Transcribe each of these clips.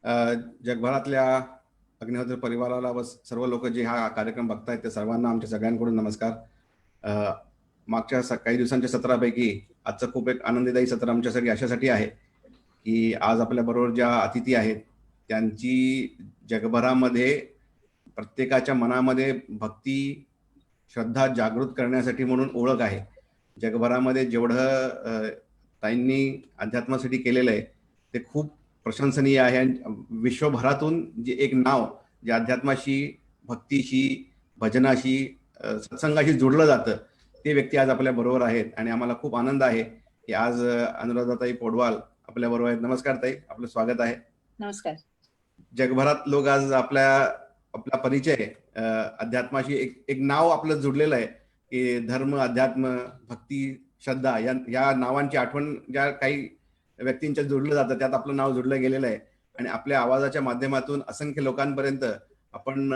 जगभरातल्या अग्निहोत्र परिवाराला व सर्व लोक जे हा कार्यक्रम बघतायत त्या सर्वांना आमच्या सगळ्यांकडून नमस्कार. मागच्या काही दिवसांच्या सत्रापैकी आजचं खूप एक आनंददायी सत्र आमच्यासाठी अशासाठी आहे की आज आपल्याबरोबर ज्या अतिथी आहेत त्यांची जगभरामध्ये प्रत्येकाच्या मनामध्ये भक्ती श्रद्धा जागृत करण्यासाठी म्हणून ओळख आहे. जगभरामध्ये जेवढं ताईंनी अध्यात्मासाठी केलेलं आहे ते खूप प्रशंसनीय आहे. आणि विश्वभरातून जे एक नाव जे अध्यात्माशी भक्तीशी भजनाशी सत्संगाशी जोडलं जातं ते व्यक्ती आज आपल्या बरोबर आहेत आणि आम्हाला खूप आनंद आहे की आज अनुराधाताई पौडवाल आपल्या बरोबर आहेत. नमस्कार ताई, आपलं स्वागत आहे. नमस्कार. जगभरात लोक आज आपला परिचय अध्यात्माशी एक नाव आपलं जुडलेलं आहे की धर्म अध्यात्म भक्ती श्रद्धा या नावांची आठवण ज्या काही व्यक्तींच्या जोडलं जातं त्यात आपलं नाव जोडलं गेलेलं आहे. आणि आपल्या आवाजाच्या माध्यमातून असंख्य लोकांपर्यंत आपण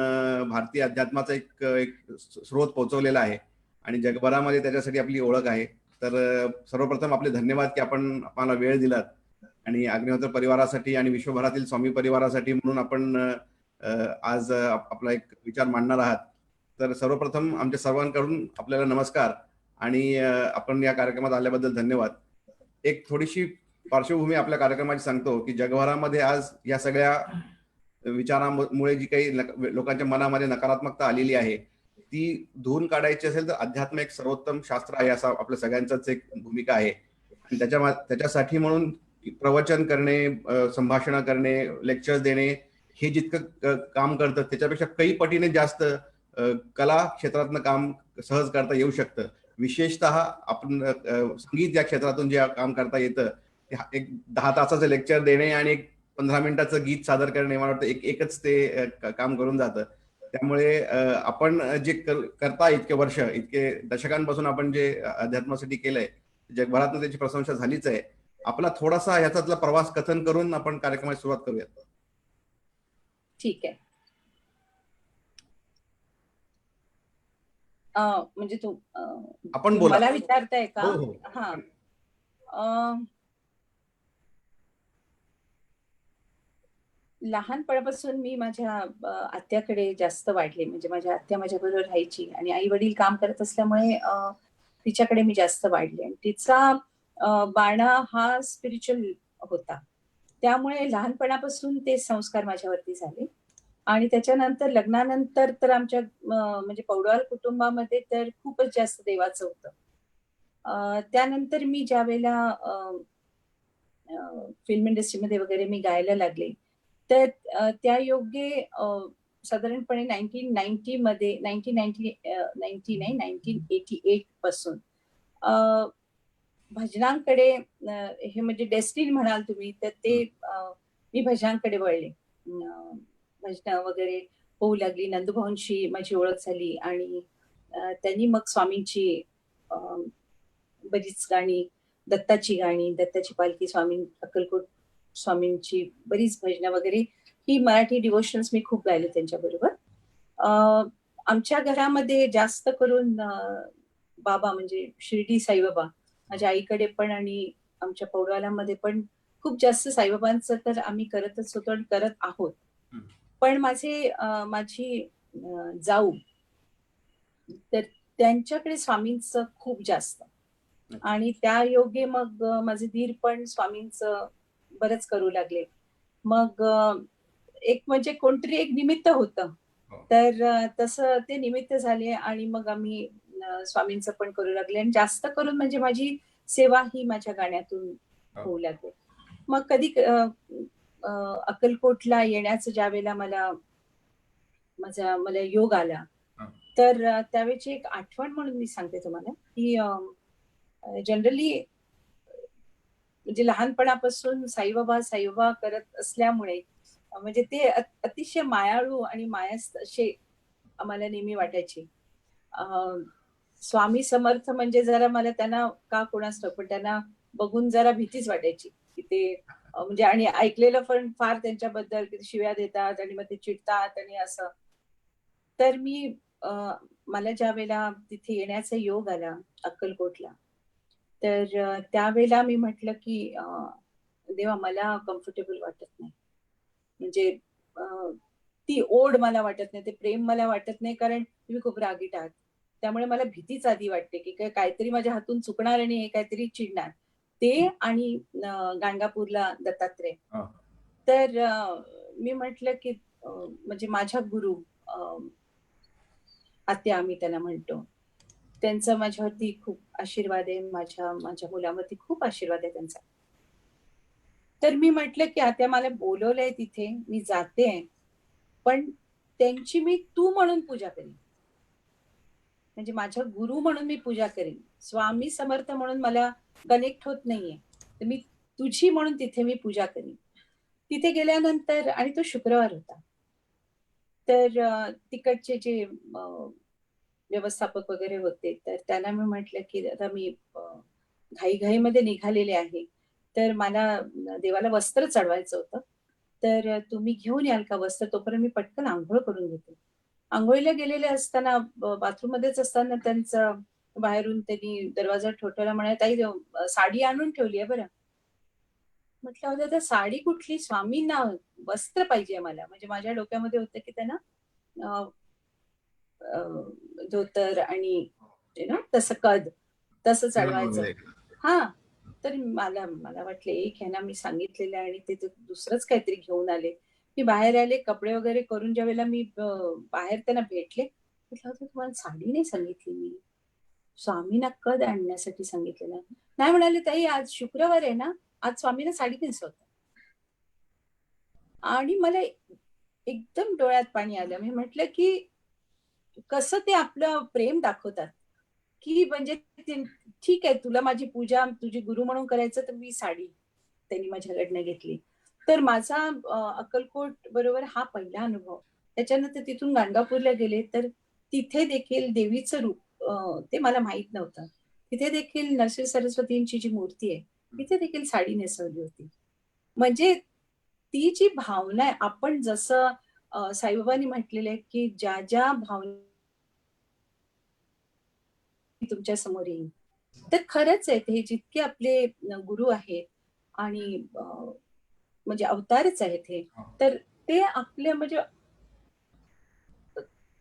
भारतीय अध्यात्माचा एक स्रोत पोहोचवलेला आहे आणि जगभरामध्ये त्याच्यासाठी आपली ओळख आहे. तर सर्वप्रथम आपले धन्यवाद की आपण आम्हाला वेळ दिलात आणि अग्निहोत्र परिवारासाठी आणि विश्वभरातील स्वामी परिवारासाठी म्हणून आपण आज आपला एक विचार मांडणार आहात. तर सर्वप्रथम आमच्या सर्वांकडून आपल्याला नमस्कार आणि आपण या कार्यक्रमात आल्याबद्दल धन्यवाद. एक थोडीशी पार्श्वभूमी आपल्या कार्यक्रमाची सांगतो की जगभरामध्ये आज या सगळ्या विचारांमुळे जी काही लोकांच्या मनामध्ये नकारात्मकता आलेली आहे ती धुवून काढायची असेल तर अध्यात्म एक सर्वोत्तम शास्त्र आहे असं आपल्या सगळ्यांचाच एक भूमिका आहे. आणि त्याच्यासाठी म्हणून प्रवचन करणे, संभाषण करणे, लेक्चर्स देणे हे जितकं काम करतं त्याच्यापेक्षा काही पटीने जास्त कला क्षेत्रातनं काम सहज करता येऊ शकतं. विशेषतः आपण संगीत या क्षेत्रातून जे काम करता येतं एक 10 तासाचं लेक्चर देणे आणि एक 15 मिनिटाचं गीत सादर करणे मला वाटतं एकच ते काम करून जातं. त्यामुळे आपण जे करता इतके वर्ष इतके दशकांपासून आपण जे अध्यात्मासाठी केलंय जगभरातून त्याची प्रशंसा झालीच आहे. आपला थोडासा ह्याच्यातला प्रवास कथन करून आपण कार्यक्रमाची सुरुवात करूयात. ठीक आहे. म्हणजे तू आपण बोला. मला विचारताय का? हो हो. हा. लहानपणापासून मी माझ्या आत्याकडे जास्त वाढले. म्हणजे माझ्या आत्या माझ्या बरोबर राहायची आणि आई वडील काम करत असल्यामुळे तिच्याकडे मी जास्त वाढले. आणि तिचा बाणा हा स्पिरिच्युअल होता. त्यामुळे लहानपणापासून ते संस्कार माझ्यावरती झाले. आणि त्याच्यानंतर लग्नानंतर तर आमच्या म्हणजे पौडवाल कुटुंबामध्ये तर खूपच जास्त देवाचं होतं. त्यानंतर मी ज्या वेळेला फिल्म इंडस्ट्रीमध्ये वगैरे मी गायला लागले तर त्या योगे साधारणपणे 1988 पासून भजनांकडे हे म्हणजे डेस्टिनी म्हणाल तुम्ही तर ते मी भजनांकडे वळले. भजन वगैरे होऊ लागली. नंदुभाऊंशी माझी ओळख झाली आणि त्यांनी मग स्वामींची बरीच गाणी, दत्ताची गाणी, दत्ताची पालखी स्वामी, अक्कलकोट स्वामींची बरीच भजनं वगैरे ही मराठी डिव्होशन्स मी खूप गायले त्यांच्या बरोबर. आमच्या घरामध्ये जास्त करून बाबा म्हणजे शिर्डी साईबाबा माझ्या आईकडे पण आणि आमच्या पौडवालामध्ये पण खूप जास्त साईबाबांचं तर आम्ही करतच होतो आणि करत आहोत. पण माझी जाऊ तर त्यांच्याकडे स्वामींचं खूप जास्त आणि त्या योगे मग माझे दीर पण स्वामींचं बरंच करू लागले. मग एक म्हणजे कोणतरी एक निमित्त होतं तर तसं ते निमित्त झाले आणि मग आम्ही स्वामींचं पण करू लागले. आणि जास्त करून म्हणजे माझी सेवा ही माझ्या गाण्यातून होऊ लागते. मग कधी अक्कलकोटला येण्याचं ज्या वेळेला मला योग आला तर त्यावेळेची एक आठवण म्हणून मी सांगते तुम्हाला की जनरली म्हणजे लहानपणापासून साईबाबा करत असल्यामुळे म्हणजे ते अतिशय मायाळू आणि मायस्त असे आम्हाला नेहमी वाटायचे. स्वामी समर्थ म्हणजे जरा मला त्यांना का कोणास ठाऊक पण त्यांना बघून जरा भीतीच वाटायची की ते म्हणजे आणि ऐकलेलं पण फार त्यांच्याबद्दल की शिव्या देतात आणि मग ते चिडतात आणि असं. तर मला ज्या वेळेला तिथे येण्याचा योग आला अक्कलकोटला तर त्यावेळेला मी म्हटलं की देवा मला कम्फर्टेबल वाटत नाही. म्हणजे ती ओढ मला वाटत नाही, ते प्रेम मला वाटत नाही, कारण तुम्ही खूप रागीट आहात. त्यामुळे मला भीतीच आधी वाटते, की काहीतरी माझ्या हातून चुकणार आणि हे काहीतरी चिडणार. ते आणि गाणगापूरला दत्तात्रय. हा. तर मी म्हटलं, की म्हणजे माझ्या गुरु अ, आत्या आम्ही त्यांना म्हणतो. त्यांचा माझ्यावरती खूप आशीर्वाद आहे. माझ्या माझ्या मुलावरती खूप आशीर्वाद आहे त्यांचा. तर मी म्हटलं, की "आत्या मला बोलवलंय तिथे, मी जातेय, पण त्यांची मी तू म्हणून पूजा करीन. म्हणजे माझ्या गुरु म्हणून मी पूजा करीन. स्वामी समर्थ म्हणून मला कनेक्ट होत नाहीये. तर मी तुझी म्हणून तिथे मी पूजा करीन." तिथे गेल्यानंतर आणि तो शुक्रवार होता. तर तिकडचे जे व्यवस्थापक वगैरे होते, तर त्यांना मी म्हटलं, की "आता मी घाईघाईमध्ये निघालेले आहे. तर मला देवाला वस्त्र चढवायचं होतं. तर तुम्ही घेऊन याल का वस्त्र? तोपर्यंत मी पटकन अंघोळ करून घेते." अंघोळीला गेलेले असताना बाथरूममध्येच असताना त्यांचा बाहेरून त्यांनी दरवाजा ठोठावला. म्हणाले, "ताई साडी आणून ठेवली आहे बरं." म्हटलं, "अहो दादा साडी कुठली? स्वामींना वस्त्र पाहिजे मला." म्हणजे माझ्या डोक्यामध्ये होतं, की त्यांना अ, अ, धोतर आणि तसं तसं तेव्हा चढवायचं. वगैरे. हां. तर मला मला वाटलं एक ह्यांना मी सांगितलेलं आहे आणि ते तर दुसरंच काहीतरी घेऊन आले. मी बाहेर आले, कपडे वगैरे करून ज्यावेळेला मी बाहेर त्यांना भेटले, म्हटलं, "अहो तुम्हाला साडी नाही सांगितली मी. स्वामींना कद आणण्यासाठी सांगितलेलं." नाही म्हणाले, "ताई आज शुक्रवार आहे ना, आज स्वामींना साडी नेसवतो." आणि मला एकदम डोळ्यात पाणी आलं. मी म्हटलं, की कसं ते आपलं प्रेम दाखवतात, की म्हणजे ते ठीक आहे, तुला माझी पूजा तुझी गुरु म्हणून करायचं, तर मी साडी त्यांनी माझ्याकडनं घेतली. तर माझा अक्कलकोट बरोबर हा पहिला अनुभव. त्याच्यानंतर तिथून गाणगापूरला गेले, तर तिथे देखील देवीचं रूप ते मला माहीत नव्हतं. तिथे देखील नरसिंह सरस्वतींची जी मूर्ती आहे, तिथे देखील साडी नेसवली होती. म्हणजे ती जी भावना आहे, आपण जसं साईबाबांनी म्हटलेलं आहे, की ज्या भावना तुमच्या समोर येईल. तर खरंच आहेत हे जितके आपले गुरु आहेत आणि म्हणजे अवतारच आहेत हे. तर ते आपल्या म्हणजे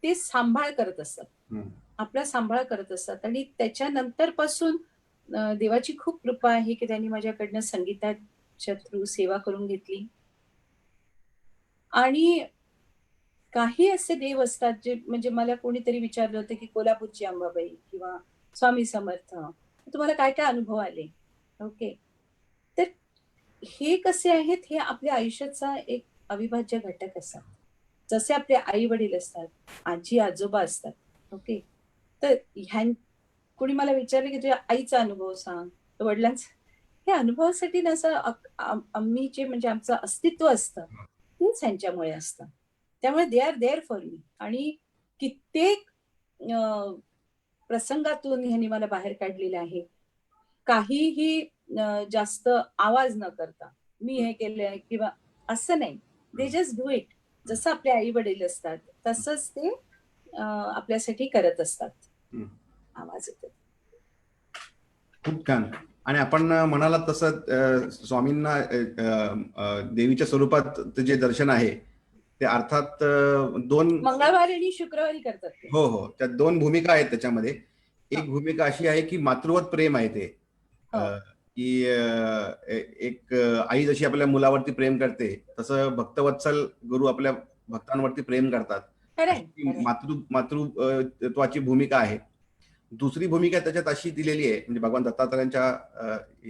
ते सांभाळ करत असतात. हम्म. आपला सांभाळ करत असतात आणि त्याच्यानंतर पासून देवाची खूप कृपा आहे, की त्यांनी माझ्याकडनं संगीताच्या थ्रू सेवा करून घेतली आणि काही असे देव असतात जे म्हणजे मला कोणीतरी विचारलं होतं, की कोल्हापूरची अंबाबाई किंवा स्वामी समर्थ. तुम्हाला काय-काय अनुभव आले? ओके. तर हे कसे आहेत, हे आपल्या आयुष्याचा एक अविभाज्य घटक असतात. जसे आपले आई-वडील असतात, आजी-आजोबा असतात. ओके. तर कोणी मला विचारलं, की तुझ्या आईचा अनुभव सांग, वडिलांचा हे अनुभवासाठी ना असं आम्ही जे म्हणजे आमचं अस्तित्व असतं, तेच ह्यांच्यामुळे असतं. त्यामुळे they are there for me आणि कित्येक अ, प्रसंगातून ह्यांनी मला बाहेर काढलेलं आहे. काहीही जास्त आवाज न करता, मी हे केलंय किंवा असं नाही. They just do it. जसं आपले आई-वडील असतात, तसंच ते आपल्यासाठी करत असतात. हम्म. आवाज येतो. खूप छान. आणि आपण म्हणालात तसं स्वामींना देवीच्या स्वरूपात ते जे दर्शन आहे ते अर्थात दोन. मंगळवारी आणि शुक्रवारी करतात ते. हो, हो. त्यात दोन भूमिका आहेत त्याच्यामध्ये. हां. एक भूमिका अशी आहे की मातृवत प्रेम आहे ते. हो. की एक आई जशी आपल्या मुलावरती प्रेम करते, तसं भक्तवत्सल गुरु आपल्या भक्तांवरती प्रेम करतात. खरंय, अशी ती खरंय. मातृत्वाची भूमिका आहे. दुसरी भूमिका त्याच्यात अशी दिलेली आहे, म्हणजे भगवान दत्तात्रयांच्या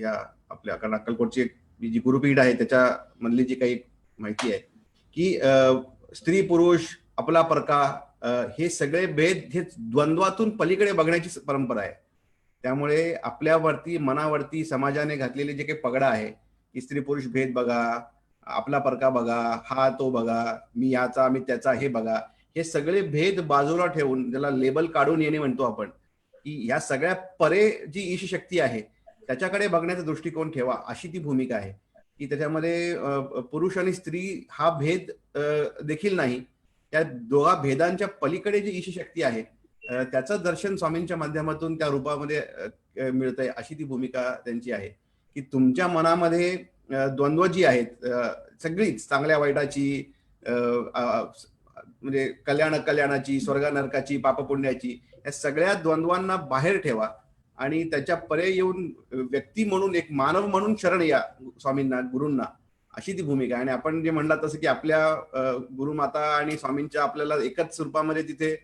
या आपल्या कारण अक्कलकोटची जी गुरुपीठ आहे त्याच्यामधली जी काही माहिती आहे, की स्त्री पुरुष आपला परका हे सगळे भेद हे द्वंद्वातून पलीकडे बघण्याची परंपरा आहे. त्यामुळे आपल्यावरती मनावरती समाजाने घातलेले जे काही पगडा आहे, की स्त्री पुरुष भेद बघा, आपला परका बघा, हा तो बघा, मी याचा मी त्याचा हे बघा, हे सगळे भेद बाजूला ठेवून ज्याला लेबल काढून येणे म्हणतो आपण, की ह्या सगळ्या परे जी ईश शक्ती आहे त्याच्याकडे बघण्याचा दृष्टिकोन ठेवा, अशी ती भूमिका आहे. की त्याच्यामध्ये पुरुष आणि स्त्री हा भेद देखील नाही, त्या दोघा भेदांच्या पलीकडे जी ईश शक्ती आहे त्याचं दर्शन स्वामींच्या माध्यमातून त्या रूपामध्ये मिळतंय, अशी ती भूमिका त्यांची आहे. की तुमच्या मनामध्ये द्वंद्व जी आहेत सगळीच चांगल्या वाईटाची म्हणजे कल्याणाची, स्वर्ग नरकाची, पापपुण्याची, या सगळ्या द्वंद्वांना बाहेर ठेवा आणि त्याच्या परे येऊन व्यक्ती म्हणून, एक मानव म्हणून शरण या स्वामींना, गुरूंना, अशी ती भूमिका आहे. आणि आपण जे म्हणला तसं की आपल्या गुरुमाता आणि स्वामींच्या आपल्याला एकच रूपामध्ये तिथे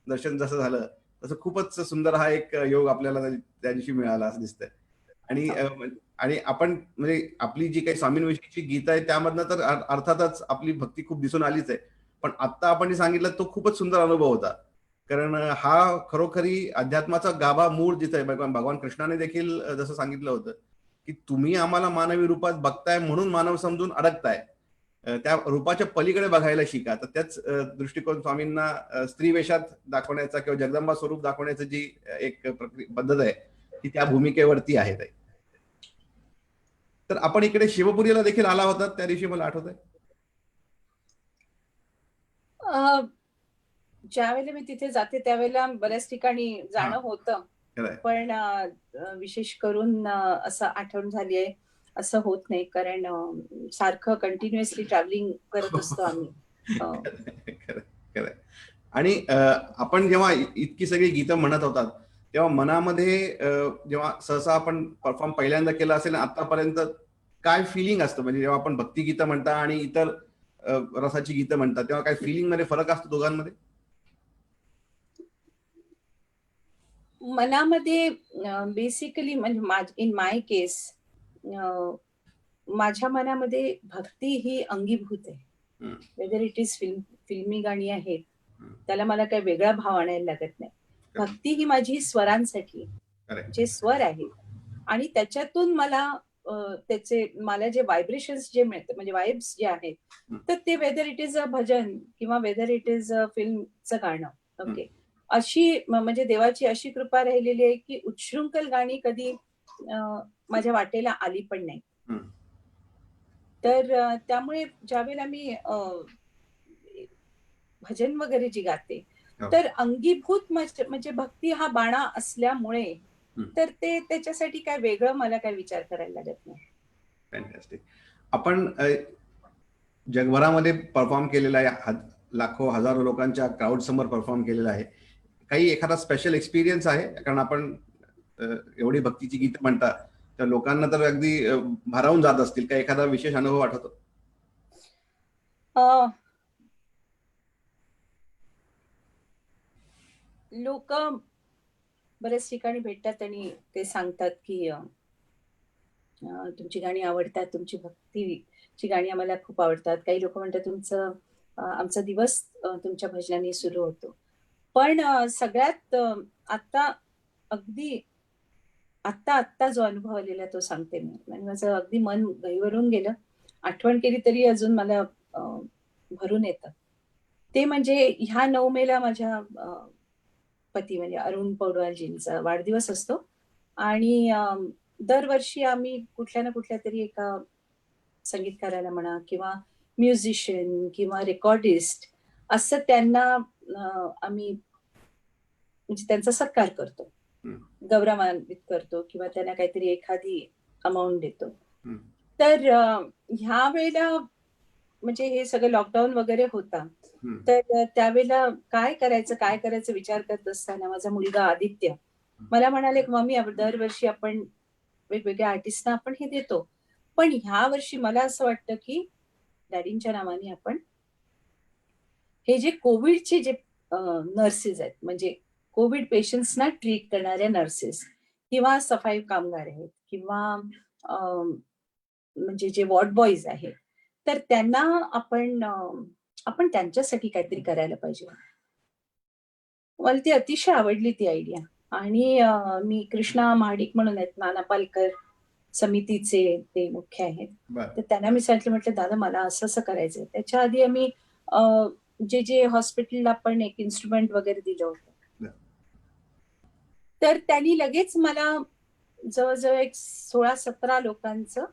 दर्शन जसं झालं, तसं खूपच सुंदर हा एक योग आपल्याला त्या दिवशी मिळाला असं दिसतंय. आणि आणि आपण म्हणजे आपली जी काही स्वामींविषयीची गीत आहे त्यामधनं तर अर्थातच आपली भक्ती खूप दिसून आलीच आहे. पण आता आपण जे सांगितलं तो खूपच सुंदर अनुभव होता. कारण हा खरोखरी अध्यात्माचा गाभा मूळ जिथं आहे. भगवान कृष्णाने देखील जसं सांगितलं होतं की तुम्ही आम्हाला मानवी रूपात बघताय म्हणून मानव समजून अडकताय, त्या रूपाच्या पलीकडे बघायला शिका. तर त्याच दृष्टिकोन स्वामींना स्त्री वेशात दाखवण्याचा किंवा जगदंबा स्वरूप दाखवण्याची जी एक पद्धत आहे ती त्या भूमिकेवरती आहे. तर आपण इकडे शिवपुरीला देखील आला होता त्या दिवशी, मला आठवत आहे. ज्यावेळेला मी तिथे जाते त्यावेळेला बऱ्याच ठिकाणी जाणं होतं, खरंय. पण विशेष करून असं आठवण झाली आहे असं होत नाही, कारण सारखं कंटिन्युअसली ट्रॅव्हलिंग करत असतो आम्ही. खरंय, खरंय. आणि आपण जेव्हा इतकी सगळी गीतं म्हणत होतात तेव्हा मनामध्ये जेव्हा सहसा आपण परफॉर्म पहिल्यांदा केला असेल आतापर्यंत, काय फिलिंग असतं? म्हणजे जेव्हा आपण भक्तिगीतं म्हणता आणि इतर रसाची गीतं म्हणतात तेव्हा काय फिलिंग मध्ये फरक असतो दोघांमध्ये? मनामध्ये बेसिकली म्हणजे इन माय केस माझ्या मनामध्ये भक्ती ही अंगीभूत आहे. हम्म, वेदर इट इज फिल्मी गाणी आहेत, हम्म. त्याला मला काही वेगळा भाव आणायला लागत नाही. भक्ती ही माझी स्वरांसाठी, खरंय. जे स्वर आहेत आणि त्याच्यातून मला त्याचे मला जे व्हायब्रेशन्स जे मिळतात, म्हणजे वाइब्स जे आहेत, हम्म, तर ते वेदर इट इज अ भजन किंवा वेदर इट इज अ फिल्मचं गाणं, हम्म, ओके, अशी म्हणजे देवाची अशी कृपा राहिलेली आहे की उच्छृंखल गाणी कधी माझ्या वाटेला आली पण नाही. हम्म. तर त्यामुळे ज्यावेळेला मी भजन वगैरे जी गाते, हो. तर अंगीभूत म्हणजे भक्ती हा बाणा असल्यामुळे, हम्म. तर ते त्याच्यासाठी काय वेगळं मला काय विचार करायला लागत नाही. फॅन्टॅस्टिक. आपण जगभरामध्ये परफॉर्म केलेला आहे, लाखो हजारो लोकांच्या क्राऊड समोर परफॉर्म केलेला आहे. काही एखादा स्पेशल एक्सपिरियन्स आहे? कारण आपण एवढी भक्तीची गीत म्हणता तर लोकांना तर अगदी भारावून जात असतील. काही एखादा विशेष अनुभव आठवतो? लोक बऱ्याच ठिकाणी भेटतात आणि ते सांगतात की तुमची गाणी आवडतात, तुमची भक्तीची गाणी आम्हाला खूप आवडतात. काही लोक म्हणतात तुमचं आमचा दिवस तुमच्या भजनाने सुरू होतो. पण सगळ्यात आता अगदी आत्ता जो अनुभव आलेला तो सांगते मी. आणि माझं अगदी मन गहिवरून गेलं. आठवण केली तरी अजून मला भरून येतं. ते म्हणजे ह्या 9 मेला माझ्या पती म्हणजे अरुण पौडवालजींचा वाढदिवस असतो आणि दरवर्षी आम्ही कुठल्या ना कुठल्यातरी एका संगीतकाराला म्हणा किंवा म्युझिशियन किंवा रेकॉर्डिस्ट असं त्यांना आम्ही म्हणजे त्यांचा सत्कार करतो. हम्म, गौरवान्वित करतो किंवा त्यांना काहीतरी एखादी अमाउंट देतो. हम्म, तर ह्या वेळेला म्हणजे हे सगळं लॉकडाऊन वगैरे होता. हम्म, तर त्यावेळेला काय करायचं विचार करत असताना माझा मुलगा आदित्य मला म्हणाले, की "मम्मी दरवर्षी आपण वेगवेगळ्या आर्टिस्टना आपण हे देतो. पण ह्या वर्षी मला असं वाटतं, की डॅडींच्या नावाने आपण हे जे कोविडचे जे नर्सेस आहेत, म्हणजे कोविड पेशंट्सना ट्रीट करणाऱ्या नर्सेस किंवा सफाई कामगार आहेत किंवा म्हणजे जे वॉर्ड बॉयज आहेत, तर त्यांना आपण त्यांच्यासाठी काहीतरी करायला पाहिजे." मला ती अतिशय आवडली ती आयडिया. आणि मी कृष्णा महाडिक म्हणून आहेत, नाना पालकर समितीचे ते मुख्य आहेत. बरं. तर त्यांना मी सांगितलं, म्हटलं, "दादा मला असं-असं करायचंय." त्याच्या आधी आम्ही जे हॉस्पिटलला आपण एक इन्स्ट्रुमेंट वगैरे दिलं होतं. बरं. तर त्यांनी लगेच मला जवळ-जवळ एक 16-17 लोकांचं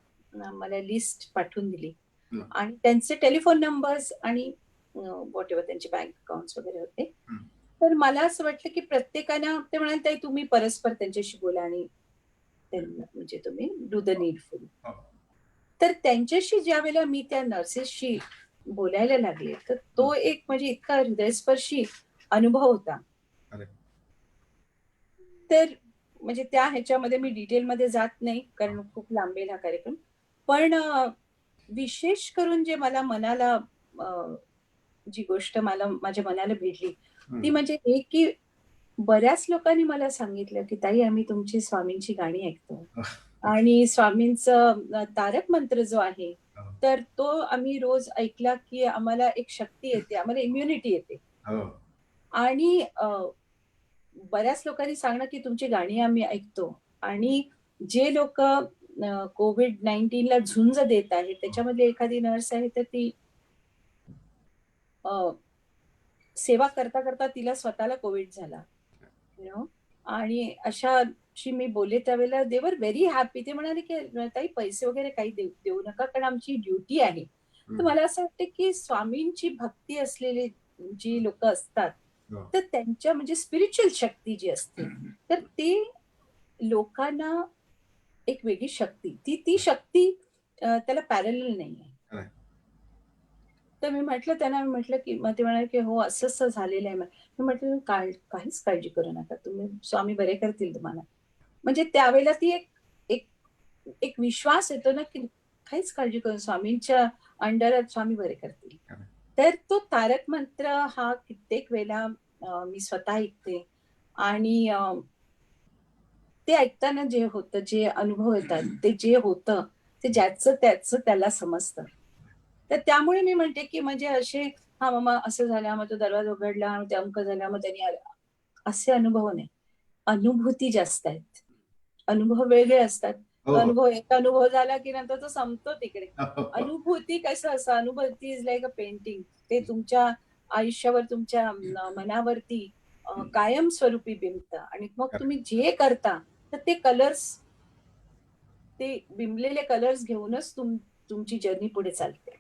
मला लिस्ट पाठवून दिली हम्म, आणि त्यांचे टेलिफोन नंबर्स आणि व्हॉट एव्हर त्यांचे बँक अकाउंट्स वगैरे होते. हम्म, तर मला असं वाटलं, की प्रत्येकानं ते म्हणाले, "ताई तुम्ही परस्पर त्यांच्याशी बोला आणि त्यांना म्हणजे तुम्ही डू द नीडफुल." हो. तर त्यांच्याशी ज्यावेळेला मी त्या नर्सेसशी बोलायला लागले. तर तो एक म्हणजे इतका हृदयस्पर्शी अनुभव होता. अरे. तर म्हणजे त्या ह्याच्यामध्ये मी डिटेलमध्ये जात नाही, कारण खूप लांबेल हा कार्यक्रम. पण विशेष करून जे मला मनाला जी गोष्ट मला माझ्या मनाला भिडली, ती म्हणजे हे की बऱ्याच लोकांनी मला सांगितलं, की "ताई आम्ही तुमची स्वामींची गाणी ऐकतो आणि स्वामींचं तारक मंत्र जो आहे, तर तो आम्ही रोज ऐकला, की आम्हाला एक शक्ती येते, आम्हाला इम्युनिटी येते." हो. आणि बऱ्याच लोकांनी सांगणं, की तुमची गाणी आम्ही ऐकतो आणि जे लोकं कोव्हिड-19ला झुंज देत आहेत, त्याच्यामधली एखादी नर्स आहे, तर ती अ, सेवा करता-करता तिला स्वतःला कोव्हिड झाला. यू नो आणि अशाशी मी बोलले त्यावेळेला दे वर व्हेरी हॅपी. ते म्हणाले, की "ताई पैसे वगैरे काही देऊ देऊ नका, कारण आमची ड्युटी आहे." तर मला असं वाटतं, की स्वामींची भक्ती असलेली जी लोकं असतात, हो. तर त्यांच्या म्हणजे स्पिरिच्युअल शक्ती जी असते, तर ते लोकांना एक वेगळी शक्ती, ती शक्ती त्याला पॅरलल नाहीये. खरंय. तर मी म्हटलं त्यांना, मी म्हटलं, की मग ते म्हणाले, की "हो, असं-असं झालेलं आहे." मी म्हटलं, काहीच काळजी करू नका. तुम्ही स्वामी बरे करतील तुम्हाला." म्हणजे त्यावेळेला ती एक एक एक विश्वास येतो ना, की काहीच काळजी करू स्वामींच्या अंडरात स्वामी बरे करतील. खरंय. तर तो तारक मंत्र हा कित्येक वेळेला मी स्वतः ऐकते आणि ते ऐकताना जे होतं, जे अनुभव येतात, ते जे होतं, ते ज्याचं त्याचं त्याला समजतं. तर त्यामुळे मी म्हणते, की म्हणजे असे हां, मग असं झालं, मग तो दरवाजा उघडला, मग ते अमुक झालं, मग त्यांनी आलं. असे अनुभव नाही. अनुभूती जास्त आहेत. अनुभव वेगळे असतात. हो, तो हो. अनुभव एक अनुभव झाला, की नंतर तो संपतो तिकडे. हो. अनुभूती कसं असतं, अनुभूती इज लाइक अ पेंटिंग. ते तुमच्या आयुष्यावर, तुमच्या मनावरती कायमस्वरूपी बिंबतं आणि मग तुम्ही जे करता, तर ते कलर्स, ते बिंबलेले कलर्स घेऊनच तुमची जर्नी पुढे चालते.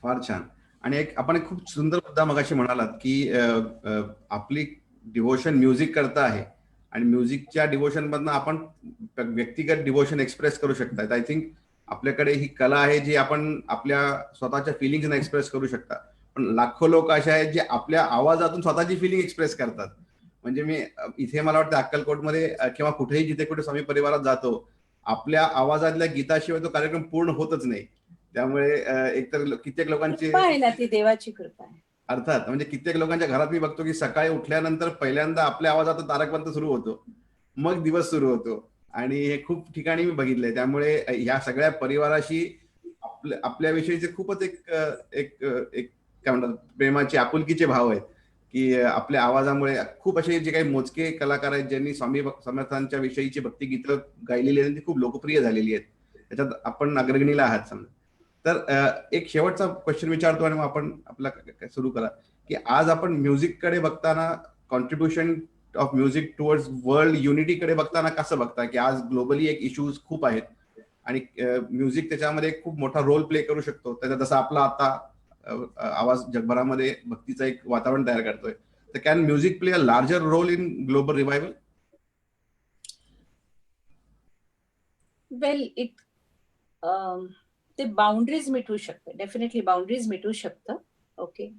फार छान. आणि आपण एक खूप सुंदर मुद्दा मगाशी म्हणालात, की आपली डिव्होशन म्युझिक करता आहे आणि म्युझिकच्या डिव्होशनमधनं आपण व्यक्तिगत डिव्होशन एक्सप्रेस करू शकतात. आय थिंक आपल्याकडे ही कला आहे, जी आपण आपल्या स्वतःच्या फिलिंग्सना एक्सप्रेस करू शकता. पण लाखो लोक असे आहेत, जे आपल्या आवाजातून स्वतःची फिलिंग एक्सप्रेस करतात. म्हणजे मी इथे मला वाटतं अक्कलकोटमध्ये किंवा कुठेही जिथे कुठे स्वामी परिवारात जातो, आपल्या आवाजातल्या गीताशिवाय तो कार्यक्रम पूर्ण होतच नाही. त्यामुळे एकतर कित्येक लोकांचे कृपा आहे ना, ती देवाची कृपा आहे. अर्थात म्हणजे कित्येक लोकांच्या घरात मी बघतो, की सकाळी उठल्यानंतर पहिल्यांदा आपल्या आवाजात तारक मंत्र सुरू होतो. मग दिवस सुरू होतो आणि हे खूप ठिकाणी मी बघितलंय. त्यामुळे ह्या सगळ्या परिवाराशी आपल्याविषयीचे खूपच एक काय म्हणतात, प्रेमाचे, आपुलकीचे भाव आहेत, की आपल्या आवाजामुळे खूप असे जे काही मोजके कलाकार आहेत, ज्यांनी स्वामी समर्थांच्या विषयीची भक्तिगीतं गायलेली आहेत, ती खूप लोकप्रिय झालेली आहेत. त्याच्यात आपण अग्रगणीला आहात समजा. तर एक शेवटचा क्वेश्चन विचारतो आणि मग आपण आपला सुरू करा, की आज आपण म्युझिककडे बघताना, contribution of music towards world युनिटीकडे बघताना कसं बघता, की आज ग्लोबली एक इश्यूज खूप आहेत आणि म्युझिक त्याच्यामध्ये एक खूप मोठा रोल प्ले करू शकतो. त्याचा जसा आपला आता आवाज जगभरामध्ये भक्तीचं एक वातावरण तयार करतोय. तर can music play a larger role in global revival? Well ते बाउंडरीज मिटवू शकतं. डेफिनेटली बाउंडरीज मिटवू शकतं. ओके.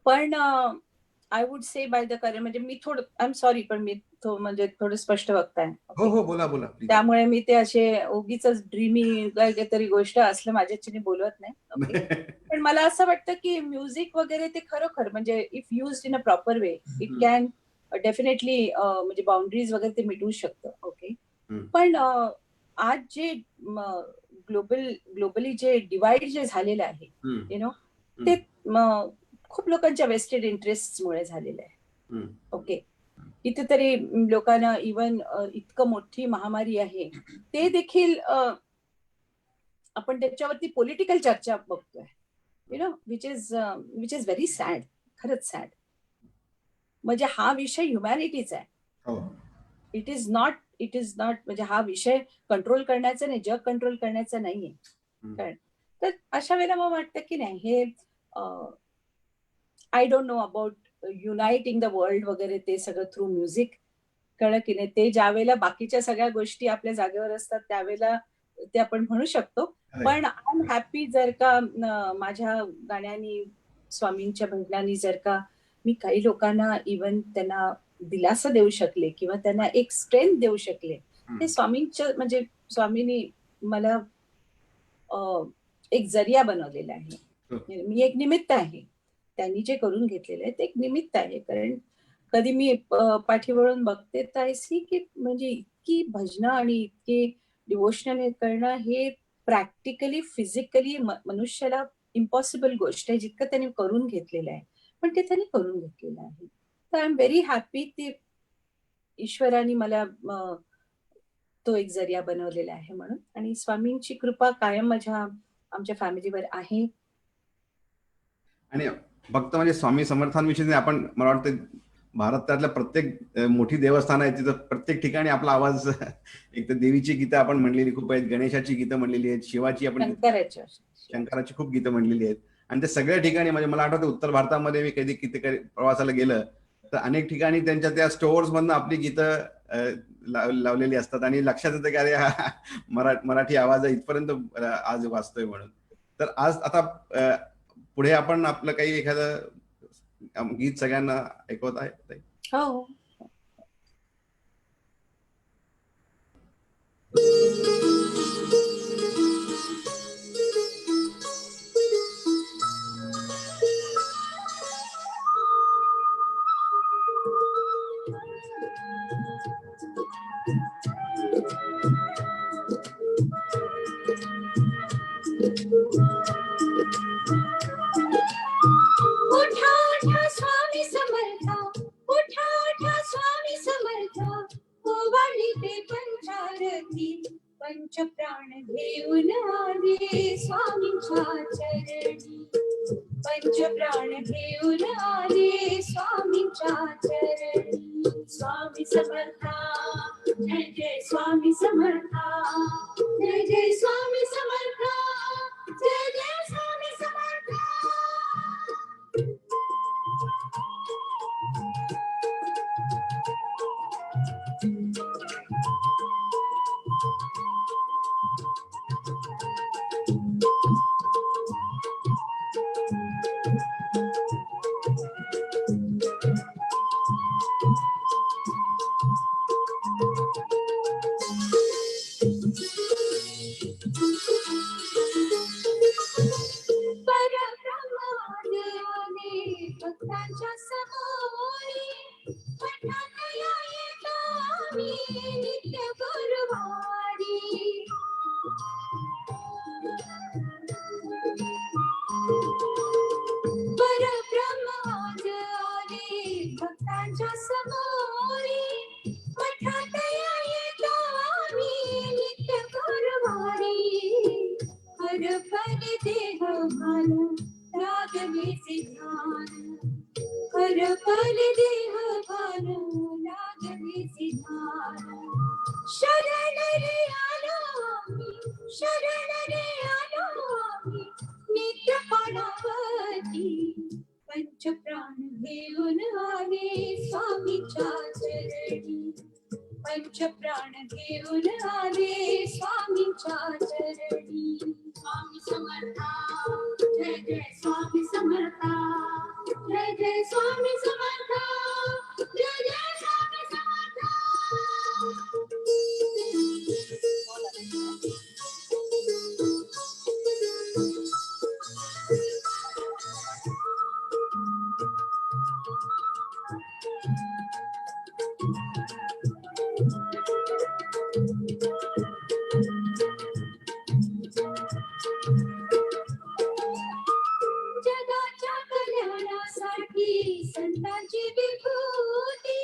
पण I would say by the current म्हणजे मी थोडं आय एम सॉरी, पण मी म्हणजे थोडं स्पष्ट वक्ता आहे. हो, ओके. हो. बोला, बोला. प्लीज. त्यामुळे मी ते असे उगीचच ड्रीमी काहीतरी गोष्ट असलं माझ्याच्याने बोलवत नाही. ओके. पण मला असं वाटतं, की म्युझिक वगैरे ते खरोखर म्हणजे if used in a proper way, it can definitely म्हणजे बाउंडरीज वगैरे ते मिटवू शकतं. ओके. पण आज जे ग्लोबली जे डिवाइड जे झालेलं आहे, यु नो ते खूप लोकांच्या वेस्टेड इंटरेस्टमुळे झालेलं आहे. ओके. कितीतरी लोकांना इव्हन इतकं मोठी महामारी आहे, ते देखील आपण त्याच्यावरती पॉलिटिकल चर्चा बघतोय. Which is very sad. खरंच सॅड. म्हणजे हा विषय ह्युमॅनिटीचा आहे. हो. इट इज नॉट म्हणजे हा विषय कंट्रोल करण्याचा नाही, जग कंट्रोल करण्याचा नाहीये. कारण तर अशा वेळेला मग वाटतं, की नाही हे I don't know about uniting the world वगैरे ते सगळं थ्रू म्युझिक. कळलं की नाही? ते ज्यावेळेला बाकीच्या सगळ्या गोष्टी आपल्या जागेवर असतात, त्यावेळेला ते आपण म्हणू शकतो. पण आय एम हॅपी जर का माझ्या गाण्यानी स्वामींच्या भजनानी जर का मी काही लोकांना इव्हन त्यांना दिलासा देऊ शकले किंवा त्यांना एक स्ट्रेंथ देऊ शकले. ते स्वामींच्या म्हणजे स्वामींनी मला एक जरिया बनवलेला आहे. मी एक निमित्त आहे. त्यांनी जे करून घेतलेलं आहे ते एक निमित्त आहे. कारण कधी मी पाठीवळून बघते तर आय सी की म्हणजे इतकी भजनं आणि इतकी डिव्होशनल हे करणं हे प्रॅक्टिकली, फिजिकली मनुष्याला इम्पॉसिबल गोष्ट आहे, जितकं त्यांनी करून घेतलेलं आहे. पण ते त्यांनी करून घेतलेलं आहे. तर आय एम व्हेरी हॅपी ते ईश्वराने मला तो एक जरिया बनवलेला आहे म्हणून. आणि स्वामींची कृपा कायम आमच्या फॅमिलीवर आहे. आणि फक्त म्हणजे स्वामी समर्थांविषयी आपण मला वाटतं भारतातल्या प्रत्येक मोठी देवस्थान आहे तिथं प्रत्येक ठिकाणी आपला आवाज एक तर देवीची गीतं आपण म्हणलेली खूप आहेत, गणेशाची गीतं म्हणलेली आहेत, शिवाची आपण शंकराची खूप गीतं म्हणलेली आहेत. आणि ते सगळ्या ठिकाणी म्हणजे मला आठवतं उत्तर भारतामध्ये मी कधी किती प्रवासाला गेलं तर अनेक ठिकाणी त्यांच्या त्या स्टोअर्स मधनं आपली गीतं लावलेली असतात आणि लक्षात येतं की अरे हा मराठी आवाज इथपर्यंत आज वाचतोय म्हणून. तर आज आता पुढे आपण आपलं काही एखादं गीत सगळ्यांना ऐकवत आहे. हो. उठा उठा स्वामी समर्था, उठा उठा स्वामी समर्था, ओवाळली ते पंचारती, पंचप्राण घेऊन आले स्वामींच्या चरणी, पंचप्राण घेऊन आले स्वामींच्या चरणी. स्वामी समर्था, जय जय स्वामी समर्था, जय जय स्वामी समर्था, जय जय स्वामी समर्था. भक्तांच्या समोरी पठात येतो आम्ही नित्य गुरुवारी. परब्रह्म आज आले भक्तांच्या समोरी पठात येतो आम्ही नित्य गुरुवारी. हरपले देह भान लागले ध्यान, हरपले देह भान लागले ध्यान. शरण रे आलो आम्ही, शरण रे आलो आम्ही नित्य पाणावती, पंचप्राण घेऊन आले स्वामीच्या चरणी, पंचप्राण घेऊन आले स्वामीच्या चरणी. स्वामी समर्था, जय जय स्वामी समर्था, जय जय स्वामी समर्था, जय जय स्वामी समर्था. जगाच्या कल्याणासाठी संतांची विभूती,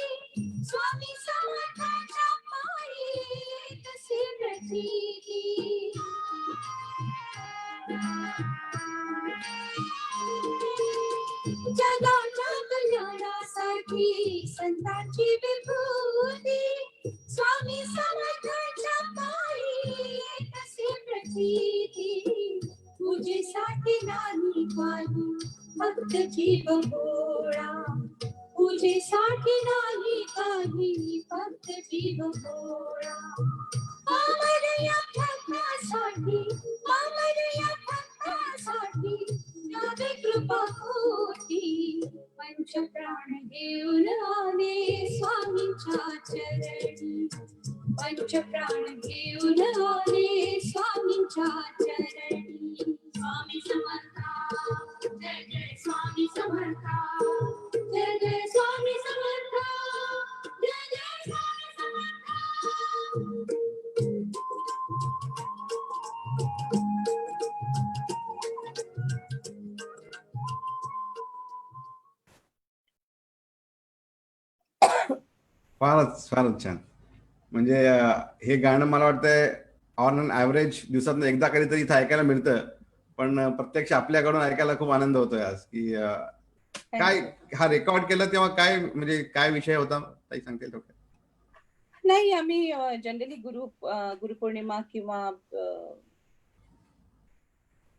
स्वामी समर्थांच्या पायी कसे प्रचिती. जगाच्या कल्याणासाठी संतांची विभूती, स्वामी समर्थांच्या पायी कसे प्रचिती. पूजेसाठी नाही काही भक्त जीव भोळा, पूजेसाठी नाही काही भक्त जीव भोळा. मामरया भक्तासाठी, मामरया भक्तासाठी द्यावे कृपा कोटी. पंचप्राण घेऊन आले स्वामींच्या चरणी, पंचप्राण घेऊन आले स्वामींच्या चरणी. स्वामी समर्थ, जय जय स्वामी समर्थ, जय जय स्वामी समर्थ, जय जय स्वामी समर्थ. फारच फारच छान. म्हणजे हे गाणं मला वाटतंय ऑन अन ॲव्हरेज दिवसातून एकदा कधीतरी इथं ऐकायला मिळतं, पण प्रत्यक्ष आपल्याकडून ऐकायला खूप आनंद होतोय आज. की काय हा रेकॉर्ड केलं तेव्हा काय म्हणजे काय विषय होता ताई, सांगता येईल थोडक्यात? नाही, आम्ही जनरली गुरुपौर्णिमा किंवा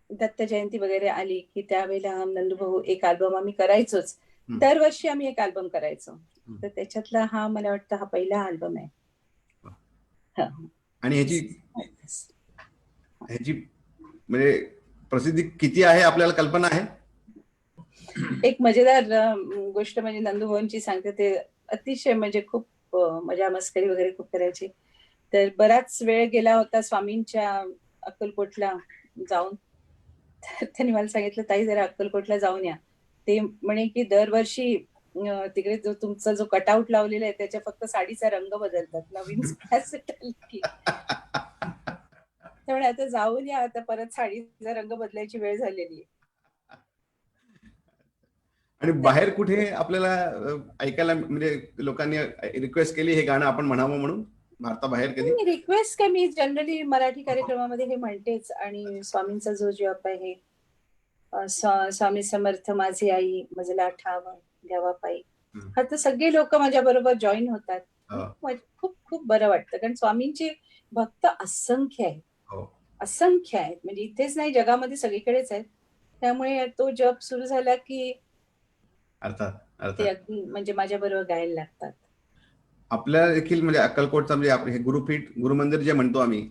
दत्त जयंती वगैरे आली की त्यावेळेला नंदूभाऊ एक अल्बम आम्ही करायचोच. दरवर्षी आम्ही एक अल्बम करायचो. तर त्याच्यातला हा मला वाटतं हा पहिला अल्बम आहे. आणि ह्याची म्हणजे प्रसिद्धी किती आहे आपल्याला कल्पना आहे? एक मजेदार गोष्ट म्हणजे नंदूभाऊंची सांगते. ते अतिशय म्हणजे खूप मजा मस्करी वगैरे खूप करायची. तर बराच वेळ गेला होता स्वामींच्या अक्कलकोटला जाऊन. तर त्यांनी मला सांगितलं, ताई जरा अक्कलकोटला जाऊन या. ते म्हणे की दरवर्षी तिकडे जो तुमचा जो कटआउट लावलेला आहे त्याच्या फक्त साडीचा रंग बदलतात, नवीन कॅसेट आली की. त्यामुळे आता जाऊन या, आता परत साडीचा रंग बदलायची वेळ झालेली आहे. आणि बाहेर कुठे आपल्याला ऐकायला म्हणजे लोकांनी रिक्वेस्ट केली हे गाणं आपण म्हणावं म्हणून भारताबाहेर कधी? रिक्वेस्ट काय, मी जनरली मराठी कार्यक्रमामध्ये हे म्हणतेच. आणि स्वामींचा जो जप आहे, स्वामी समर्थ माझी आई मजला ठाव द्यावा पायी, हा तर सगळे लोक माझ्या बरोबर जॉईन होतात. खूप खूप बरं वाटतं, कारण स्वामींचे भक्त असंख्य आहेत, असंख्य आहेत. म्हणजे इथेच नाही, जगामध्ये सगळीकडेच आहेत. त्यामुळे तो जप सुरू झाला की ते अगदी म्हणजे माझ्या बरोबर गायला लागतात. आपल्या देखील म्हणजे अक्कलकोटचा म्हणजे हे गुरुपीठ गुरुमंदिर जे म्हणतो आम्ही,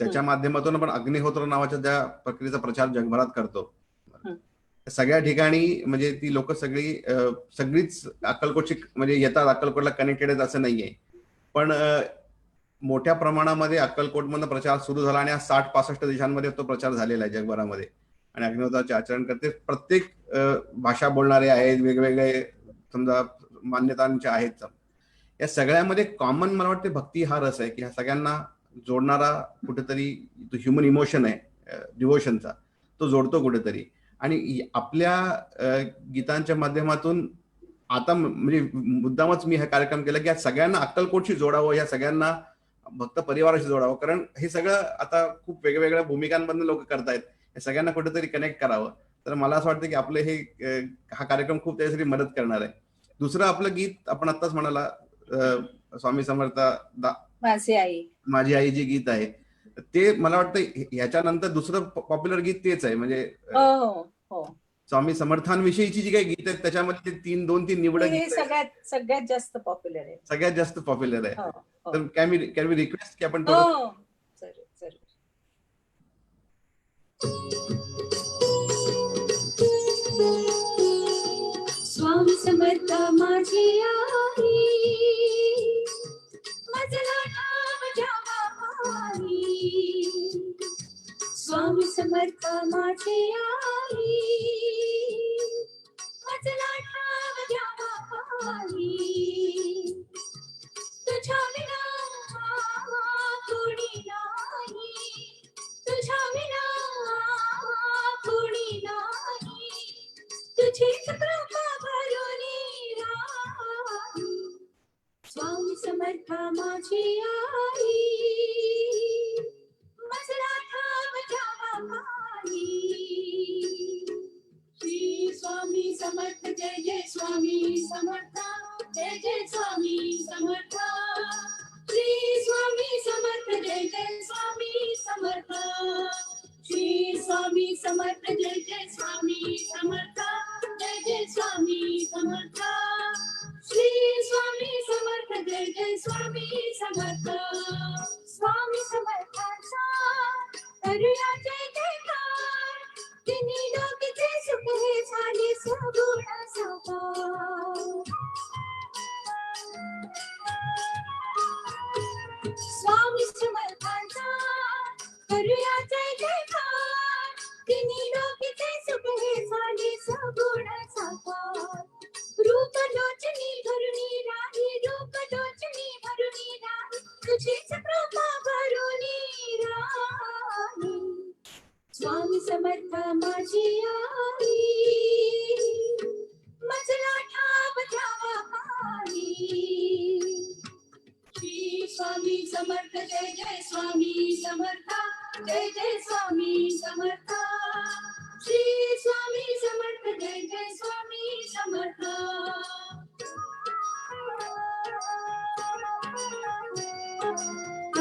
त्याच्या माध्यमातून आपण अग्निहोत्र नावाच्या ज्या प्रक्रियेचा प्रचार जगभरात करतो, सगळ्या ठिकाणी म्हणजे ती लोक सगळीच अक्कलकोटची म्हणजे येतात, अक्कलकोटला कनेक्टेड आहेत असं नाहीये. पण मोठ्या प्रमाणामध्ये अक्कलकोटमधून प्रचार सुरू झाला आणि 60-65 देशांमध्ये तो प्रचार झालेला आहे जगभरामध्ये. आणि अग्निहोत्राचे आचरण करते. प्रत्येक भाषा बोलणारे आहेत, वेगवेगळे समजा मान्यतांचे आहेत. या सगळ्यामध्ये कॉमन मला वाटते भक्ती हा रस आहे की ह्या सगळ्यांना जोडणारा कुठेतरी तो ह्युमन इमोशन आहे डिव्होशनचा, तो जोडतो कुठेतरी. आणि आपल्या गीतांच्या माध्यमातून आता म्हणजे मुद्दामच मी हा कार्यक्रम केला की या सगळ्यांना अक्कलकोटशी जोडावं, या सगळ्यांना भक्त परिवाराशी जोडावं. कारण हे सगळं आता खूप वेगवेगळ्या भूमिकांमधून लोक करतायत, या सगळ्यांना कुठेतरी कनेक्ट करावं. तर मला असं वाटतं की आपलं हा कार्यक्रम खूप त्यासाठी मदत करणार आहे. दुसरं आपलं गीत आपण आत्ताच म्हणाला, स्वामी समर्थ माझी आई जे गीत आहे ते मला वाटतं ह्याच्यानंतर दुसरं पॉप्युलर गीत तेच आहे. म्हणजे स्वामी समर्थांविषयीची जी काही गीत आहेत त्याच्यामध्ये ते 2-3 निवडक गीत सगळ्यात जास्त पॉप्युलर आहे, सगळ्यात जास्त पॉप्युलर आहे. तर कॅन वी रिक्वेस्ट की आपण स्वामी समर्थ माझी आई मजला ठाव द्यावा पायी. स्वामी समर्थ माझी आई मजला ठाव द्यावा पायी. तुझ्या विना कोणी नाही, तुझ्या विना कोणी नाही, तुझीच कृपा भरुनी राही. स्वामी समर्थ माझी आई मजला ठाव द्यावा पायी. श्री स्वामी समर्थ जय जय स्वामी समर्थ, जय जय स्वामी समर्थ. श्री स्वामी समर्थ जय जय स्वामी समर्थ. श्री स्वामी समर्थ जय जय स्वामी समर्थ, जय जय स्वामी समर्थ. श्री स्वामी समर्थ जय जय स्वामी समर्थ. स्वामी समर्थ. समर्थ जय जय स्वामी समर्थ श्री स्वामी समर्थ जय जय स्वामी समर्थ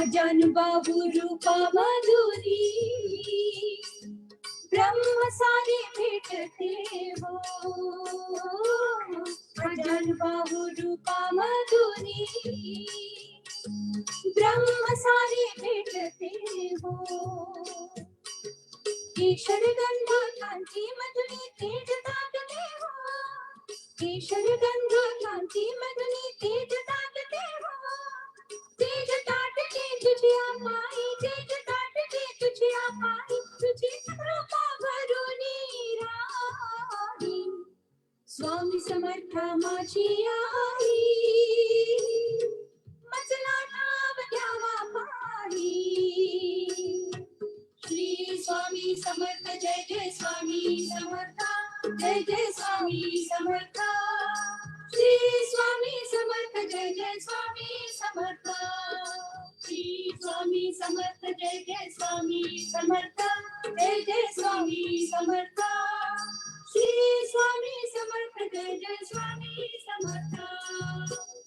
अजानुबाहु रूपा मधुरी ब्रह्म सारे भेटते हो अजानुबाहु रूपा मधुरी ब्रह्म सारे भेटते हो केशर गंधा कांती मधुनी तेज दाटते हो केशर गंधा कांती मधुनी तेज दाटते हो तेज ताटते तुझ्या पायी तेज ताटते तुझ्या पायी तुझी कृपा भरुनी राही स्वामी समर्थ माझी आई मजला ठाव द्यावा पाही श्री स्वामी समर्थ जय जय स्वामी समर्थ जय जय स्वामी समर्थ श्री स्वामी समर्थ जय जय स्वामी समर्थ श्री स्वामी समर्थ जय जय स्वामी समर्थ जय जय स्वामी समर्थ श्री स्वामी समर्थ जय जय स्वामी समर्थ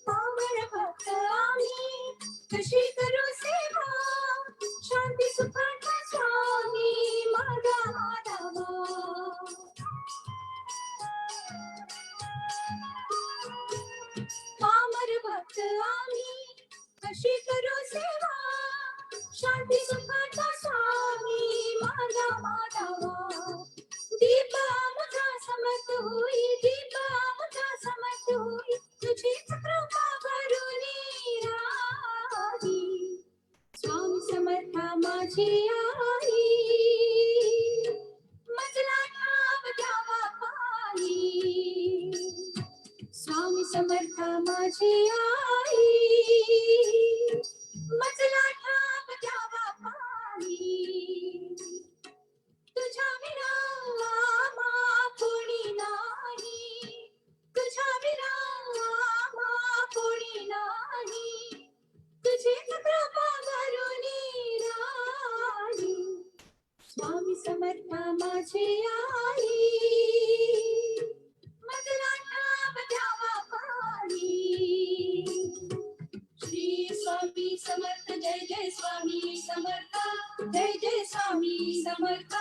पावन भक्त आम्ही कशी करू सेवा शांती सुखाचा स्वामी माझा माधवा पामर भक्त आम्ही कशी करू सेवा शांती सुखाचा स्वामी माझा माधवा दीप आमचा समर्थ होई दीप आमचा समर्थ होई तुझीच कृपा करुणी राही स्वामी समर्थ माझी आई मजला ठाव द्यावा पाही स्वामी समर्थ माझी आई मजला ठाव द्यावा पाही तुझ्या विना आम्हा कोणी नाही तुझ्या विना आम्हा कोणी नाही तुझीच कृपा करुणी राही स्वामी समर्थ माझी आई मजला ठाव द्यावा पाही श्री स्वामी समर्थ जय जय स्वामी समर्थ जय जय स्वामी समर्थ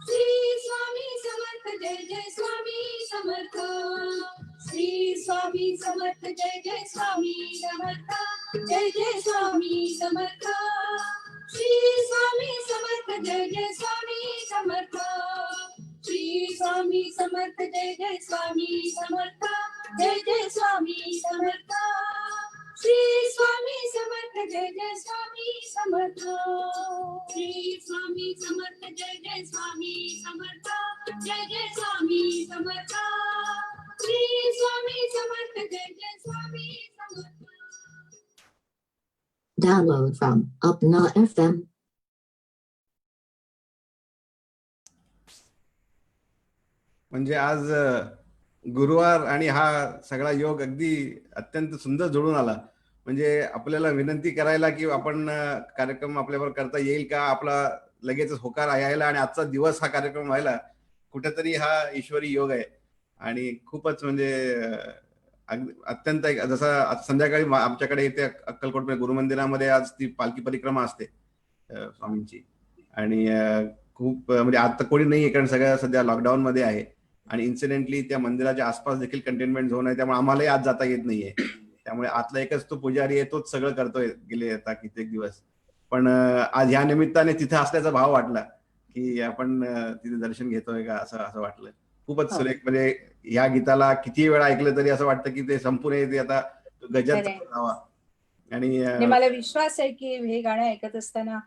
श्री स्वामी समर्थ जय जय स्वामी समर्थ श्री स्वामी समर्थ जय जय स्वामी समर्थ जय जय स्वामी समर्थ श्री स्वामी समर्थ जय जय स्वामी समर्थ श्री स्वामी समर्थ जय जय स्वामी समर्थ जय जय स्वामी समर्थ श्री स्वामी समर्थ जय जय स्वामी समर्थ श्री स्वामी समर्थ जय जय स्वामी समर्थ जय जय स्वामी समर्थ श्री स्वामी समर्थ जय जय Swami Samarth Download from Upna FM. म्हणजे आज गुरुवार आणि हा सगळा योग अगदी अत्यंत सुंदर जुळून आला. म्हणजे आपल्याला विनंती करायला की आपण कार्यक्रम आपल्यावर करता येईल का, आपला लगेच होकार यायला आणि आजचा दिवस हा कार्यक्रम व्हायला, कुठेतरी हा ईश्वरी योग आहे. आणि खूपच म्हणजे अत्यंत जसा आज संध्याकाळी आमच्याकडे इथे अक्कलकोट गुरुमंदिरामध्ये आज ती पालखी परिक्रमा असते स्वामींची. आणि खूप म्हणजे आता कोणी नाहीये कारण सगळं सध्या लॉकडाऊन मध्ये आहे आणि इन्सिडेंटली त्या मंदिराच्या आसपास देखील कंटेनमेंट झोन आहे, त्यामुळे आम्हालाही आज जाता येत नाहीये. त्यामुळे आतला एकच तो पुजारी आहे, तोच सगळं करतोय गेले आता कित्येक दिवस. पण आज ह्या निमित्ताने तिथे असल्याचा भाव वाटला की आपण तिथे दर्शन घेतोय का, असं असं वाटलं. खूपच सुरेख. म्हणजे ह्या गीताला किती वेळा ऐकलं तरी असं वाटतं की ते संपूर्ण ते आता गजर जावा. आणि मला विश्वास आहे की हे गाणं ऐकत असताना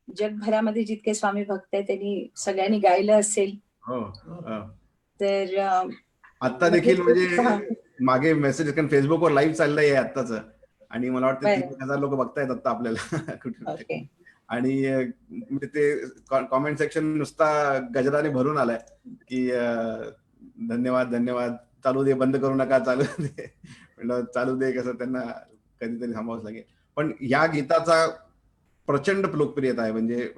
जगभरामध्ये जितके स्वामी भक्त आहेत त्यांनी सगळ्यांनी गायलं असेल. हो. तर आता देखील म्हणजे मागे मेसेज फेसबुकवर लाईव्ह चाललंय आत्ताच, आणि मला वाटतं 30,000 लोक बघतायत आता आपल्याला कुठे. आणि ते कॉमेंट सेक्शन नुसता गजराने भरून आलाय की धन्यवाद धन्यवाद, चालू दे, बंद करू नका, चालू दे. म्हणलं चालू दे कसं, त्यांना कधीतरी थांबावंच लागेल. पण या गीताचा प्रचंड लोकप्रियता आहे. म्हणजे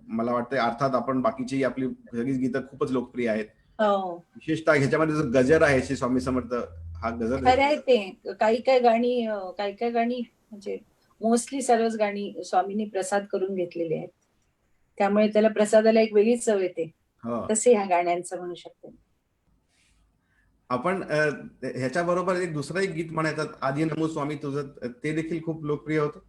मला वाटतं अर्थात आपण बाकीची आपली सगळीच गीतं खूपच लोकप्रिय आहेत. हो विशेषतः ह्याच्यामध्ये जो गजर आहे श्री स्वामी समर्थ हा गजर खरं आहे ते. काही काही गाणी म्हणजे मोस्टली सर्वच गाणी स्वामींनी प्रसाद करून घेतलेली आहेत, त्यामुळे त्याला प्रसादाला एक वेगळीच चव येते. हो. तसे ह्या गाण्यांचं म्हणू शकते. आपण ह्याच्याबरोबर एक दुसरं एक गीत म्हणायचं आधी नमो स्वामी तुझं, ते देखील खूप लोकप्रिय होतं.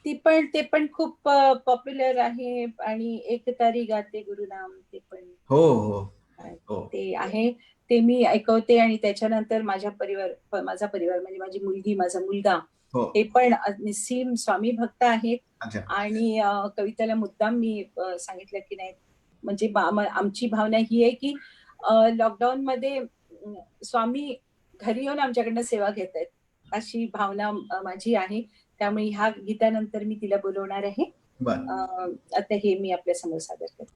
ते पण खूप पॉप्युलर आहे. आणि एक तारी गाते गुरुनाम ते पण हो हो हो. ते आहे. ते मी ऐकवते आणि त्याच्यानंतर माझा परिवार म्हणजे माझी मुलगी, माझा मुलगा हो. हे पण निस्सीम स्वामी भक्त आहेत. अच्छा. आणि कविताला मुद्दाम मी सांगितलं की नाही, म्हणजे आमची भावना ही आहे की लॉकडाऊन मध्ये स्वामी घरी येऊन आमच्याकडनं सेवा घेत आहेत, अशी भावना माझी आहे. त्यामुळे ह्या गीतानंतर मी तिला बोलवणार आहे. बर. आता हे मी आपल्या समोर सादर करते.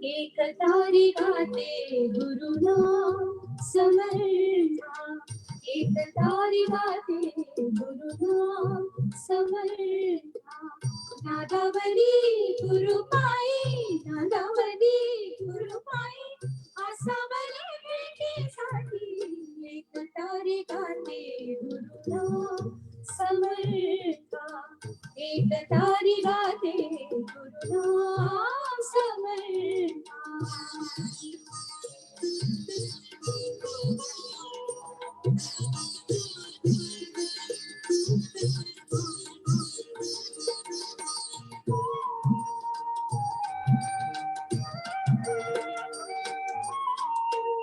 एक तारी गाते गुरुनाम समर्था, एक तारी गाते गुरुनाम समर्था. नादावरी गुरुपाई, नादावरी गुरुपाई, आसावरी भेटीसाठी एक तारी गाते गुरुनाम समर्था, एक तारी गाते गुरुनाम समर्था.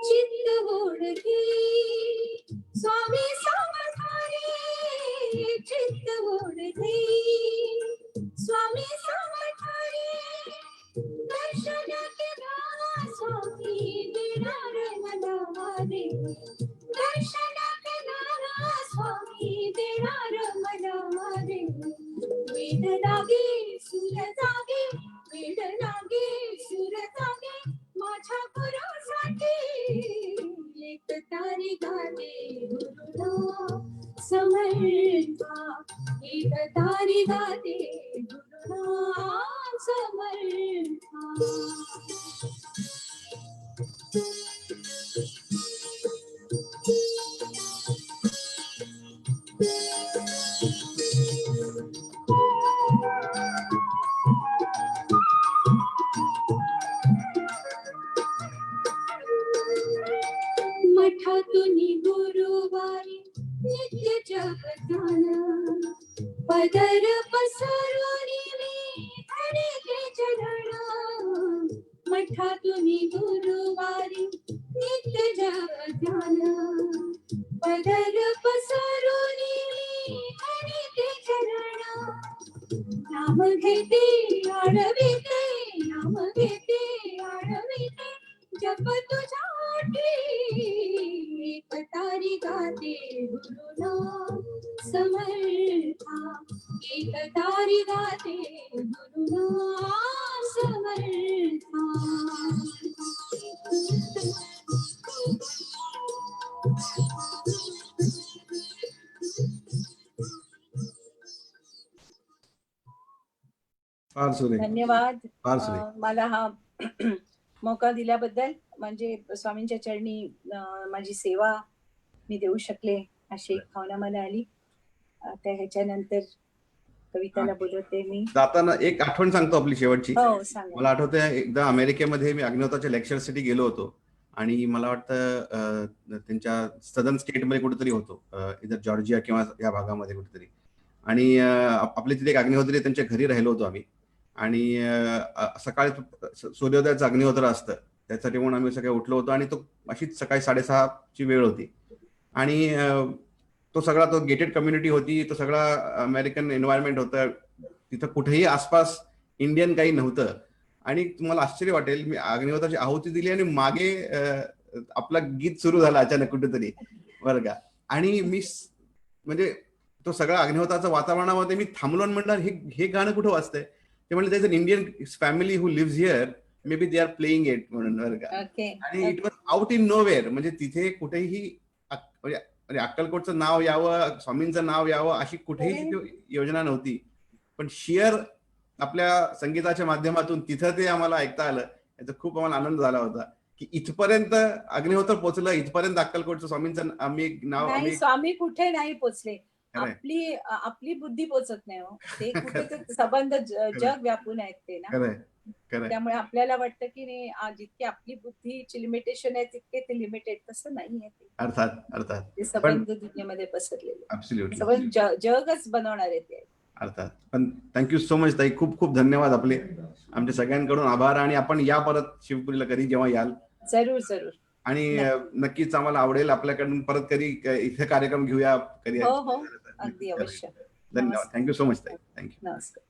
चित्त ओळखी स्वामी समर्थारी, चित्त ओळखी स्वामी समर्थारी, दर्शन केला स्वामी देणार मला रे, दर्शन केला स्वामी देणार मला रे. वेद लागे सुर जागे, वेद लागे सुर जागे, माझ्या गुरुसाठी एक तारी गाते गुरुनाम समर्था, एक तारी गाते गुरुनाम समर्था. मठातून गुरुवारी नित्य जपताना, पदर पसरून मी धरिले चरण. मठातून गुरुवारी नित्य जपताना, पदर पसरून मी धरिले चरण. नाम घेते आडविते, नाम घेते आडविते, जप तुझ्याठी एक तारी गाते गुरुनाम समर्था, एक तारी गाते गुरुनाम समर्था. फार सुरेख. धन्यवाद फार सुरेख. मला हा मौका दिल्याबद्दल. म्हणजे स्वामींच्या चरणी माझी सेवा मी देऊ शकले अशी एक भावना मला आली. आता ह्याच्यानंतर कविताला बोलवते मी. जाताना एक आठवण सांगतो आपली शेवटची. हो सांगा. मला आठवतंय एकदा अमेरिकेमध्ये मी अग्निहोत्राच्या लेक्चरसाठी गेलो होतो आणि मला वाटतं त्यांच्या सदर्न स्टेटमध्ये कुठेतरी होतो, इधर जॉर्जिया किंवा या भागामध्ये कुठेतरी. आणि आपले तिथे एक अग्निहोत्री त्यांच्या घरी राहिलो होतो आम्ही. आणि सकाळी सूर्योदयाचं अग्निहोत्र असतं त्यासाठी म्हणून आम्ही सगळे उठलो होतो आणि तो अशीच सकाळी 6:30ची वेळ होती. आणि तो सगळा तो गेटेड कम्युनिटी होती, तो सगळा अमेरिकन एन्व्हायरमेंट होतं, तिथं कुठेही आसपास इंडियन काही नव्हतं. आणि तुम्हाला आश्चर्य वाटेल, मी अग्निहोत्राची आहुती दिली आणि मागे आपलं गीत सुरू झालं अचानक कुठेतरी, बरं का. आणि मी म्हणजे तो सगळा अग्निहोत्राच्या वातावरणामध्ये मी थांबलो आणि म्हणलं हे गाणं कुठं वाजतंय. ते म्हणले there is an Indian family who lives here, may be they are playing it म्हणून, बरं का. आणि it was out in nowhere, म्हणजे तिथे कुठेही म्हणजे अक्कलकोटचं नाव यावं, स्वामींचं नाव यावं अशी कुठेही तिथे योजना नव्हती. पण शियर आपल्या संगीताच्या माध्यमातून तिथं ते आम्हाला ऐकता आलं, याचा खूप आम्हाला आनंद झाला होता की इथपर्यंत अग्निहोत्र पोहोचलं, इथपर्यंत अक्कलकोटचं स्वामींचं आम्ही नाव नाही, स्वामी कुठे नाही पोचले. आपली बुद्धी पोचत नाही हो. ते कुठे ते संबंध जग व्यापून आहेत ते ना. त्यामुळे आपल्याला वाटतं की नाही, जितकी आपली बुद्धीची लिमिटेशन आहे तितके ते लिमिटेड, तसं नाही आहे ते. अर्थात ते संबंध दुनियेमध्ये पसरलेले, जगच बनवणार आहे ते. अर्थात. पण थँक्यू सो मच ताई, खूप खूप धन्यवाद आपले, आमच्या सगळ्यांकडून आभार. आणि आपण या परत शिवपुरीला कधी जेव्हा याल, जरूर. आणि नक्कीच आम्हाला आवडेल आपल्याकडून परत कधी इथे कार्यक्रम घेऊया कधी. हो, अगदी अवश्य. धन्यवाद. थँक्यू सो मच ताई. थँक्यू. नमस्कार.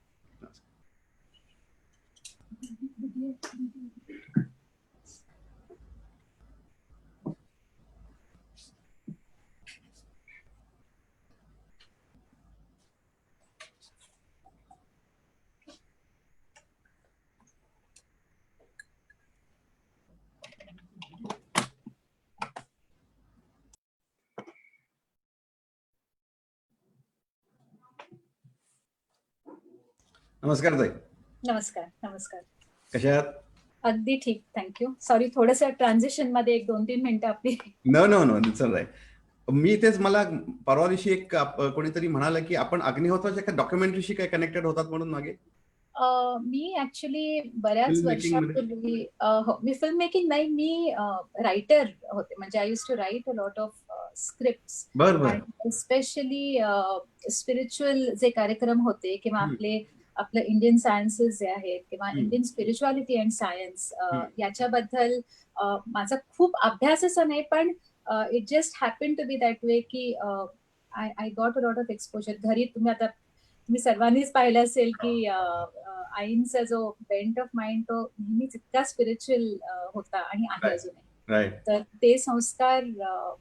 नमस्कार ताई. नमस्कार. कशा आहात? अगदी ठीक, थँक्यू. सॉरी, थोडंसं ट्रान्झिशन मध्ये 1-2-3 मिनिटं आपली. नो चल आहे. मी तेच, मला परवा दिवशी एक कोणीतरी म्हणालं की आपण अग्निहोत्राच्या एका डॉक्युमेंटरीशी काय कनेक्टेड होतात म्हणून मागे. मी ऍक्च्युली बऱ्याच वर्षापूर्वी, मी फिल्म मेकिंग नाही, मी रायटर होते. म्हणजे I use to write a lot of scripts. Specially spiritual जे कार्यक्रम होते किंवा आपलं इंडियन सायन्सेस जे आहेत किंवा इंडियन स्पिरिच्युअलिटी अँड सायन्स, याच्याबद्दल माझा खूप अभ्यास असं नाही, पण it just happen to be that way की I got a lot of exposure. घरी तुम्ही सर्वांनीच पाहिलं असेल की आईंचा जो बेंट ऑफ माइंड तो नेहमीच इतका स्पिरिच्युअल होता आणि आहे अजूनही. तर ते संस्कार,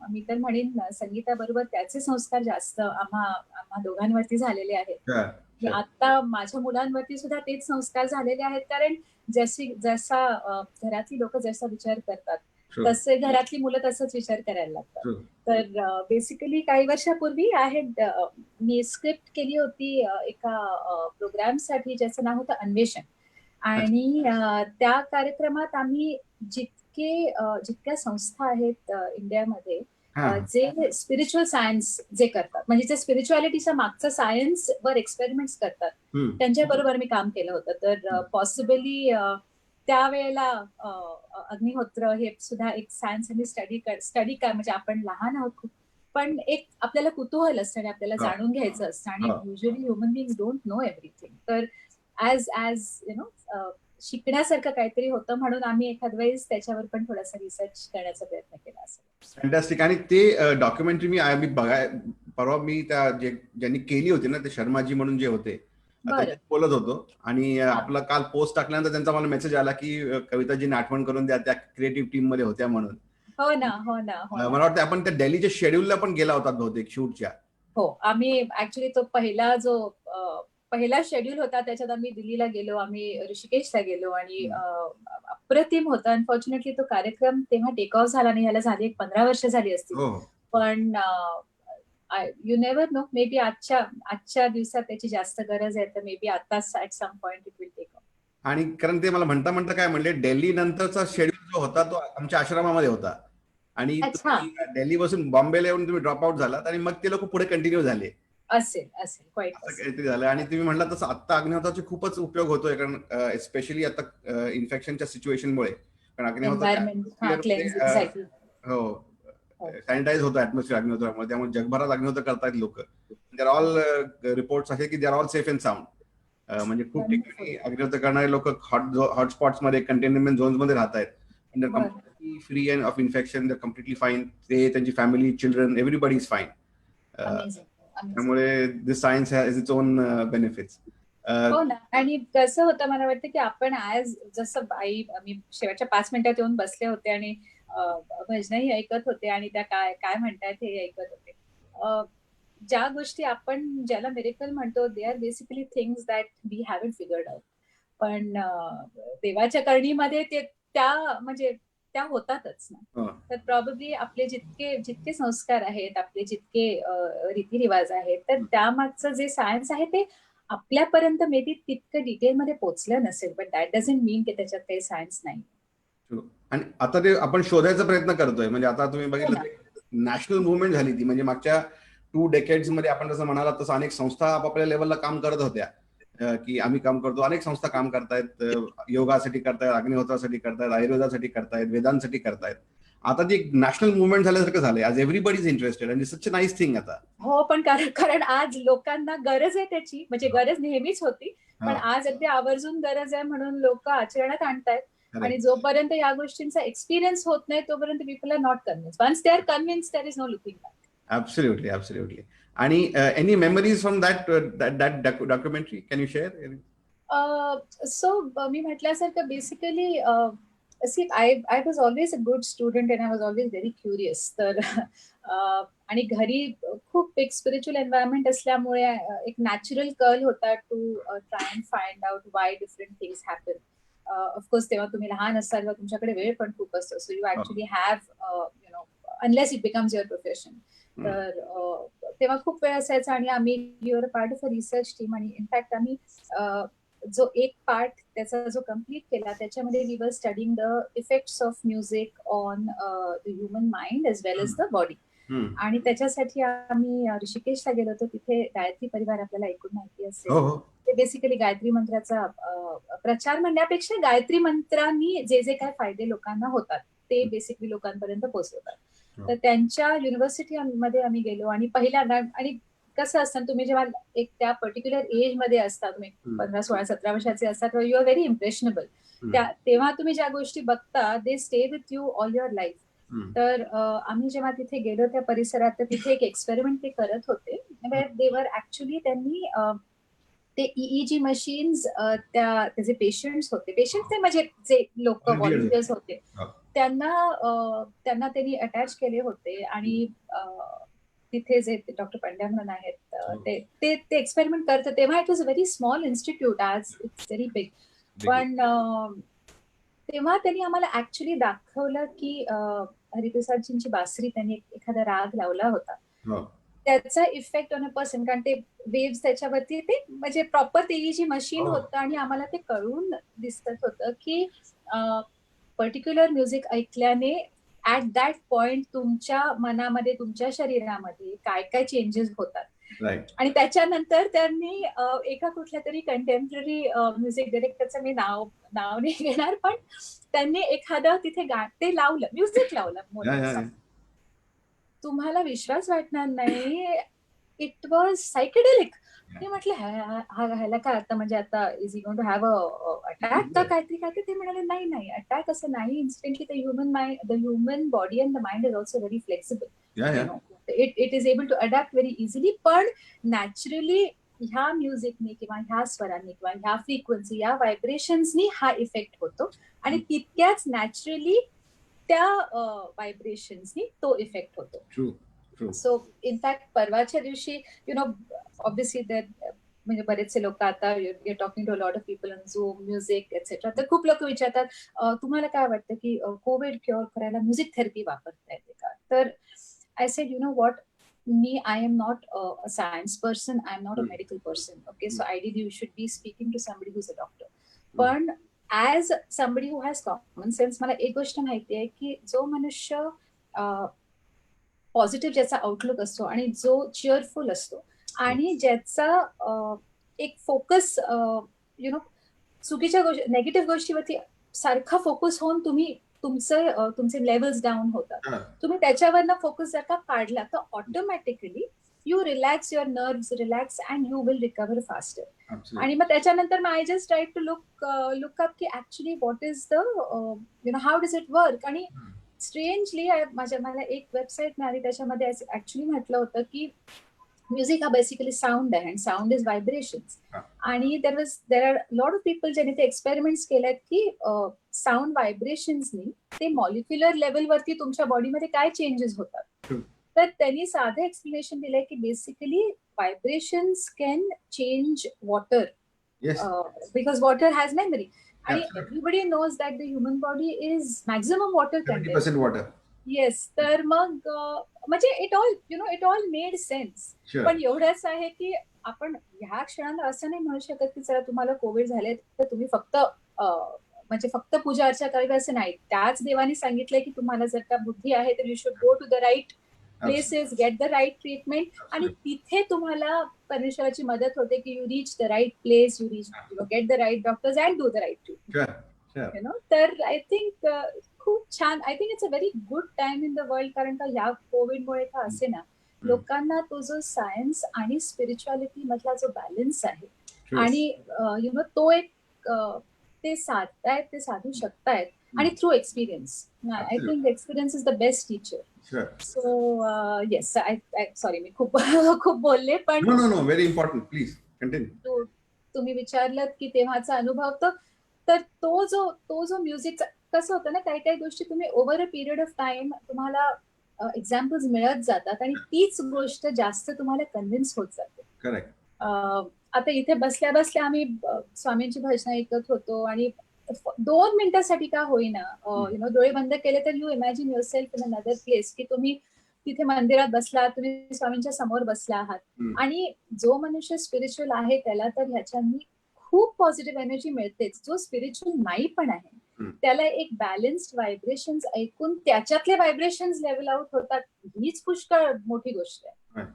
मी तर म्हणेन संगीताबरोबर त्याचे संस्कार जास्त आम्हा दोघांवरती झालेले आहेत. आता माझ्या मुलांवरती सुद्धा तेच संस्कार झालेले आहेत, कारण जसा घरातली लोक जसा विचार करतात तसे घरातली मुलं तसंच विचार करायला लागतात. तर बेसिकली काही वर्षापूर्वी मी स्क्रिप्ट केली होती एका प्रोग्रामसाठी, ज्याचं नाव होतं अन्वेषण. आणि त्या कार्यक्रमात आम्ही जितक्या संस्था आहेत इंडियामध्ये जे स्पिरिच्युअल सायन्स जे करतात, म्हणजे जे स्पिरिच्युअलिटीच्या मागचं सायन्स वर एक्सपेरिमेंट्स करतात, त्यांच्याबरोबर मी काम केलं होतं. तर पॉसिबली त्यावेळेला अग्निहोत्र हे सुद्धा एक सायन्स आणि स्टडी काय, म्हणजे आपण लहान आहोत खूप, पण एक आपल्याला कुतूहल असतं आणि आपल्याला जाणून घ्यायचं असतं. आणि usually human बिंग्स don't know everything. तर ऍज यु नो शिकण्यासारखं काहीतरी होतं, म्हणून आम्ही एखाद वेळेस त्याच्यावर पण थोडासा रिसर्च करण्याचा प्रयत्न केला असेल. फॅन्टॅस्टिक. आणि ते डॉक्युमेंटरी मी परवा त्या ज्यांनी केली होती ना, ते शर्माजी म्हणून जे होते, बोलत होतो. आणि आपला काल पोस्ट टाकल्यानंतर त्यांचा मला मेसेज आला की कविताजींनी आठवण करून द्या, त्या क्रिएटिव्ह टीम मध्ये होत्या म्हणून. हो ना. मला वाटतं आपण त्या दिल्लीच्या शेड्यूलला पण गेला होता बहुतेक शूटच्या. हो, आम्ही ऍक्च्युली तो पहिला शेड्यूल होता, त्याच्यात आम्ही दिल्लीला गेलो, आम्ही ऋषिकेशला गेलो आणि अप्रतिम होता. अनफॉर्च्युनेटली तो कार्यक्रम तेव्हा टेक ऑफ झाला नाही, याला झाली 15 वर्ष झाली असतील. पण you never know, may be आजच्या दिवसात त्याची जास्त गरज आहे, तर मे बी आताच at some point it will take off. आणि कारण ते मला म्हणता काय म्हणले, दिल्ली नंतरचा शेड्यूल जो होता तो आमच्या आश्रमामध्ये होता. आणि दिल्ली पासून बॉम्बेला येऊन तुम्ही ड्रॉप आउट झालात आणि मग ते लोक पुढे कंटिन्यू झाले असेल काहीतरी झालं. आणि तुम्ही म्हणला तसं आता अग्निहोत्राचे खूपच उपयोग होतोय, कारण स्पेशली आता इन्फेक्शनच्या सिच्युएशनमुळे, कारण अग्निहोत्र सॅनिटाईज होतं ऍटमॉस्फिअर अग्निहोत्रामुळे, त्यामुळे जगभरात अग्निहोत्र करतायत लोक. देर ऑल रिपोर्ट्स आहे की they are all safe and sound. म्हणजे खूप ठिकाणी अग्निहोत्र करणारे लोक हॉटस्पॉट्स मध्ये, कंटेनमेंट झोन्स मध्ये राहत आहेत. They are completely free of infection, they are completely fine. ते, त्यांची family, children, everybody is fine. त्यामुळे this science has its own benefits. हो ना. आणि कसं होतं मला वाटतं की आपण आज जसं मी शेवटच्या 5 मिनिटात येऊन बसले होते आणि भजनही ऐकत होते आणि त्या काय काय म्हणतायत हे ऐकत होते. अ, ज्या गोष्टी आपण ज्याला मिरेकल म्हणतो they are basically things that we haven't figured out. पण देवाच्या करणीमध्ये ते त्या म्हणजे त्या होतातच ना. हो. तर प्रॉबेबली आपले जितके जितके संस्कार आहेत, आपले जितके रीतिरिवाज आहेत, तर त्यामागचं जे सायन्स आहे ते आपल्यापर्यंत मे बी तितकं डिटेलमध्ये पोहोचलं नसेल, बट दॅट डझंट मीन की त्याच्यात काही सायन्स नाही. True. आणि आता ते आपण शोधायचा प्रयत्न करतोय. म्हणजे आता तुम्ही हो बघितलं ना. नॅशनल मुवमेंट झाली ती, म्हणजे मागच्या 2 डेकेड्स मध्ये आपण जसं म्हणालात तसं अनेक संस्था आपापल्या लेवलला काम करत होत्या, की आम्ही काम करतो. अनेक संस्था काम करतायत, योगासाठी करतायत, अग्निहोत्रासाठी करतायत, आयुर्वेदासाठी करतायत, वेदांसाठी करतायत. आता ती एक नॅशनल मुवमेंट झाल्यासारखं झालंय. आज everybody is interested and such a nice thing आता. हो, पण कारण कारण आज लोकांना गरज आहे त्याची, म्हणजे गरज नेहमीच होती. पण हा, आज अगदी आवर्जून गरज आहे म्हणून लोक आचरणात आणतायत. आणि करेक्ट. जोपर्यंत या गोष्टींचा एक्सपिरियन्स होत नाही तोपर्यंत people are not convince. Once they are convince there is no looking back. Absolutely, absolutely. Any any memories from that documentary? Can you share? So मी म्हटल्यासारखं basically see I was always a good student and I was always very curious. तर आणि घरी खूप एक spiritual environment असल्यामुळे एक natural curl होता to try and find out why different things happen. Of course तेव्हा तुम्ही लहान असाल किंवा तुमच्याकडे वेळ पण खूप असतो, so you actually have unless it becomes your profession. तर तेव्हा खूप वेळ असायचा आणि आम्ही your part of a research team. आणि इनफॅक्ट आम्ही जो एक पार्ट त्याचा जो कम्प्लीट केला त्याच्यामध्ये we were studying the effects of music on the human mind as well as the body. आणि त्याच्यासाठी आम्ही ऋषिकेशला गेलो होतो. तिथे गायत्री परिवार आपल्याला ऐकून माहिती असेल. हो, हो. ते बेसिकली गायत्री मंत्राचा प्रचार म्हणण्यापेक्षा गायत्री मंत्रांनी जे जे काय फायदे लोकांना होतात ते बेसिकली लोकांपर्यंत पोहोचवतात. तर त्यांच्या युनिव्हर्सिटी मध्ये आम्ही गेलो आणि पहिल्यांदा, आणि कसं असतं तुम्ही जेव्हा एक त्या पर्टिक्युलर एज मध्ये असता, तुम्ही 15, 16, 17 वर्षाचे असतात, यू आर व्हेरी इम्प्रेशनेबल. तेव्हा तुम्ही ज्या गोष्टी बघता they stay with you all your life. तर आम्ही जेव्हा तिथे गेलो त्या परिसरात, तर तिथे एक एक्सपेरिमेंट ते करत होते. देवर ऍक्च्युली त्यांनी ते EEG मशीन्स त्याचे पेशंट्स होते, पेशंट ते म्हणजे जे लोक व्हॉलंटियर्स होते त्यांना त्यांनी अटॅच केले होते. आणि तिथे जे डॉक्टर पंड्या म्हणून आहेत ते एक्सपेरिमेंट करत. तेव्हा it was a very small institute, आज इट्स व्हेरी बिग. पण तेव्हा त्यांनी आम्हाला ऍक्च्युली दाखवलं की हरिप्रसादजींची बासरी त्यांनी एखादा राग लावला होता, त्याचा इफेक्ट ऑन अ पर्सन. कारण ते वेव्स त्याच्यावरती ते म्हणजे प्रॉपर EEG मशीन होतं आणि आम्हाला ते कळून दिसत होतं की पर्टिक्युलर म्युझिक ऐकल्याने ऍट दॅट पॉइंट तुमच्या मनामध्ये, तुमच्या शरीरामध्ये काय काय चेंजेस होतात. आणि त्याच्यानंतर त्यांनी एका कुठल्या तरी कंटेम्पररी म्युझिक डिरेक्टरचं मी नाव नाही घेणार, पण त्यांनी एखादं तिथे ते लावलं, म्युझिक लावलं. तुम्हाला विश्वास वाटणार नाही, इट वॉज सायकेडेलिक. मी म्हटलं ह्याला काय आता, म्हणजे आता is he going to have a attack का काहीतरी काय. ते म्हणाले नाही अटॅक असं नाही. Instantly the human body and the mind is also very flexible. It is able to adapt very easily. पण नॅचरली ह्या म्युझिकने किंवा ह्या स्वरांनी किंवा ह्या फ्रिक्वेन्सी, या व्हायब्रेशन्सनी हा इफेक्ट होतो. आणि तितक्याच नॅचरली त्या व्हायब्रेशन्सनी तो इफेक्ट होतो. सो इनफॅक्ट परवाच्या दिवशी ऑब्व्हियसली म्हणजे बरेचसे लोक आता your talking to lot of people on Zoom, music etcetera. तर खूप लोक विचारतात तुम्हाला काय वाटतं की कोविड क्युअर करायला म्युझिक थेरपी वापरता येते का. तर I said what, I am not a science person, I am not a medical person. Okay, so ideally you should be speaking to somebody who's a doctor. पण as somebody who has common sense, मला एक गोष्ट माहिती आहे की जो मनुष्य positive ज्याचा आउटलुक असतो आणि जो चिअरफुल असतो आणि ज्याचा एक फोकस चुकीच्या गोष्टी, नेगेटिव्ह गोष्टीवरती सारखा फोकस होऊन तुमचे लेवल्स डाऊन होतात. तुम्ही त्याच्यावरनं फोकस जर का काढला तर automatically you relax, your nerves relax and you will recover faster. आणि मग त्याच्यानंतर मग I just try to look up की actually what is the how does it work. आणि स्ट्रेंजली मला एक वेबसाईट मिळाली, त्याच्यामध्ये ऍक्च्युली म्हटलं होतं की म्युझिक हा बेसिकली साऊंड आहे आणि साऊंड इज व्हायब्रेशन्स. हा. आणि there R lot of people ज्यांनी ते एक्सपेरिमेंट्स केलेत की साऊंड व्हायब्रेशन्सनी ते मॉलिक्युलर लेवलवरती तुमच्या बॉडीमध्ये काय चेंजेस होतात. True. तर त्यांनी साधं एक्सप्लेनेशन दिलंय की basically vibrations can change water yes, because water has memory. आणि Absolutely. Everybody knows that the human body is maximum water content. 70% water. Yes. तर मग म्हणजे it all made sense. Sure. पण एवढंच आहे की आपण ह्या क्षणाला असं नाही म्हणू शकत की चला तुम्हाला कोविड झाले तर तुम्ही फक्त म्हणजे फक्त पूजा अर्चा करावी असं नाही. त्याच देवाने सांगितलंय की तुम्हाला जर का बुद्धी आहे तर you should go to the right places, get the right treatment. आणि तिथे तुम्हाला परमेश्वराची मदत होते की you reach the right place, you get the right doctors and do the right treatment. तर आय थिंक खूप छान. I think it's a very good time in the world. कारण का ह्या कोविडमुळे का असे ना लोकांना तो जो सायन्स आणि स्पिरिच्युअलिटी मधला जो बॅलन्स आहे आणि तो एक ते साधतायत, ते साधू शकतायत. आणि through experience. I think experience is the best teacher. So yes, sorry मी खूप खूप बोलले. पण no very important, please continue. तुम्ही विचारलं की तेव्हाचा अनुभव तर तो जो म्युझिकचा कसं होतं ना, काही काही गोष्टी तुम्ही over a period of time तुम्हाला एक्झाम्पल्स मिळत जातात आणि तीच गोष्ट जास्त तुम्हाला कन्व्हिन्स होत जाते. करेक्ट. आता इथे बसल्या बसल्या आम्ही स्वामींची भजनं ऐकत होतो आणि 2 मिनिटासाठी का होईना डोळे बंद केले तर you imagine your self in another place की तुम्ही तिथे मंदिरात बसला, तुम्ही स्वामींच्या समोर बसला आहात. आणि जो मनुष्य स्पिरिच्युअल आहे त्याला तर ह्याच्यानी खूप पॉझिटिव्ह एनर्जी मिळतेच. जो स्पिरिच्युअल नाही पण आहे त्याला एक बॅलन्स्ड व्हायब्रेशन्स ऐकून त्याच्यातले व्हायब्रेशन्स लेव्हल आउट होतात. हीच पुष्कळ मोठी गोष्ट आहे.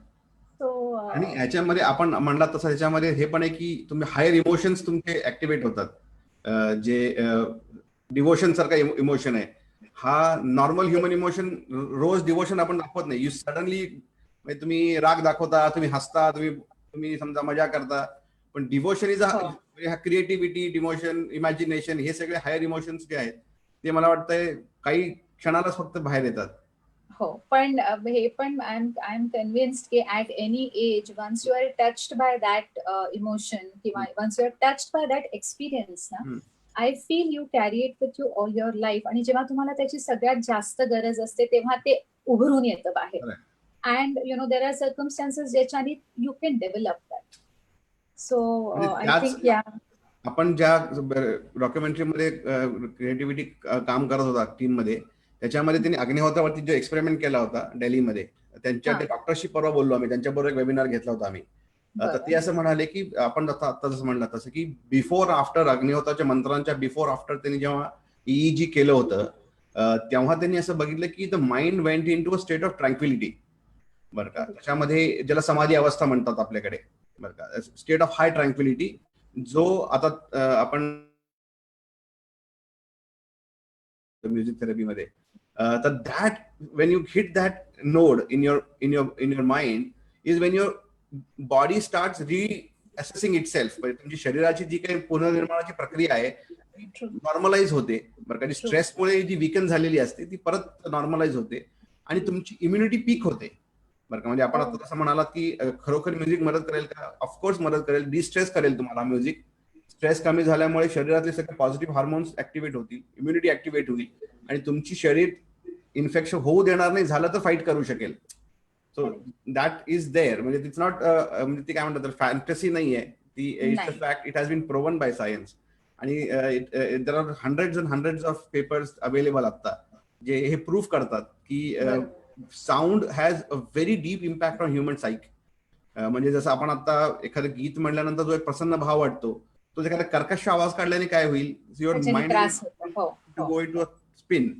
सो आणि ह्याच्यामध्ये आपण म्हणला तसं ह्याच्यामध्ये हे पण आहे की तुम्ही हायर इमोशन्स तुमचे ऍक्टिव्हेट होतात. जे डिवोशन सारखा इमोशन आहे हा नॉर्मल ह्युमन इमोशन. रोज डिवोशन आपण दाखवत नाही. यू सडनली तुम्ही राग दाखवता, तुम्ही हसता, तुम्ही समजा मजा करता. पण devotion is creativity, demotion, imagination हे सगळे हायर इमोशन्स जे आहेत ते मला वाटतंय काही क्षणालाच फक्त बाहेर येतात. हो. पण हे पण आय एम कन्व्हिन्स्ड की at any age once you are touched by that emotion किंवा once you are touched by that experience ना, I feel you carry it with you all your life. आणि जेव्हा तुम्हाला त्याची सगळ्यात जास्त गरज असते तेव्हा ते उभरून येतं बाहेर. अँड देर आर सर्कमस्टान्सेस ज्याच्याने you can develop that. So I think आपण ज्या डॉक्युमेंटरीमध्ये क्रिएटिव्हिटी काम करत होता टीम मध्ये, त्याच्यामध्ये त्यांनी अग्निहोत्रावरती जो एक्सपेरिमेंट केला होता दिल्लीमध्ये, त्यांच्या डॉक्टरशी परवा बोललो आम्ही, त्यांच्याबरोबर एक वेबिनार घेतला होता आम्ही. तर ते असं म्हणाले की आपण आता जसं म्हणलं तसं की बिफोर आफ्टर अग्निहोत्राच्या मंत्रांच्या बिफोर आफ्टर त्यांनी जेव्हा EEG केलं होतं तेव्हा त्यांनी असं बघितलं की the mind went into a state of tranquility. बरं का, त्याच्यामध्ये ज्याला समाधी अवस्था म्हणतात आपल्याकडे, बरं का, स्टेट ऑफ हाय ट्रँक्विलिटी. जो आता आपण म्युझिक थेरपीमध्ये तर that when you hit that node in your mind is when your body starts reassessing itself. तुमची शरीराची जी काही पुनर्निर्माणाची प्रक्रिया आहे ती नॉर्मलाइज होते. बरं का, स्ट्रेसमुळे जी विकन झालेली असते ती परत नॉर्मलाइज होते आणि तुमची इम्युनिटी पीक होते. बरं का, म्हणजे आपण आता तसं म्हणालात की खरोखर म्युझिक मदत करेल का? ऑफकोर्स मदत करेल. डिस्ट्रेस करेल तुम्हाला म्युझिक. स्ट्रेस कमी झाल्यामुळे शरीरातले सगळे पॉझिटिव्ह हार्मोन्स ऍक्टिव्हेट होतील, इम्युनिटी ऍक्टिव्हेट होईल आणि तुमची शरीर इन्फेक्शन होऊ देणार नाही, झालं तर फाईट करू शकेल. So that is there. म्हणजे इट्स नॉट म्हणजे ती काय म्हणतात फॅन्टसी नाही आहे ती. It's a fact. It has been proven by science. आणि there are hundreds and hundreds of papers available आता जे हे प्रूव्ह करतात की sound has a very deep impact on human psyche. म्हणजे जसं आपण आता एखादं गीत म्हणल्यानंतर जो एक प्रसन्न भाव वाटतो, तो एखादा कर्कश आवाज काढल्याने काय होईल, your mind to go into a spin.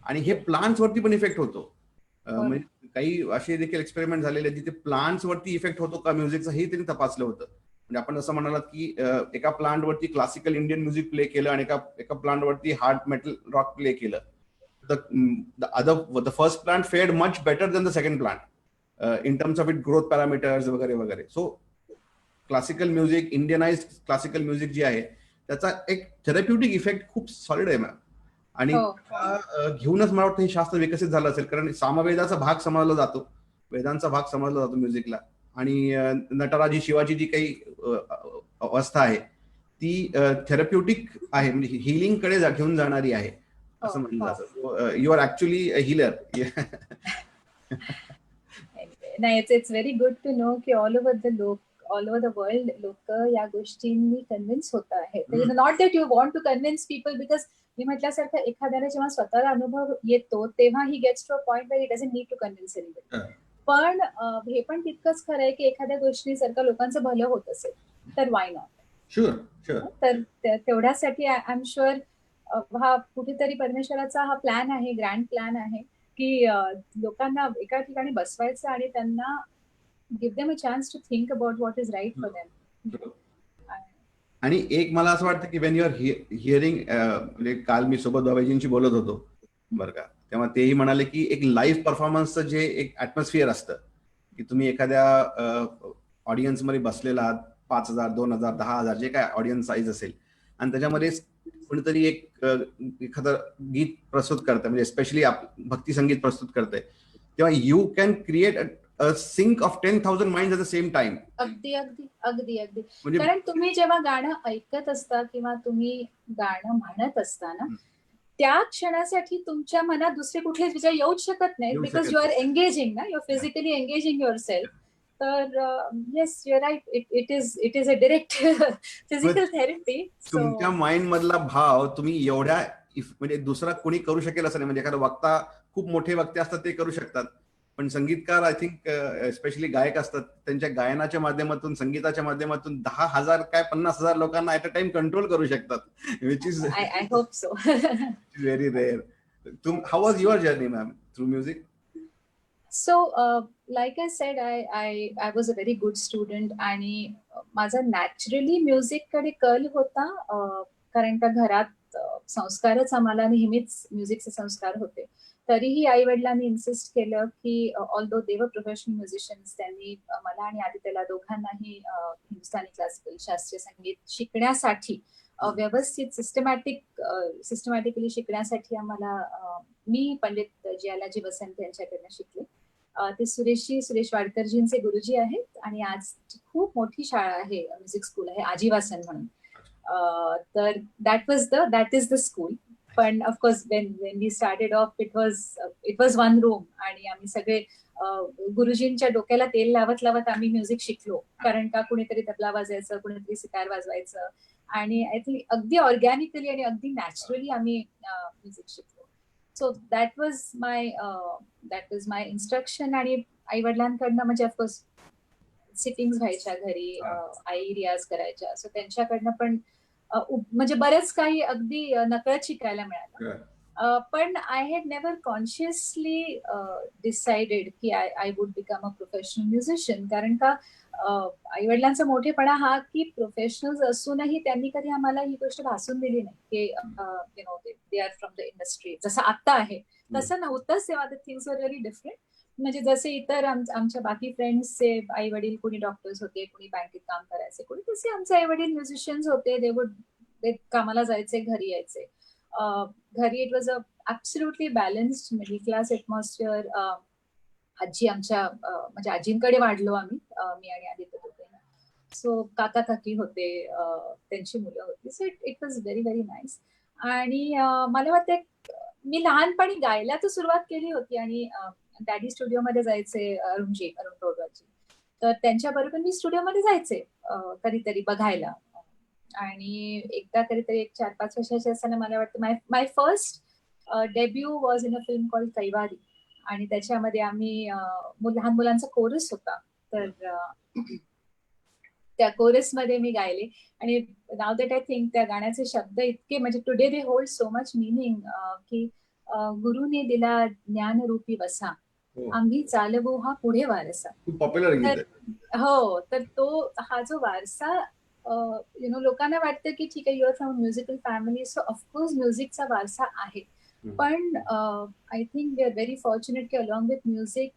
आणि हे प्लांट्स वरती पण इफेक्ट होतो. म्हणजे काही असे देखील एक्सपेरिमेंट झालेले आहेत जिथे प्लांट्स वरती इफेक्ट होतो का म्युझिकचा हे त्यांनी तपासलं होतं. म्हणजे आपण जसं म्हणालात की एका प्लांट वरती क्लासिकल इंडियन म्युझिक प्ले केलं आणि एका प्लांट वरती हार्ड मेटल रॉक प्ले केलं. The first plant fared much better than the second plant in terms of its growth parameters वगैरे वगैरे. So classical music, Indianise classical music जे आहे त्याचा एक थेरप्युटिक इफेक्ट खूप सॉलिड आहे मॅम. आणि घेऊनच मला वाटतं हे शास्त्र विकसित झालं असेल, कारण सामवेदाचा भाग समजला जातो, वेदांचा भाग समजला जातो म्युझिकला. आणि नटराजी शिवाजी जी काही अवस्था आहे ती थेरप्युटिक आहे, म्हणजे हिलिंग कडे घेऊन जाणारी आहे असं म्हणलं जातं. You are actually a healer. नाही, it's very good to know की ऑल ओव्हर द वर्ल्ड लोक या गोष्टींनी कन्व्हिन्स होत आहेत. Not that you want to convince people, because मी म्हटल्यासारखं एखाद्याला जेव्हा स्वतःला अनुभव येतो तेव्हा he gets to a point where he doesn't need to convince anybody. पण हे पण तितकंच खरं आहे की एखाद्या गोष्टी जर का लोकांचं भलं होत असेल तर वाय नॉट. शुअर. तर तेवढ्यासाठी आय एम शुअर हा कुठेतरी परमेश्वराचा हा प्लॅन आहे, ग्रँड प्लॅन आहे की लोकांना एका ठिकाणी बसवायचं आणि त्यांना give them a chance to think about what is right for them. आणि एक मला असं वाटतं की वेन यू आर हिअरिंग, म्हणजे काल मी सोबत बाबाजींशी बोलत होतो बरं का, तेव्हा तेही म्हणाले की एक लाईव्ह परफॉर्मन्सचं जे एक ऍटमॉस्फिअर असतं की तुम्ही एखाद्या ऑडियन्समध्ये बसलेला आहात, 5,000, 2,000, 10,000 जे काय ऑडियन्स साईज असेल, आणि त्याच्यामध्ये कोणीतरी एखादं गीत प्रस्तुत करतंय, म्हणजे स्पेशली भक्ती संगीत प्रस्तुत करतंय, तेव्हा you can create a sync of 10,000 minds at the same time. अगदी अगदी अगदी अगदी. कारण तुम्ही जेव्हा गाणं ऐकत असता किंवा तुम्ही गाणं म्हणत असता ना, त्या क्षणासाठी तुमच्या मनात दुसरे कुठलेच विचार येऊच शकत नाही, बिकॉज यू आर एंगेजिंग ना, you are physically engaging yourself. तर yes, you are right, it is a direct physical therapy. तुमच्या माइंड मधला भाव तुम्ही एवढ्या म्हणजे दुसरा कोणी करू शकेल असं नाही. म्हणजे एखादा वक्ता, खूप मोठे वक्ते असतात ते करू शकतात, पण संगीतकार आय थिंक स्पेशली गायक असतात, त्यांच्या गायनाच्या माध्यमातून, संगीताच्या माध्यमातून 10,000 काय 50,000 लोकांना ऍट अ टाइम कंट्रोल करू शकतात, which is I hope so. Very rare. How was your journey ma'am through music? So, like I said, I was a very good student आणि माझा नॅचरली म्युझिक कडे कल होता, कारण का घरात संस्कारच आम्हाला नेहमीच म्युझिकचे संस्कार होते. तरीही आई वडिलांनी इन्सिस्ट केलं की ऑल्दो दे वर प्रोफेशनल म्युझिशियन्स, त्यांनी मला आणि आदित्यला दोघांनाही हिंदुस्थानी क्लासिकल शास्त्रीय संगीत शिकण्यासाठी व्यवस्थित सिस्टमॅटिकली शिकण्यासाठी आम्हाला मी पंडित जियालाजी वसंत यांच्याकडनं शिकले. ते सुरेश वाडकरजींचे गुरुजी आहेत आणि आज खूप मोठी शाळा आहे, म्युझिक स्कूल आहे आजीवासन म्हणून. तर दॅट इज द स्कूल. पण of course when we started off it was one room, आणि आम्ही सगळे गुरुजींच्या डोक्याला तेल लावत लावत आम्ही म्युझिक शिकलो, कारण का कुणीतरी तबला वाजवायचं, कुणीतरी सितार वाजवायचं, आणि आय थिंक अगदी ऑर्गॅनिकली आणि अगदी नॅचरली आम्ही म्युझिक शिकलो. So that was my instruction. आणि आई वडिलांकडनं म्हणजे ऑफकोर्स सिटिंग्स व्हायच्या घरी, आई रियाज करायच्या, सो त्यांच्याकडनं पण म्हणजे बरेच काही अगदी नकळत शिकायला मिळालं. पण I had never consciously decided की I would become a professional musician, कारण का आई वडिलांचा मोठेपणा हा की प्रोफेशनल्स असूनही त्यांनी कधी आम्हाला ही गोष्ट भासून दिली नाही की you no they are from the industry. जसं आता आहे तसं नव्हतंच तेव्हा. The things were very different. म्हणजे जसे इतर आमच्या बाकी फ्रेंड्सचे आई वडील कोणी डॉक्टर्स होते, कोणी बँकेत काम करायचे, कोणी, तसे आमचे आई वडील म्युझिशियन्स होते. ते कामाला जायचे, घरी यायचे. घरी it was a absolutely balanced middle class atmosphere. आजी आमच्या म्हणजे आजींकडे वाढलो आम्ही, मी आणि आदित्य दोघे. सो काका काकी होते, त्यांची मुलं होती. So it was very very nice. आणि मला वाटतं मी लहानपणी गायला तर सुरुवात केली होती, आणि डॅडी स्टुडिओमध्ये जायचे, अरुण टोडवालजी, तर त्यांच्याबरोबर मी स्टुडिओमध्ये जायचे कधीतरी बघायला. आणि एकदा कधीतरी 4-5 वर्षाचे असताना मला वाटतं my first debut was in a film called Kaivari, आणि त्याच्यामध्ये आम्ही लहान मुलांचा कोरस होता. तर त्या कोरस मध्ये मी गायले. आणि नाव दॅट आय थिंक त्या गाण्याचे शब्द इतके, म्हणजे today they hold so much meaning, की गुरुने दिला ज्ञानरूपी वसा, आम्ही चालवू हा पुढे वारसा. पॉप्युलर गीत आहे. हो, तर तो हा जो वारसा, यु नो, लोकांना वाटतं की ठीक आहे, your from musical family, so of course म्युझिकचा वारसा आहे. पण I think we are very fortunate की अलॉंग विथ म्युझिक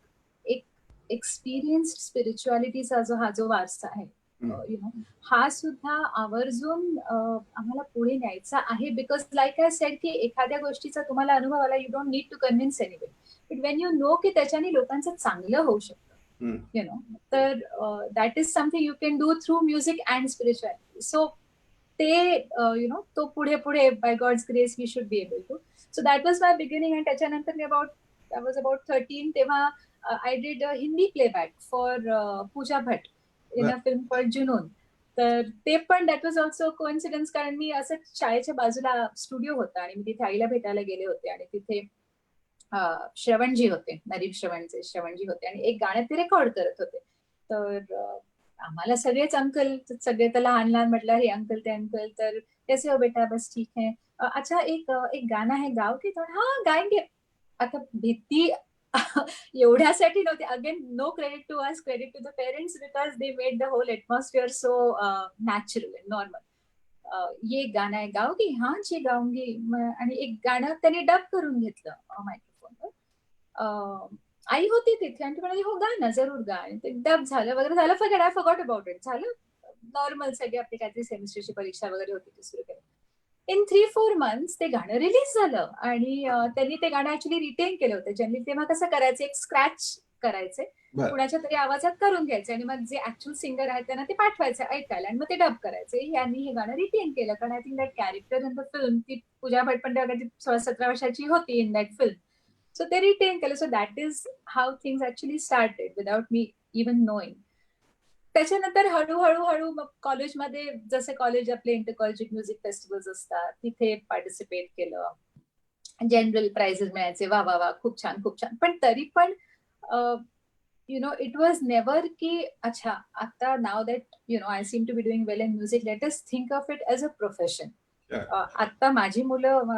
एक एक्सपिरियन्स्ड स्पिरिच्युअलिटीचा हा जो वारसा आहे, यु नो, हा सुद्धा आवर्जून आम्हाला पुढे न्यायचा आहे. बिकॉज लाईक आय सेड की एखाद्या गोष्टीचा तुम्हाला अनुभव आला, you don't need to convince anybody, but when you know की त्याच्याने लोकांचं चांगलं होऊ शकतं, हम्म. You know. तर that is something you can do through music and spirituality. So ते यु नो तो पुढे पुढे by God's grace we should be able to. So that was my beginning. आणि त्याच्यानंतर मी आय वॉज अबाउट 13 तेव्हा I did Hindi playback for Pooja Bhatt in a film called जुनून. तर ते पण दॅट वॉज ऑल्सो कोइन्सिडन्स, कारण मी असं शाळेच्या बाजूला स्टुडिओ होता आणि मी तिथे आईला भेटायला गेले होते आणि तिथे श्रवणजी होते, नरीफ श्रवणजी होते आणि एक गाणं ते रेकॉर्ड करत होते. तर आम्हाला सगळेच अंकल, सगळे तर लहान लहान म्हटलं हे अंकल ते अंकल. तर कैसे हो बेटा, बस ठीक है. अच्छा एक गाणं आहे गाव की थोडं, हा गाएंगे. आता भीती एवढ्यासाठी नव्हती. Again no credit to us, credit to the parents, because they made the whole atmosphere so natural and normal. ये गाणं आहे गाओगी, हा जी गाऊंगी. आणि एक गाणं त्यांनी डब करून घेतलं मायक्रोफोनवर. आई होती तिथे आणि ती म्हणाली हो गा ना, जरूर गा. आणि ते डब झालं वगैरे झालं, आय फॉरगॉट अबाउट इट. झालं नॉर्मल, सगळी आपली काहीतरी सेमिस्टरची परीक्षा वगैरे होती ती सुरू केली. इन 3-4 months ते गाणं रिलीज झालं आणि त्यांनी ते गाणं ऍक्च्युली रिटेन केलं होतं. ज्यांनी तेव्हा कसं करायचं, एक स्क्रॅच करायचे, बरं. कुणाच्या तरी आवाजात करून घ्यायचे आणि मग जे ऍक्च्युअल सिंगर आहेत त्यांना ते पाठवायचे ऐकायला आणि मग ते डब करायचे. यांनी हे गाणं रिटेन केलं कारण I think that character in the film, ती पूजा भट पण तेव्हा 16-17 वर्षाची होती इन दॅट फिल्म. सो ते रिटेन केलं. So that is how things actually started without me even knowing. त्याच्यानंतर हळूहळू मग कॉलेजमध्ये जसे कॉलेज आपले इंटर कॉलेजिएट म्युझिक फेस्टिवल्स असतात तिथे पार्टिसिपेट केलं. जनरल प्राइजेस मिळायचे, वा वा वा खूप छान खूप छान. पण तरी पण you know it was never की अच्छा आता नाव that you know I seem to be doing well in music, let us think of it as a profession. आता माझी मुलं,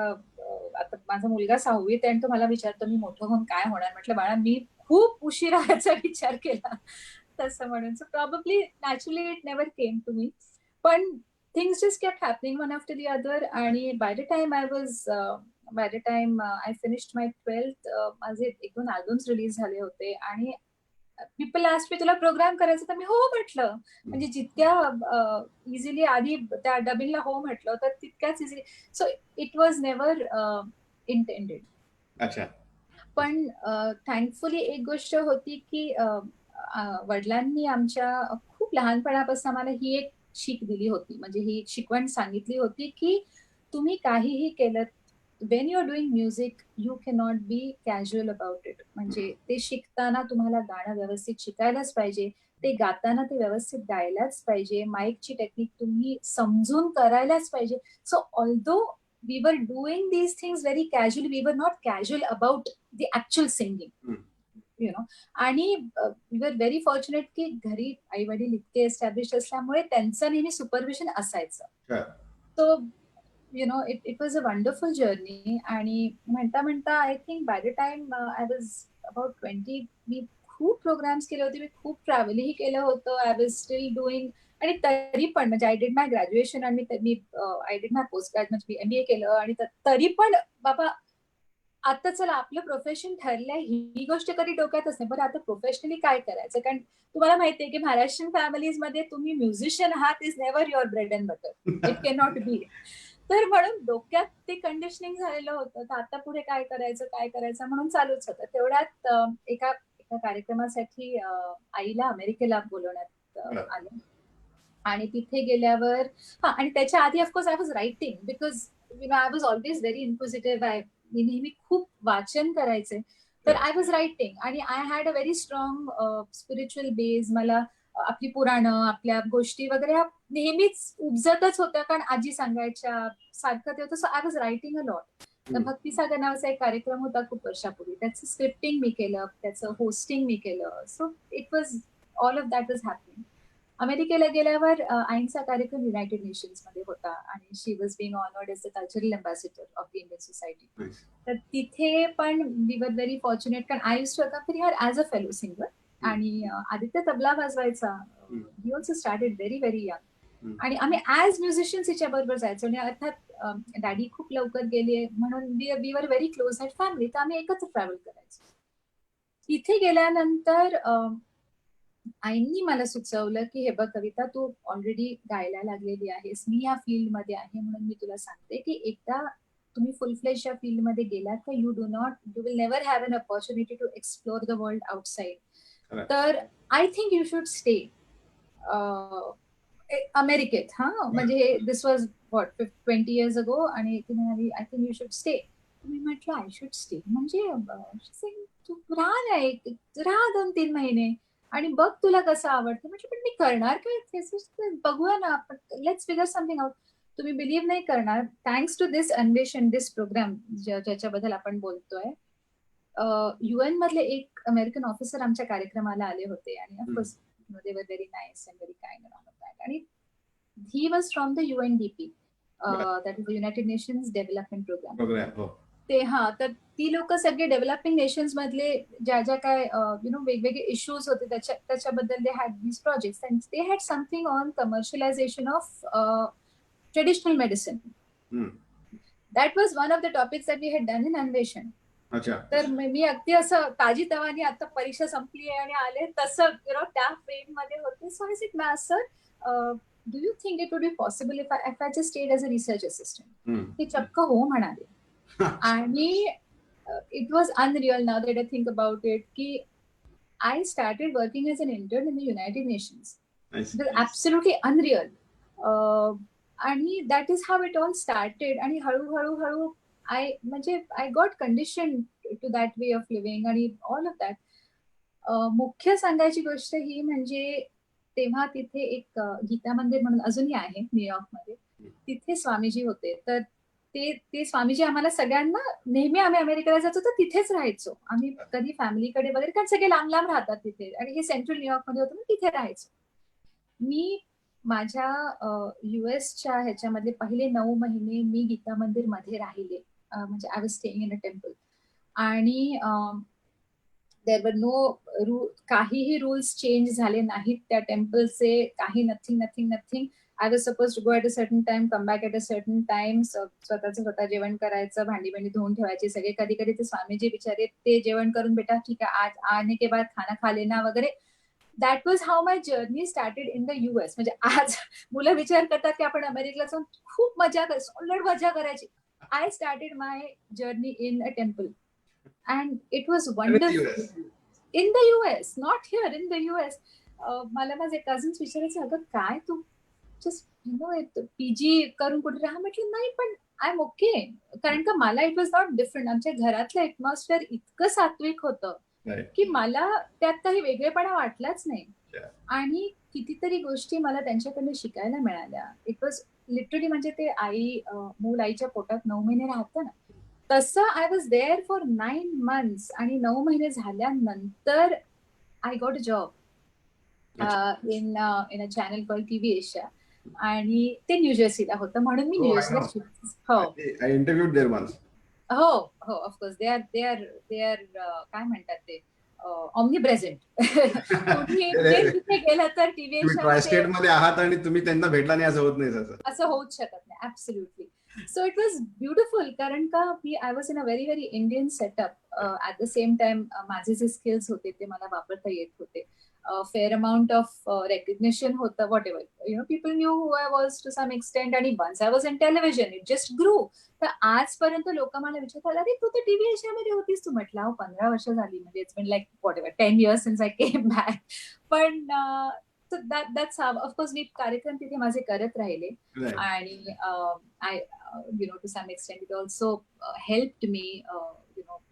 आता माझा मुलगा 6वीत आणि तो मला विचारतो मी मोठं होऊन काय होणार. म्हटलं बाळा मी खूप उशिरा याचा विचार केला तसं म्हणून. So probably naturally it never came to me. पण things just kept happening one after the other. आणि by the time I finished my 12th माझे 1-2 अल्बम्स रिलीज झाले होते आणि पीपल आस्क्ड मी तुला प्रोग्राम करायचं, तर मी हो म्हटलं. म्हणजे जितक्या इझिली आधी त्या डबिंगला हो म्हटलं तर तितक्याच easily. So it was never intended. अच्छा. पण थँकफुली एक गोष्ट होती की वडिलांनी आमच्या खूप लहानपणापासून आम्हाला ही एक शीख दिली होती, म्हणजे ही एक शिकवण सांगितली होती की तुम्ही काहीही केलं, when you are doing music you can not be casual about it. म्हणजे ते शिकताना तुम्हाला गाणं व्यवस्थित शिकायलाच पाहिजे, ते गाताना ते व्यवस्थित गायलाच पाहिजे, माईकची टेक्निक तुम्ही समजून करायलाच पाहिजे. So although we were doing these things very casually, we were not casual about the actual singing, you know. आणि we were very fortunate की घरी आई वडील इतके एस्टॅब्लिश असल्यामुळे त्यांचं नेहमी सुपरविजन असायचं. So U know it was a wonderful journey. आणि म्हणता म्हणता I think by the time I was about 20 मी खूप प्रोग्राम्स केले होते, मी खूप ट्रॅव्हलही केलं होतं. I was steel doing. आणि तरी पण म्हणजे आय डिड माय ग्रॅज्युएशन आणि I did my post graduate म्हणजे MBA केलं. आणि तरी पण बाबा आता चला आपलं प्रोफेशन ठरलंय ही गोष्ट कधी डोक्यातच नाही. बरं आता प्रोफेशनली काय करायचं, कारण तुम्हाला माहितीये की महाराष्ट्रीयन फॅमिलीज मध्ये तुम्ही म्युझिशियन आहात is never your bread and butter, it can not बी. तर म्हणून डोक्यात ते कंडिशनिंग झालेलं होतं. तर आता पुढे काय करायचं म्हणून चालूच होतं. तेवढ्यात एका कार्यक्रमासाठी आईला अमेरिकेला बोलवण्यात आलं आणि तिथे गेल्यावर आणि त्याच्या आधी of course I was writing because you know I was always very inquisitive. मी नेहमी खूप वाचन करायचे. तर आय वॉज रायटिंग आणि I had a very strong spiritual base. मला आपली पुराणं, आपल्या गोष्टी वगैरे नेहमीच उपजतच होत्या कारण आजी सांगायच्या सारखं ते होतं. So I was writing a lot. तर भक्तिसागर नावाचा एक कार्यक्रम होता खूप वर्षापूर्वी, त्याचं स्क्रिप्टिंग मी केलं, त्याचं होस्टिंग मी केलं. So it was all of that was happening. अमेरिकेला गेल्यावर आईंचा कार्यक्रम युनायटेड नेशन्स मध्ये होता आणि she was being honoured as the cultural ambassador of the Indian society. तर तिथे पण वी वर व्हेरी फॉर्च्युनेट कारण I used to accompany her as a fellow singer. आणि आदित्य तबला वाजवायचा, he also started very very young. आणि आम्ही as musicians हिच्या बरोबर जायचो. आणि अर्थात डॅडी खूप लवकर गेले म्हणून we were very close at family, तर आम्ही एकत्र ट्रॅव्हल करायचो. तिथे गेल्यानंतर आईंनी मला सुचवलं की हे बघ कविता, तू ऑलरेडी गायला लागलेली आहेस, मी या फील्डमध्ये आहे म्हणून मी तुला सांगते की एकदा तुम्ही फुल फ्लेज या फील्डमध्ये गेलात का you will never have an opportunity to explore the world outside. Correct. तर I think you should stay अमेरिकेत. म्हणजे हे this was what 20 years ago. आणि ती म्हणाली I think you should stay. मी म्हटलं आय शुड स्टे म्हणजे तू राहा ना, राहा 2-3 महिने आणि बघ तुला कसं आवडतं. म्हणजे पण मी करणार काय, बघूया ना आपण, लेट्स फिगर समथिंग आउट. तुम्ही बिलीव्ह नाही करणार, थँक्स टू दिस अन्वेषण, दिस प्रोग्राम ज्याच्याबद्दल आपण बोलतोय, UN मधले एक अमेरिकन ऑफिसर आमच्या कार्यक्रमाला आले होते आणि of course they were very nice and very kind and all of that. आणि he was from the UNDP, that is the United Nations Development Program. Program. हो. ते तर ती लोक सगळे डेव्हलपिंग नेशन्स मधले ज्या ज्या काय वेगवेगळे इश्यूज होते त्याच्याबद्दल they had these projects and they had something on commercialisation of traditional medicine. That was one of the topics that we had done in Anveshan. अच्छा. तर मी अगदी असं ताजी तवानी आता परीक्षा संपली आहे आणि आले तसं त्या फ्रेम मध्ये होते. So I said sir, do you think it would be possible if I just stayed as a research assistant. ते चक्क हो म्हणाले. आणि it was unreal now that I think about it की I started working as an intern in the United Nations. Absolutely unreal. आणि that is how it all started. आणि हळूहळू I got conditioned to that way of living आणि all of that. मुख्य सांगायची गोष्ट ही म्हणजे तेव्हा तिथे एक गीता मंदिर म्हणून अजूनही आहे न्यूयॉर्कमध्ये. तिथे स्वामीजी होते. तर ते स्वामीजी आम्हाला सगळ्यांना, नेहमी आम्ही अमेरिकेला जायचो तर तिथेच राहायचो आम्ही, कधी फॅमिलीकडे वगैरे, कारण सगळे लांब लांब राहतात तिथे आणि हे सेंट्रल न्यूयॉर्कमध्ये होतं, तिथे राहायचो. मी माझ्या US-च्या ह्याच्यामध्ये पहिले 9 महिने मी गीता मंदिर मध्ये राहिले. म्हणजे I was staying in a temple. आणि देर वर नो काहीही रूल्स चेंज झाले नाहीत त्या टेम्पलचे, काही nothing. I was suppose to go at a certain time, come back at a certain time. स्वतः जेवण करायचं, भांडी धुवून ठेवायची सगळे. कधी कधी ते स्वामीजी बिचारे ते जेवण करून, बेटा ठीक आहे आज आने के बाद खाना खा लेना वगैरे. That was how my journey started in the US. म्हणजे आज मुलं विचार करतात की आपण अमेरिकेला जाऊन खूप मजा करायची. I started my journey in a temple and it was wonderful. In the US, not here, in the US. मला माझे कझन्स विचारायचे, अगं काय तू जस्ट PG करून कुठे राहा. म्हटलं नाही, पण आय एम ओके. कारण का मला इट वॉज नॉट डिफरंट. आमच्या घरातलं एटमॉस्फिअर इतकं सात्विक होतं की मला त्यात काही वेगळेपणा वाटलाच नाही. आणि कितीतरी गोष्टी मला त्यांच्याकडनं शिकायला मिळाल्या. इट वॉज लिटरली, म्हणजे ते मूल आईच्या पोटात 9 महिने राहतं ना, तसं I was there for 9 months. आणि 9 महिने झाल्यानंतर I got a job in a channel called TV Asia. आणि ते न्यूजर्सीला होतं, म्हणून मी न्यूजर्सीला. I interviewed there once. हो ऑफकोर्स. दे आर काय म्हणतात ते, ऑमनीप्रेझेंट. तुम्ही तिथे गेलं तर TV ट्रायस्टेट मध्ये आहात आणि तुम्ही त्यांना भेटला नाही असं होत नाही. असं होऊच शकत नाही. Absolutely. So it was beautiful. कारण का I was in a very very Indian setup. At the same time माझे जे स्किल्स होते ते मला वापरता येत होते. फेअर अमाउंट ऑफ रेकग्निशन होतं, whatever people knew who I was to some extent. आणि once I was in television it just grew. तर आजपर्यंत लोक मला विचारतात, अरे तू तर TV Asia मध्ये होतीस. तू म्हटलं 15 वर्ष झाली, म्हणजे it's been like whatever 10 years since I came back. पण that's how, of course, मी कार्यक्रम तिथे माझे करत राहिले. आणि I to some extent it also helped me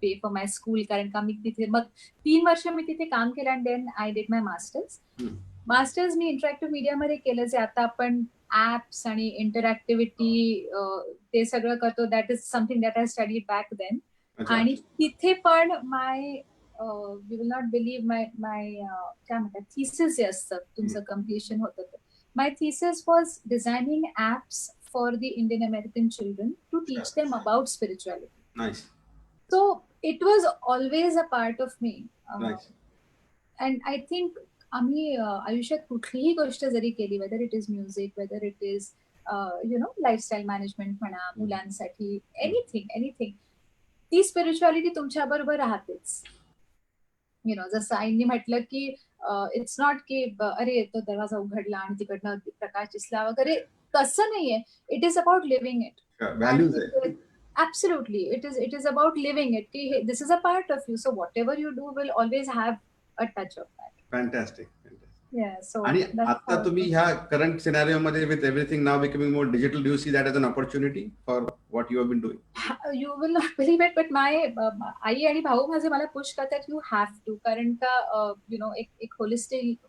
pay for my school. कारण का मी तिथे मग 3 वर्ष मी तिथे काम केलं आणि then I did my masters मी इंटरॅक्टिव्ह मीडियामध्ये केलं, जे आता आपण ऍप्स आणि इंटरॅक्टिव्हिटी ते सगळं करतो. That is something that I studied back then. आणि तिथे पण you will not believe my काय म्हणतात थिसिस जे असतं तुमचं कम्प्लिशन होतं. My thesis was designing apps for the Indian American children to teach them about spirituality. So it was always a part of me. And I think आम्ही आयुष्यात कुठलीही गोष्ट जरी केली, whether it is music, whether it is lifestyle management म्हणा, मुलांसाठी, anything, ती spirituality तुमच्या बरोबर राहतेच. जसं आईंनी म्हटलं की इट्स नॉट की अरे तो दरवाजा उघडला आणि तिकडनं प्रकाश दिसला वगैरे, तसं नाहीये. It is about living it. Absolutely, it is about living it. This is a part of you, so whatever you do will always have a touch of that. Fantastic. Yeah, so आणि that's आता how. तुम्ही ह्या current scenario मध्ये with everything now becoming more digital, do you see that as an opportunity for what you have been doing? You will not believe it, but आई आणि भाऊ माझे मला पुश करतात, यू हॅव टू, कारण का एक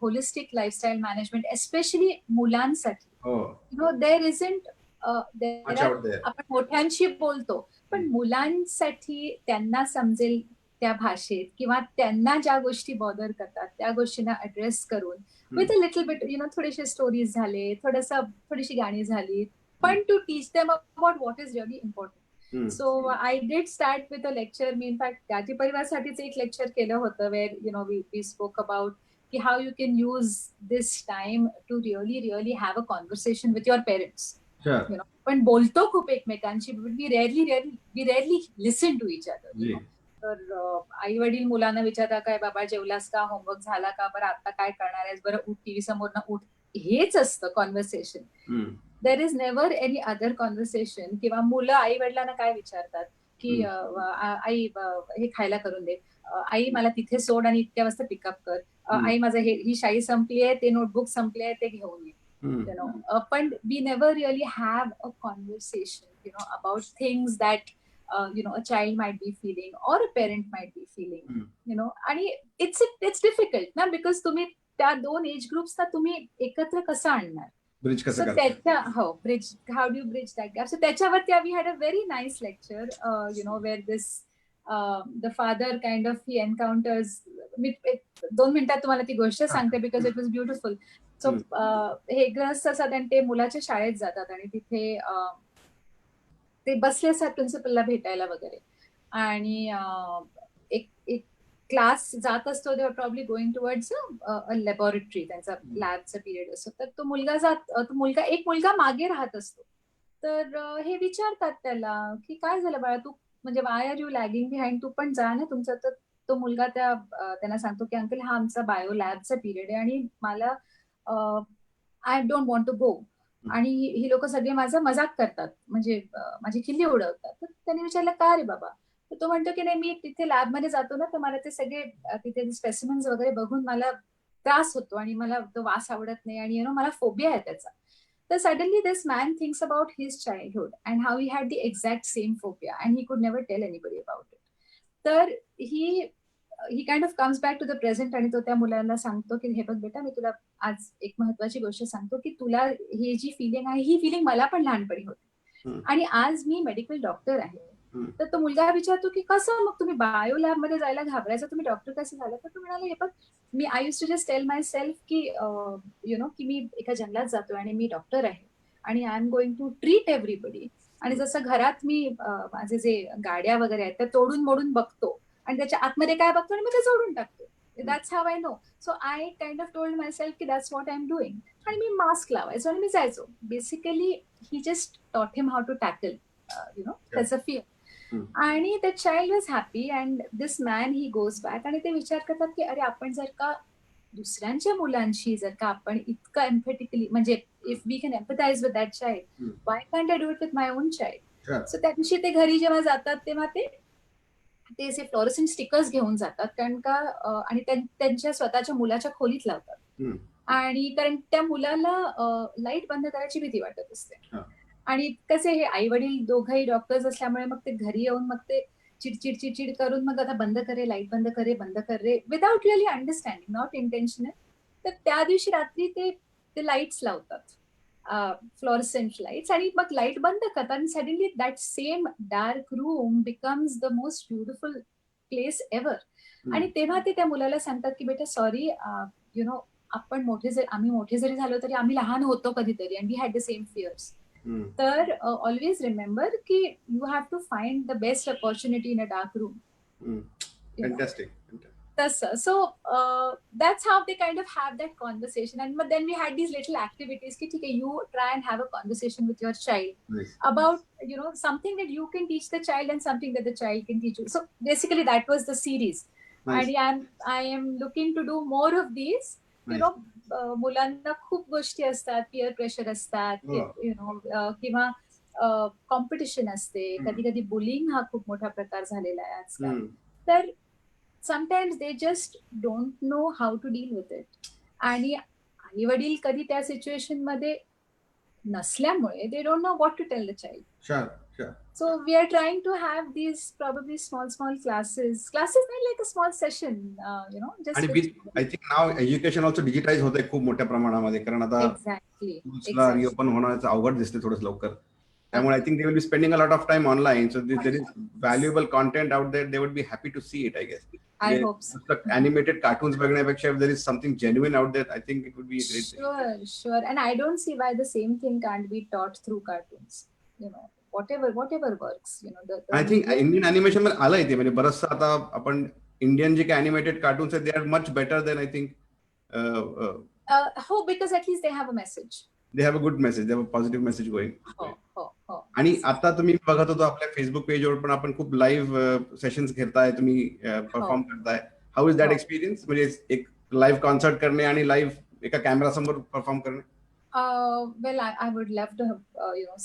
होलिस्टिक लाईफस्टाईल मॅनेजमेंट एस्पेशली मुलांसाठी, हो, देर इजंट मच आउट देअर. आपण मोठ्यांशी बोलतो, पण मुलांसाठी त्यांना समजेल त्या भाषेत किंवा त्यांना ज्या गोष्टी बॉदर करतात त्या गोष्टींना ऍड्रेस करून विथ अ लिटल बिट थोडेसे स्टोरीज झाले, थोडीशी गाणी झाली, पण to teach them about what is really important. So I did start with a lecture. मी इनफॅक्ट त्याची परिवारासाठीच एक लेक्चर केलं होतं, वेअर वी स्पोक अबाउट की how you can use this time to really have a conversation with your parents. पण बोलतो खूप एकमेकांशी, we rarely listen to each other. तर आई वडील मुलांना विचारतात, काय बाबा जेवलास का, होमवर्क झाला का, बरं आता काय करणार आहेस, बरं उठ, टीव्ही समोर उठ, हेच असतं conversation. There is never any other conversation. किंवा मुलं आई वडिलांना काय विचारतात की आई हे खायला करून दे, आई मला तिथे सोड आणि इतक्या वाजता पिकअप कर, आई माझं ही शाई संपली आहे, ते नोटबुक संपले आहे, ते घेऊन ये. पण we never really have a conversation about things that a child might be feeling or a parent might be feeling. आणि it's difficult ना, बिकॉज तुम्ही त्या दोन एज ग्रुप्सना तुम्ही एकत्र कसं आणणार, ब्रिज कसं सो करता? त्याच्या bridge, how do bridge that gap. So त्याच्यावरती we had a very nice lecture where this the father kind of he encounters. मी 2 मिनिटात तुम्हाला ती गोष्ट सांगते because it was beautiful. So हे ग्रहस्थ असतात आणि ते मुलाच्या शाळेत जातात आणि तिथे ते बसले असतात प्रिन्सिपलला भेटायला वगैरे, आणि एक क्लास जात असतो, they are probably going towards a laboratory, त्यांचा लॅबचा पिरियड असतो. तर तो एक मुलगा मागे राहत असतो. तर हे विचारतात त्याला की काय झालं बाळा, तू म्हणजे why are you lagging behind, तू पण जा ना तुमचं. तर तो मुलगा त्यांना सांगतो की अंकल, हा आमचा बायो लॅबचा पिरियड आहे आणि मला I don't want to go, आणि ही लोक सगळे माझा मजाक करतात, म्हणजे माझी खिल्ली उडवतात. तर त्यांनी विचारलं का रे बाबा, तर तो म्हणतो की नाही, मी तिथे लॅबमध्ये जातो ना, तर मला ते सगळे तिथे स्पेसिमेन्स वगैरे बघून मला त्रास होतो आणि मला तो वास आवडत नाही, आणि मला फोबिया आहे त्याचा. तर suddenly this man thinks about his childhood and how he had the exact same phobia and he could never tell anybody about it. तर he kind of comes back to the present, आणि तो त्या मुलांना सांगतो की हे बघ बेटा, मी तुला आज एक महत्वाची गोष्ट सांगतो की तुला ही जी फिलिंग आहे, ही फिलिंग मला पण लहानपणी होती, आणि आज मी मेडिकल डॉक्टर आहे. तर तो मुलगा विचारतो की कसं, मग तुम्ही बायो लॅब मध्ये जायला घाबरायचं, तुम्ही डॉक्टर कसं झालं? तर तो म्हणाला, हे बघ, मी I use to just tell myself की की मी एका जंगलात जातोय आणि मी डॉक्टर आहे आणि I am going to treat everybody. आणि जसं घरात मी माझे जे गाड्या वगैरे आहेत त्या तोडून मोडून बघतो आणि त्याच्या आतमध्ये काय बघतो आणि मी ते जोडून टाकतो. That's how I know. So I kind of told myself की that's what I am doing. आणि मी मास्क लावायचो आणि मी जायचो. बेसिकली ही जस्ट टॉट हिम हाऊ टू टॅकल त्याचं फिअर. आणि the child was happy and this man he goes back, आणि ते विचार करतात की अरे, आपण जर का दुसऱ्यांच्या मुलांशी जर का आपण इतकं एम्पॅथिकली, म्हणजे if we can empathise with that child, why can't I do it with my own child. So त्या दिवशी ते घरी जेव्हा जातात तेव्हा ते असे फ्लोरोसेंट स्टिकर्स घेऊन जातात, कारण का आणि त्यांच्या स्वतःच्या मुलाच्या खोलीत लावतात. आणि कारण त्या मुलाला लाईट बंद करायची भीती वाटत असते, आणि कसे हे आई वडील दोघंही डॉक्टर्स असल्यामुळे मग ते घरी येऊन मग ते चिडचिड करून मग आता बंद करे, लाईट बंद करे विदाउट रिअली अंडरस्टँडिंग, नॉट इंटेन्शनल. तर त्या दिवशी रात्री ते लाईट्स लावतात, फ्लोरोसेंट लाईट्स, आणि मग लाईट बंद करतात, आणि suddenly that same dark room becomes the most beautiful place ever. आणि तेव्हा ते त्या मुलाला सांगतात की बेटा सॉरी, आम्ही मोठे जरी झालो तरी आम्ही लहान होतो कधीतरी, and we had the same fears. तर ऑलवेज रिमेंबर की you have to find the best opportunity in a dark room. Fantastic. तसं. So that's how they kind of have that conversation. And but then we had these little activities ki theek hai, you try and have a conversation with your child about something that you can teach the child and something that the child can teach you. So basically that was the series. Nice. And I am looking to do more of these. Nice. मुलांना खूप गोष्टी असतात, peer pressure असतात, किंवा competition असते, कधी कधी bullying हा खूप मोठा प्रकार झालेला आहे आजकाल. तर sometimes they just don't know how to deal with it. आणि आई वडील कधी त्या सिच्युएशन मध्ये नसल्यामुळे they don't know what to tell the child. Sure, sure. So we are trying to have these probably small classes not like a small session, just आणि with- I think now education also digitise होतंय खूप मोठ्या प्रमाणामध्ये, कारण आता exactly. Reopen होण्याचं अवघड दिसते थोडंसं लवकर. त्यामुळे I think they will be spending a lot of time online, so there is valuable content out there, they would be happy to see it, I guess. I hope so. Animated cartoons बघण्यापेक्षा if there is something genuine out there, I think it would be a great thing. Sure. And I don't see why the same thing can't be taught through cartoons. Whatever works. The I think Indian animation मध्ये आलंय ते, म्हणजे बरंचसं आता आपण Indian जे काही animated cartoons आहेत, they are much better than I think because at least they have a message. They have a good message, they have a positive message going. हो. आणि आता तुम्ही बघत होतो आपल्या फेसबुक पेजवर पण आपण खूप लाईव्ह सेशन्स घेताय, तुम्ही परफॉर्म करताय. हाऊ इज दॅट हो. एक्सपिरियन्स, म्हणजे एक लाईव्ह कॉन्सर्ट करणे आणि लाईव्ह एका कॅमेरा समोर परफॉर्म करणे? Well, I would love to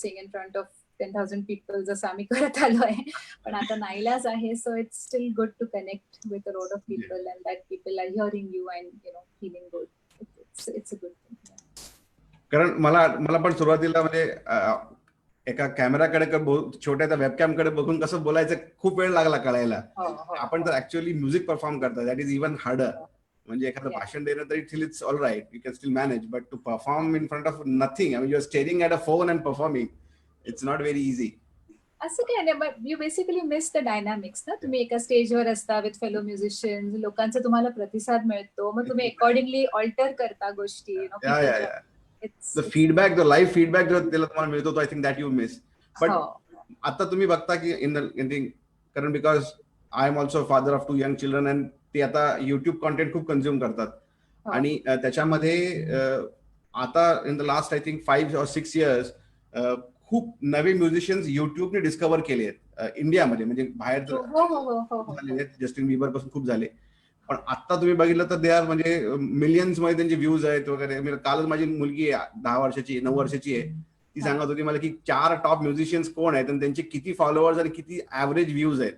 sing in front of 10,000 people जसं आम्ही करत आलोय, पण आता नाईलाज आहे. So it's still good to connect with a lot of people and that people are hearing you and feeling good. It's a good thing. Yeah. कारण मला पण सुरुवातीला म्हणजे एका कॅमेराकडे छोट्या त्या वेबकॅम कडे बघून कसं बोलायचं खूप वेळ लागला कळायला. हो. आपण तर ऍक्च्युअली म्युझिक परफॉर्म करतात, दॅट इज इव्हन हार्डर. म्हणजे एखादं Yeah. भाषण देणं तरी till it's all right, you can still manage, but to perform in front of nothing, I mean you're staring at a phone and performing, it's not very easy. असं काय नाही, but you basically miss the dynamics ना. तुम्ही एका स्टेजवर असता with fellow musicians, लोकांचा तुम्हाला प्रतिसाद मिळतो, मग तुम्ही अकॉर्डिंगली ऑल्टर करता गोष्टी. Yeah. The feedback, the live feedback जो त्याला तुम्हाला मिळतो, तो I think that you miss. But आता तुम्ही बघता की कारण because I am also father of 2 young children and ते आता युट्यूब कॉन्टेंट खूप कन्झ्युम करतात. आणि त्याच्यामध्ये आता in the last I think 5 or 6 years खूप नवे म्युझिशियन्स युट्यूबने डिस्कव्हर केले आहेत इंडियामध्ये, म्हणजे बाहेर झालेले आहेत, जस्टिन बिबर पासून खूप झाले. पण आता तुम्ही बघितलं तर दे आर म्हणजे मिलियन्स मध्ये त्यांचे व्ह्यूज आहेत वगैरे. म्हणजे कालच माझी मुलगी 10 वर्षाची 9 वर्षाची आहे, ती सांगत होती मला की 4 टॉप म्युझिशियन्स कोण आहेत आणि त्यांचे किती फॉलोअर्स आणि किती ऍव्हरेज व्ह्यूज आहेत.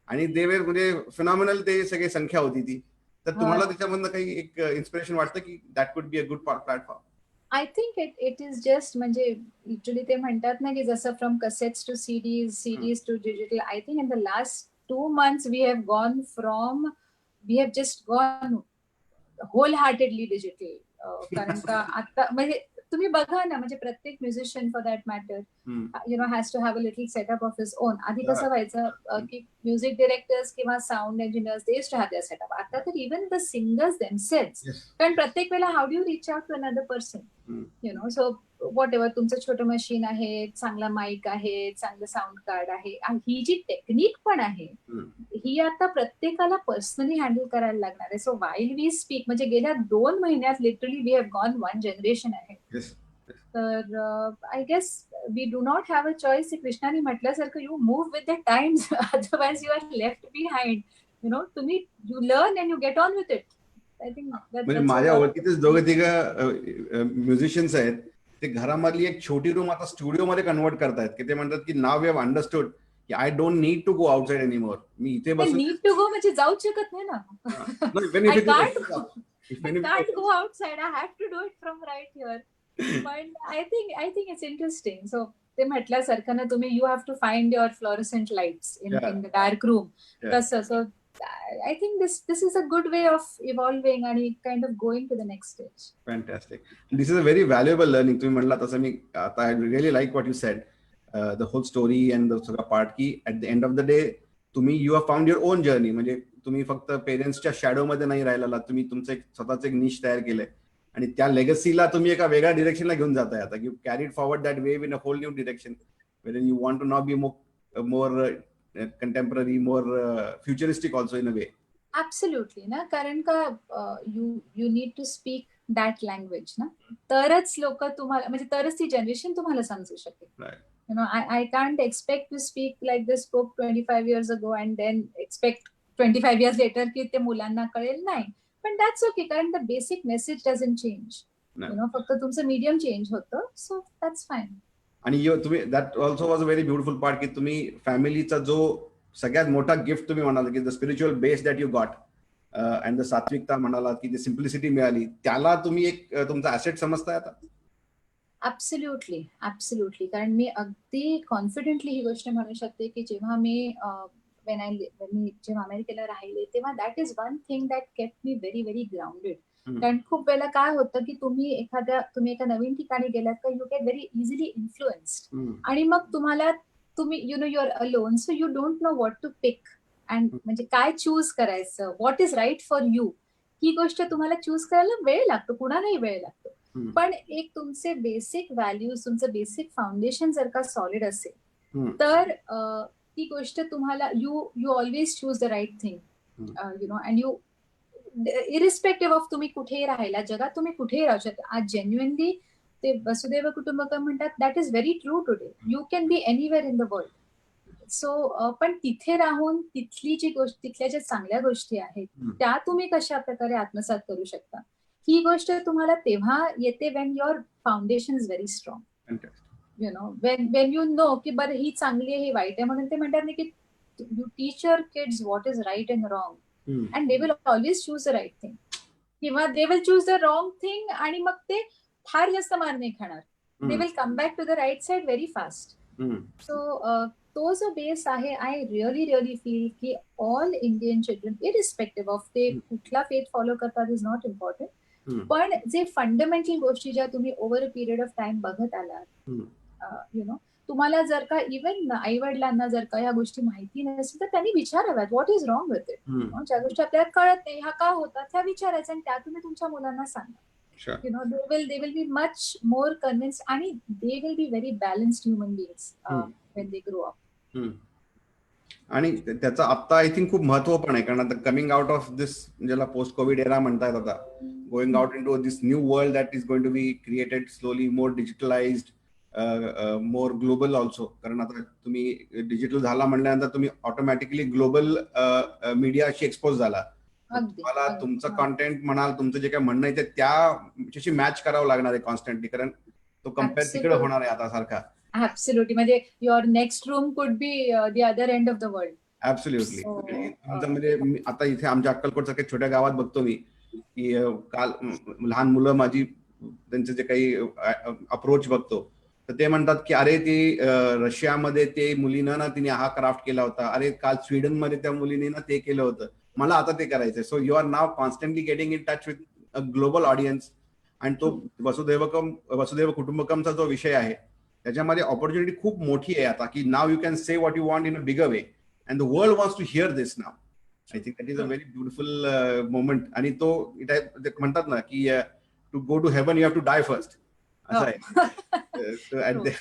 आणि ते म्हणजे फिनॉमिनल ते सगळे संख्या होती ती. तर तुम्हाला त्याच्यामधनं काही एक इन्स्पिरेशन वाटतं की that could be a good platform? I think it is just, म्हणजे लिटरली ते म्हणतात ना की जसं from cassettes to CDs to digital. I think in the last 2 months we have just gone wholeheartedly digital. कारण का आता म्हणजे तुम्ही बघा ना, म्हणजे प्रत्येक musician for that matter has to have a little setup of his own. आधी कसं व्हायचं की म्युझिक डिरेक्टर्स किंवा sound engineers they to have their setup. आता तर इव्हन द सिंगर्स देमसेल्व्स, कारण प्रत्येक वेळेला how do you reach out to another person, so whatever तुमचं छोटं मशीन आहे, चांगला माईक आहे, चांगलं साऊंड कार्ड आहे, आणि ही जी टेक्निक पण आहे ही आता प्रत्येकाला पर्सनली हँडल करायला लागणार आहे. सो वाईल वी स्पीक, म्हणजे गेल्या 2 महिन्यात literally we have gone 1 generation आहे. तर I guess we do not have a choice. कृष्णाने म्हटल्यासारखं you move with the times, otherwise you are left behind. तुम्ही you learn and you get on with it. I think म्हणजे माझ्या ओळखीतच 2-3 musicians आहेत, ते घरामधली एक छोटी रूम आता स्टुडिओ मध्ये कन्वर्ट करतायत, की ते म्हणतात की नाव वी हॅव अंडरस्टूड की I don't need to go outside anymore. मी इथे बसून नीड टू गो म्हणजे जाऊच शकत नाही ना. I can't go outside. I have to do it from right here. But I think it's interesting. So ते म्हटल्यासारखं ना, तुम्ही you have to find your fluorescent lights in the dark room. तसं. So I think this is a good way of evolving and kind of going to the next stage. Fantastic. This is a very valuable learning. तुम्ही म्हणला तसं मी आता I really like what you said. The whole story and the सगळा part की at the end of the day तुम्ही you have found your own journey. म्हणजे तुम्ही फक्त पेरेंट्सच्या शॅडो मध्ये नाही राहिला, तुम्ही तुमचं एक स्वतःचं एक निश तयार केलंय आणि त्या लेगसीला तुम्ही एका वेगळ्या डिरेक्शनला घेऊन जाताय. आता you carried forward that wave in a whole new direction where you want to not be more contemporary, more futuristic also in a way. Absolutely ना, कारण का you need to speak that language ना, तरच लोक तुम्हाला, म्हणजे तरच ती जनरेशन तुम्हाला समजू शकेल. I can't expect to speak like this spoke 25 years ago and then expect 25 years later की ते मुलांना कळेल. नाही, पण that's okay, कारण the basic message doesn't change. फक्त तुमचं मीडियम चेंज होतं, so that's fine. आणि तुम्ही that also was a very beautiful part की तुम्ही फॅमिलीचा जो सगळ्यात मोठा गिफ्ट तुम्ही म्हणाल की the spiritual base that you got and the सात्विकता म्हणालात की ती सिम्प्लिसिटी मिळाली, त्याला तुम्ही एक तुमचा ऍसेट समजताय आता? ऍब्सोल्युटली. कारण मी अगदी कॉन्फिडेंटली ही गोष्ट म्हणू शकते की जेव्हा मी जेव्हा अमेरिकेला राहिले तेव्हा that is one thing that kept me very very grounded. कारण खूप वेळेला काय होतं की तुम्ही एका नवीन ठिकाणी गेलात का you get very easily influenced, आणि मग तुम्ही you are alone, so you don't know what to pick and म्हणजे काय चूज करायचं, what is right for you, ही गोष्ट तुम्हाला चूज करायला वेळ लागतो, कुणालाही वेळ लागतो. पण एक तुमचे बेसिक व्हॅल्यूज, तुमचं बेसिक फाउंडेशन जर का सॉलिड असेल तर ती गोष्ट तुम्हाला you always choose the right thing, and you irrespective of तुम्ही कुठेही राहिला जगात, तुम्ही कुठेही राहू शकता. आज जेन्युइनली ते वसुदैव कुटुंबकम म्हणतात, that is very true today. You can be anywhere in the world. So पण तिथे राहून तिथल्या ज्या चांगल्या गोष्टी आहेत त्या तुम्ही कशा प्रकारे आत्मसात करू शकता, ही गोष्ट तुम्हाला तेव्हा येते Wien your foundation is very strong. Wien you know की बरं ही चांगली आहे, ही वाईट आहे. म्हणून ते म्हणतात ना की you teach your kids what is right and wrong, and they will always choose the right thing, किंवा they will choose the wrong thing आणि मग ते फार जास्त मार नाही खाणार. They will come back to the right side very fast. So तो जो बेस आहे, आय रिअली फील की all Indian children irrespective of ते कुठला फेथ फॉलो करतात इज नॉट इम्पॉर्टंट, पण जे फंडामेंटल गोष्टी ज्या तुम्ही over a period of time बघत आलात, तुम्हाला जर का इव्हन आई वडिलांना जर का ह्या गोष्टी माहिती नसेल तर त्यांनी विचाराव्यात what is wrong with it. ज्या गोष्टी आपल्याला कळत नाही, ह्या का होतात, त्या विचारायचं आणि त्या तुम्ही तुमच्या मुलांना सांगा. They will be much more convinced and they will be very balanced human beings when they grow up. आणि त्याचं आता आय थिंक खूप महत्व पण आहे, कारण आता कमिंग आउट ऑफ दिस ज्याला पोस्ट कोविड एरा म्हणतायत, आता going out into this new world that is going to be created slowly, more digitalised, more global also. कारण आता तुम्ही डिजिटल झाला म्हणल्यानंतर तुम्ही ऑटोमॅटिकली ग्लोबल मीडियाशी एक्सपोज झाला. तुम्हाला तुमचं कॉन्टेंट म्हणाल, तुमचं जे काय म्हणणं आहे ते त्याच्याशी मॅच करावं लागणार आहे कॉन्स्टंटली, कारण तो कम्पेअर तिकडे होणार आहे आता सारखा. ऍब्सोल्युटली. म्हणजे your next room could be the other end of the world. Absolutely. म्हणजे आता इथे आमच्या अक्कलकोट सारख्या छोट्या गावात बघतो मी की काल लहान मुलं माझी त्यांचे जे काही अप्रोच बघतो, तर ते म्हणतात की अरे ती रशियामध्ये ते मुलीनं ना तिने हा क्राफ्ट केला होता, अरे काल स्वीडनमध्ये त्या मुलीने ना ते केलं होतं, मला आता ते करायचंय. So you are now constantly getting in touch with a global audience. आणि तो वसुदैव कुटुंबकमचा जो विषय आहे त्याच्यामध्ये ऑपॉर्च्युनिटी खूप मोठी आहे आता, की now you can say what you want in a bigger way and the world wants to hear this now. I think that is a very beautiful moment. आणि तो म्हणतात ना की to go to heaven you have to die first, असं आहे. At the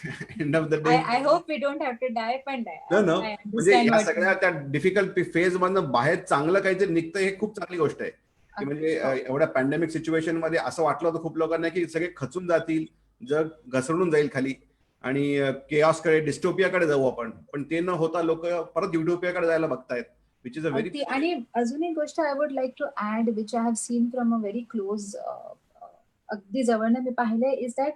end of the day, I hope we don't have to die, पण no. म्हणजे या सगळ्या त्या डिफिकल्ट फेज मधनं बाहेर चांगलं काहीतरी निघतं, हे खूप चांगली गोष्ट आहे. की म्हणजे एवढ्या पॅन्डेमिक सिच्युएशन मध्ये असं वाटलं होतं खूप लोकांना की सगळे खचून जातील, जग घसरून जाईल खाली आणि केऑसकडे, डिस्टोपियाकडे जाऊ आपण, पण ते न होता लोक परत युटोपियाकडे जायला बघतायत, विच इज अ व्हेरी. आणि अजून एक गोष्ट I would like to add, which I have seen from a very close, अगदी जवळनं मी पाहिलंय, is that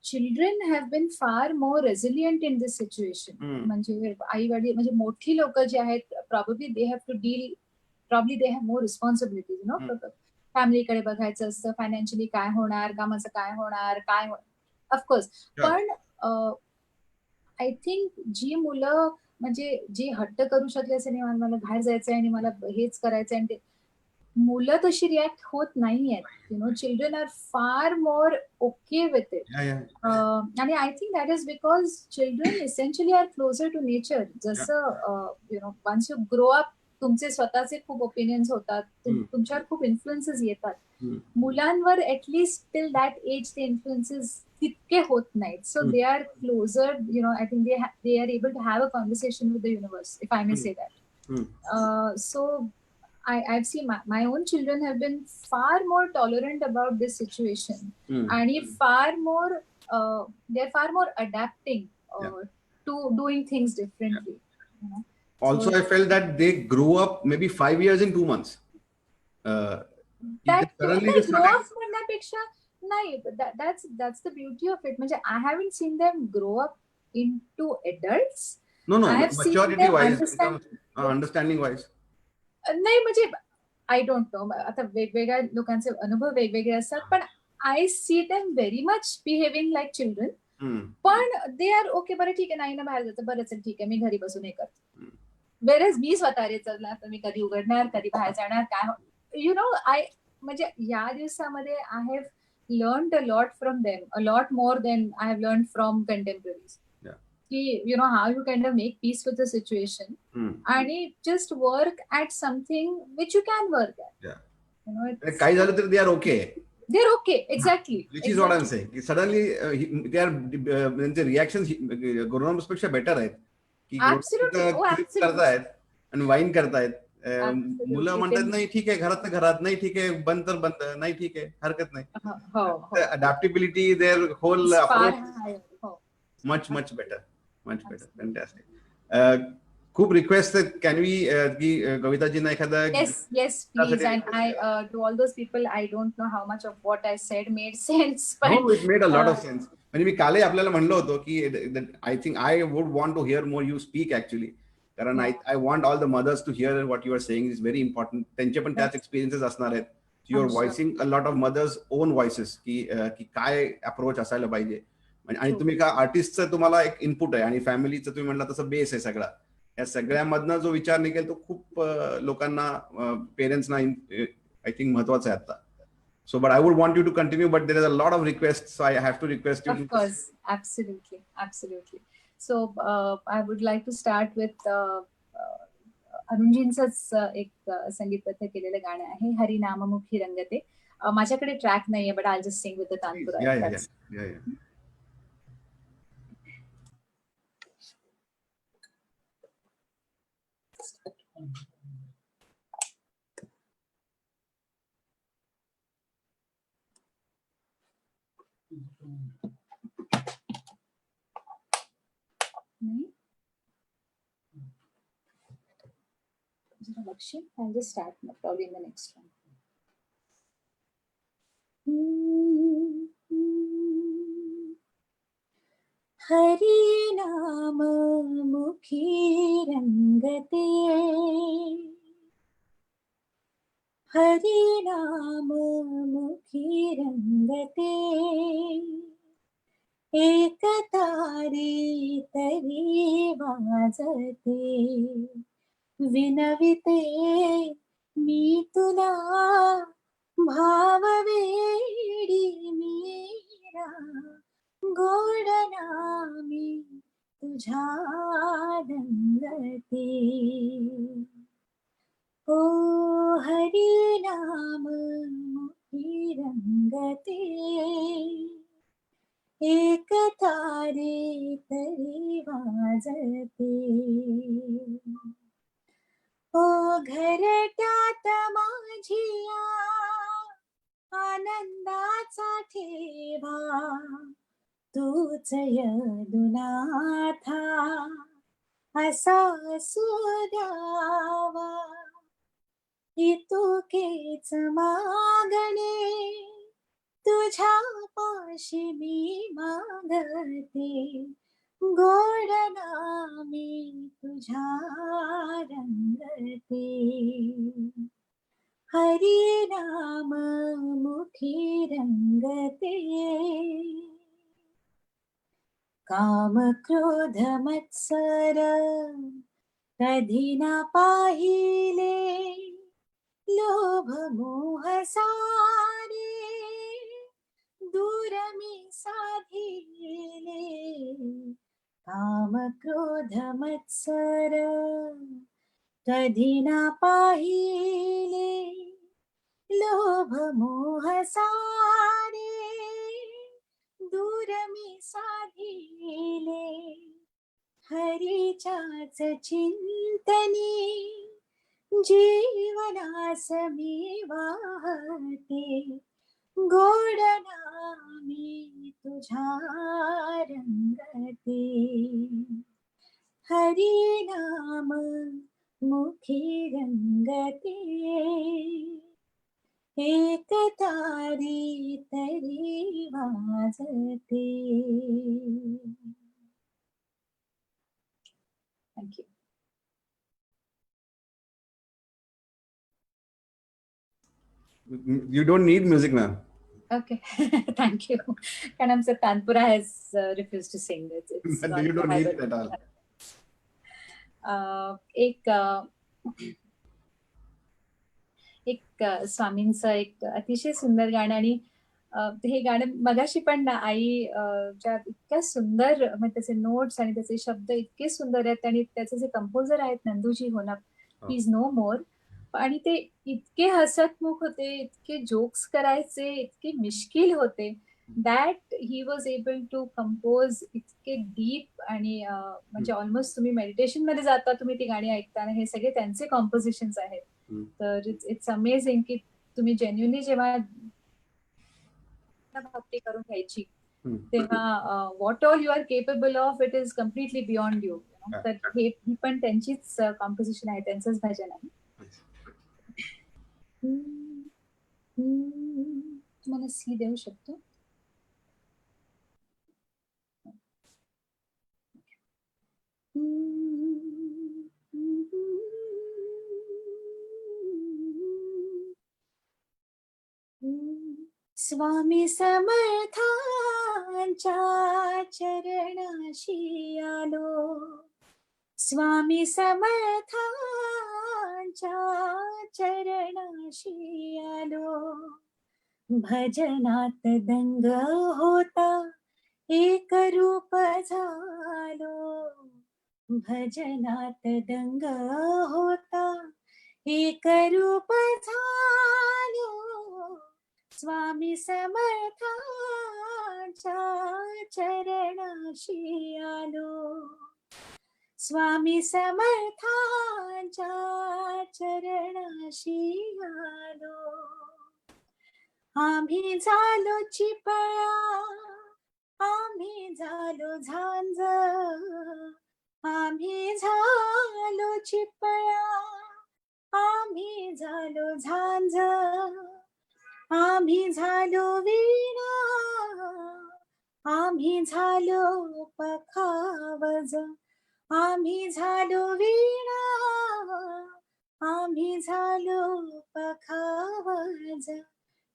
children have been far more resilient in this situation. म्हणजे आई वडील, म्हणजे मोठी लोक जे आहेत, probably they have more responsibilities, फॅमिलीकडे बघायचं असतं, फायनान्शियली काय होणार, कामाचं काय होणार, ऑफकोर्स. पण आय थिंक जी मुलं म्हणजे जी हट्ट करू शकले असे नाही, मला बाहेर जायचंय आणि मला हेच करायचंय, आणि मुलं तशी रिॲक्ट होत नाहीयेत. Children are far more okay with it. आणि I think that is because children essentially are closer to nature. जसं वन्स यू ग्रो अप, तुमचे स्वतःचे खूप ओपिनियन्स होतात, तुमच्यावर खूप इन्फ्लुएन्सेस येतात. मुलांवर ऍटलीस्ट टिल दॅट एज ते इन्फ्लुएन्सेस तितके होत नाहीत. So they are closer, I think they are able to have a conversation with the universe, if I may say that. So I've seen my own children have been far more tolerant about this situation, and they're far more adapting to doing things differently. Also, so, I felt that they grew up maybe 5 years in 2 months. That grow up म्हणण्यापेक्षा नाही, that's the beauty of it. म्हणजे I haven't seen them grow up into adults, no no I have seen maturity them wise understand. Understanding wise. नाही म्हणजे I don't no, आता वेगवेगळ्या लोकांचे अनुभव वेगवेगळे असतात, पण I see them very much behaving like children. पण दे आर ओके, बरं ठीक आहे, नाही ना बाहेर जायचं, बरं चल ठीक आहे, मी घरी बसून हे करतो. वेरच मी स्वतः रे चलणार, तर मी कधी उघडणार, कधी बाहेर जाणार, काय यु नो. म्हणजे या दिवसामध्ये I have learned a lot from them, a lot more than I have learn from contemporaries. की you know how you kind of make peace with the situation आणि just work at something which you can work at. You know काही झालं तर they are okay. They're okay, exactly. Which is what I'm saying. Suddenly, they are त्यांचे reaction पेक्षा better आहेत की Absolutely. Oh, trip absolutely. करतायत आणि wine करतायत. Absolutely. मुलं म्हणतात नाही ठीक आहे, घरात तर घरात, नाही ठीक आहे, बंद तर बंद, नाही ठीक आहे, हरकत नाही. Adaptability their whole approach much better fantastic. खूप रिक्वेस्ट आहेत. कॅन वी की कविताजींना एखादा. Yes, please. And I, to all those people, I don't know how much of what I said made sense. But No, it made a lot of sense. म्हणजे मी कालही आपल्याला म्हणलो होतो की I think I would want to hear more you speak actually, कारण I want all the mothers to hear what you are saying is very important. त्यांचे पण त्याच एक्सपिरियन्सेस असणार आहेत. You are voicing a lot of mothers own voices की काय approach असायला पाहिजे. आणि तुम्ही का आर्टिस्टचं तुम्हाला एक इनपुट आहे आणि फॅमिलीचं तुम्ही म्हणला तसं बेस आहे सगळा. या सगळ्यामधनं जो विचार निघेल तो खूप लोकांना, पेरेंट्सना आय थिंक महत्वाचा आहे आता. So, but I would want you to continue, but there is a lot of requests, so I have to request you. Of course, absolutely. So, I would like to start with अरुणजींचंच एक संगीतबद्ध केलेलं गाणं आहे, हरी नाममुखी रंगते. माझ्याकडे track नाहीये, but I just sing with the tanpura. Yeah. I'll just start probably in the next one. Hari नाम मुखी रंगते, हरि नाम मुखी रंगते, एक तारी तरी वाजते, विनविते मी तुला भाववेडी मीरा, गोड नामी तुझ्या रंगते. ओ हरि नाम मुखी रंगते, एक तारे तरी वाजते. ओ घरट्यात माझिया आनंदाचा ठेवा, तूच यदुनाथा असा असू द्यावा. इतुकेच मागणे तुझ्या पाशी मी मागते, गोड नामी तुझ्या रंगते. हरि नाम मुखी रंगते, काम क्रोध मत्सर कधी ना पाहिले, लोभ मोह सारे दूर मी साधिले. काम क्रोध मत्सर कधी ना पाहिले, लोभ मोह सारे दूर मी साधिले. हरीच्याच चिंतनी जीवनास मी वाहते, गोड नामी तुझ्या रंगते. हरि नाम मुखी रंगते, एक तारी तरी वाजते. You don't need music, ma'am. Okay, thank you. कारण आमचं tanpura has refused to sing. It's not You don't the need Bible. it at all. एक स्वामींचं एक अतिशय सुंदर गाणं आणि हे गाणं मगाशी पण ना आई ज्या इतक्या सुंदर म्हणजे त्याचे नोट्स आणि त्याचे शब्द इतके सुंदर आहेत आणि त्याचे जे कंपोजर आहेत नंदूजी होना ही इज नो मोर आणि ते इतके हसतमुख होते, इतके जोक्स करायचे, इतके मिश्किल होते that he was able to compose इतके डीप आणि म्हणजे ऑलमोस्ट तुम्ही मेडिटेशन मध्ये जाता तुम्ही ती गाणी ऐकताना हे सगळे त्यांचे कॉम्पोजिशन्स आहेत. तर इट्स अमेझिंग की तुम्ही जेन्युनली जेव्हा भक्ती करून घ्यायची तेव्हा what all you are capable of it is completely beyond you. तर हे पण त्यांचीच कॉम्पोजिशन आहे, त्यांचंच भजन आहे. तुम्हाला सी देऊ शकतो. स्वामी समर्थांच्या चरणाशी आलो, स्वामी समर्थांच्या चरणाशी आलो, भजनात दंग होता एक रूप झालो, भजनात दंग होता एक रूप झालो, स्वामी समर्थांच्या चरणाशी आलो, स्वामी समर्थांच्या चरणाशी आलो. आम्ही झालो चिपळा, आम्ही झालो झांज, आम्ही झालो चिपळा, आम्ही झालो झांज, आम्ही झालो वीणा, आम्ही झालो पखावज, आम्ही झालो वीणा, आम्ही झालो पखावज,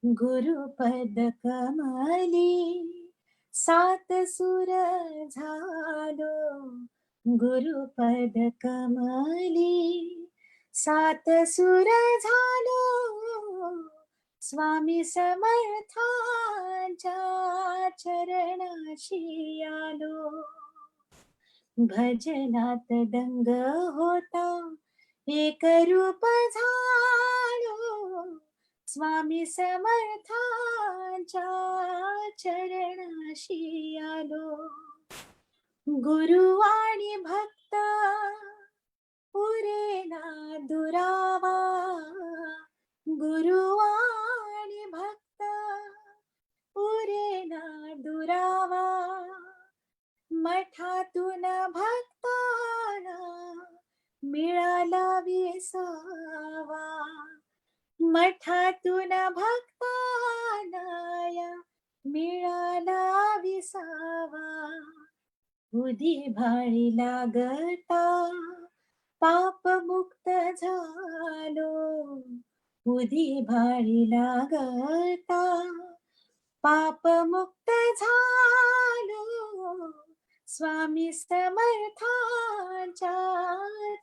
गुरुपद कमली सात सुर झालो, गुरुपद कमली सात सुर झालो, स्वामी समर्थांच्या चरणाशी आलो, भजनात दंग होता एक रूप झालो, स्वामी समर्थांच्या चरणाशी आलो. गुरु आणि भक्त पुरेना दुरावा, गुरु आणि भक्त पुरेना दुरावा, मठातून भक्ताना मिळाला विसावा, मठातून भक्ताना मिळाला विसावा, उदी भाळी लागता पाप मुक्त झालो, उदी भाळी लागता पाप मुक्त झालो, स्वामी समर्थांच्या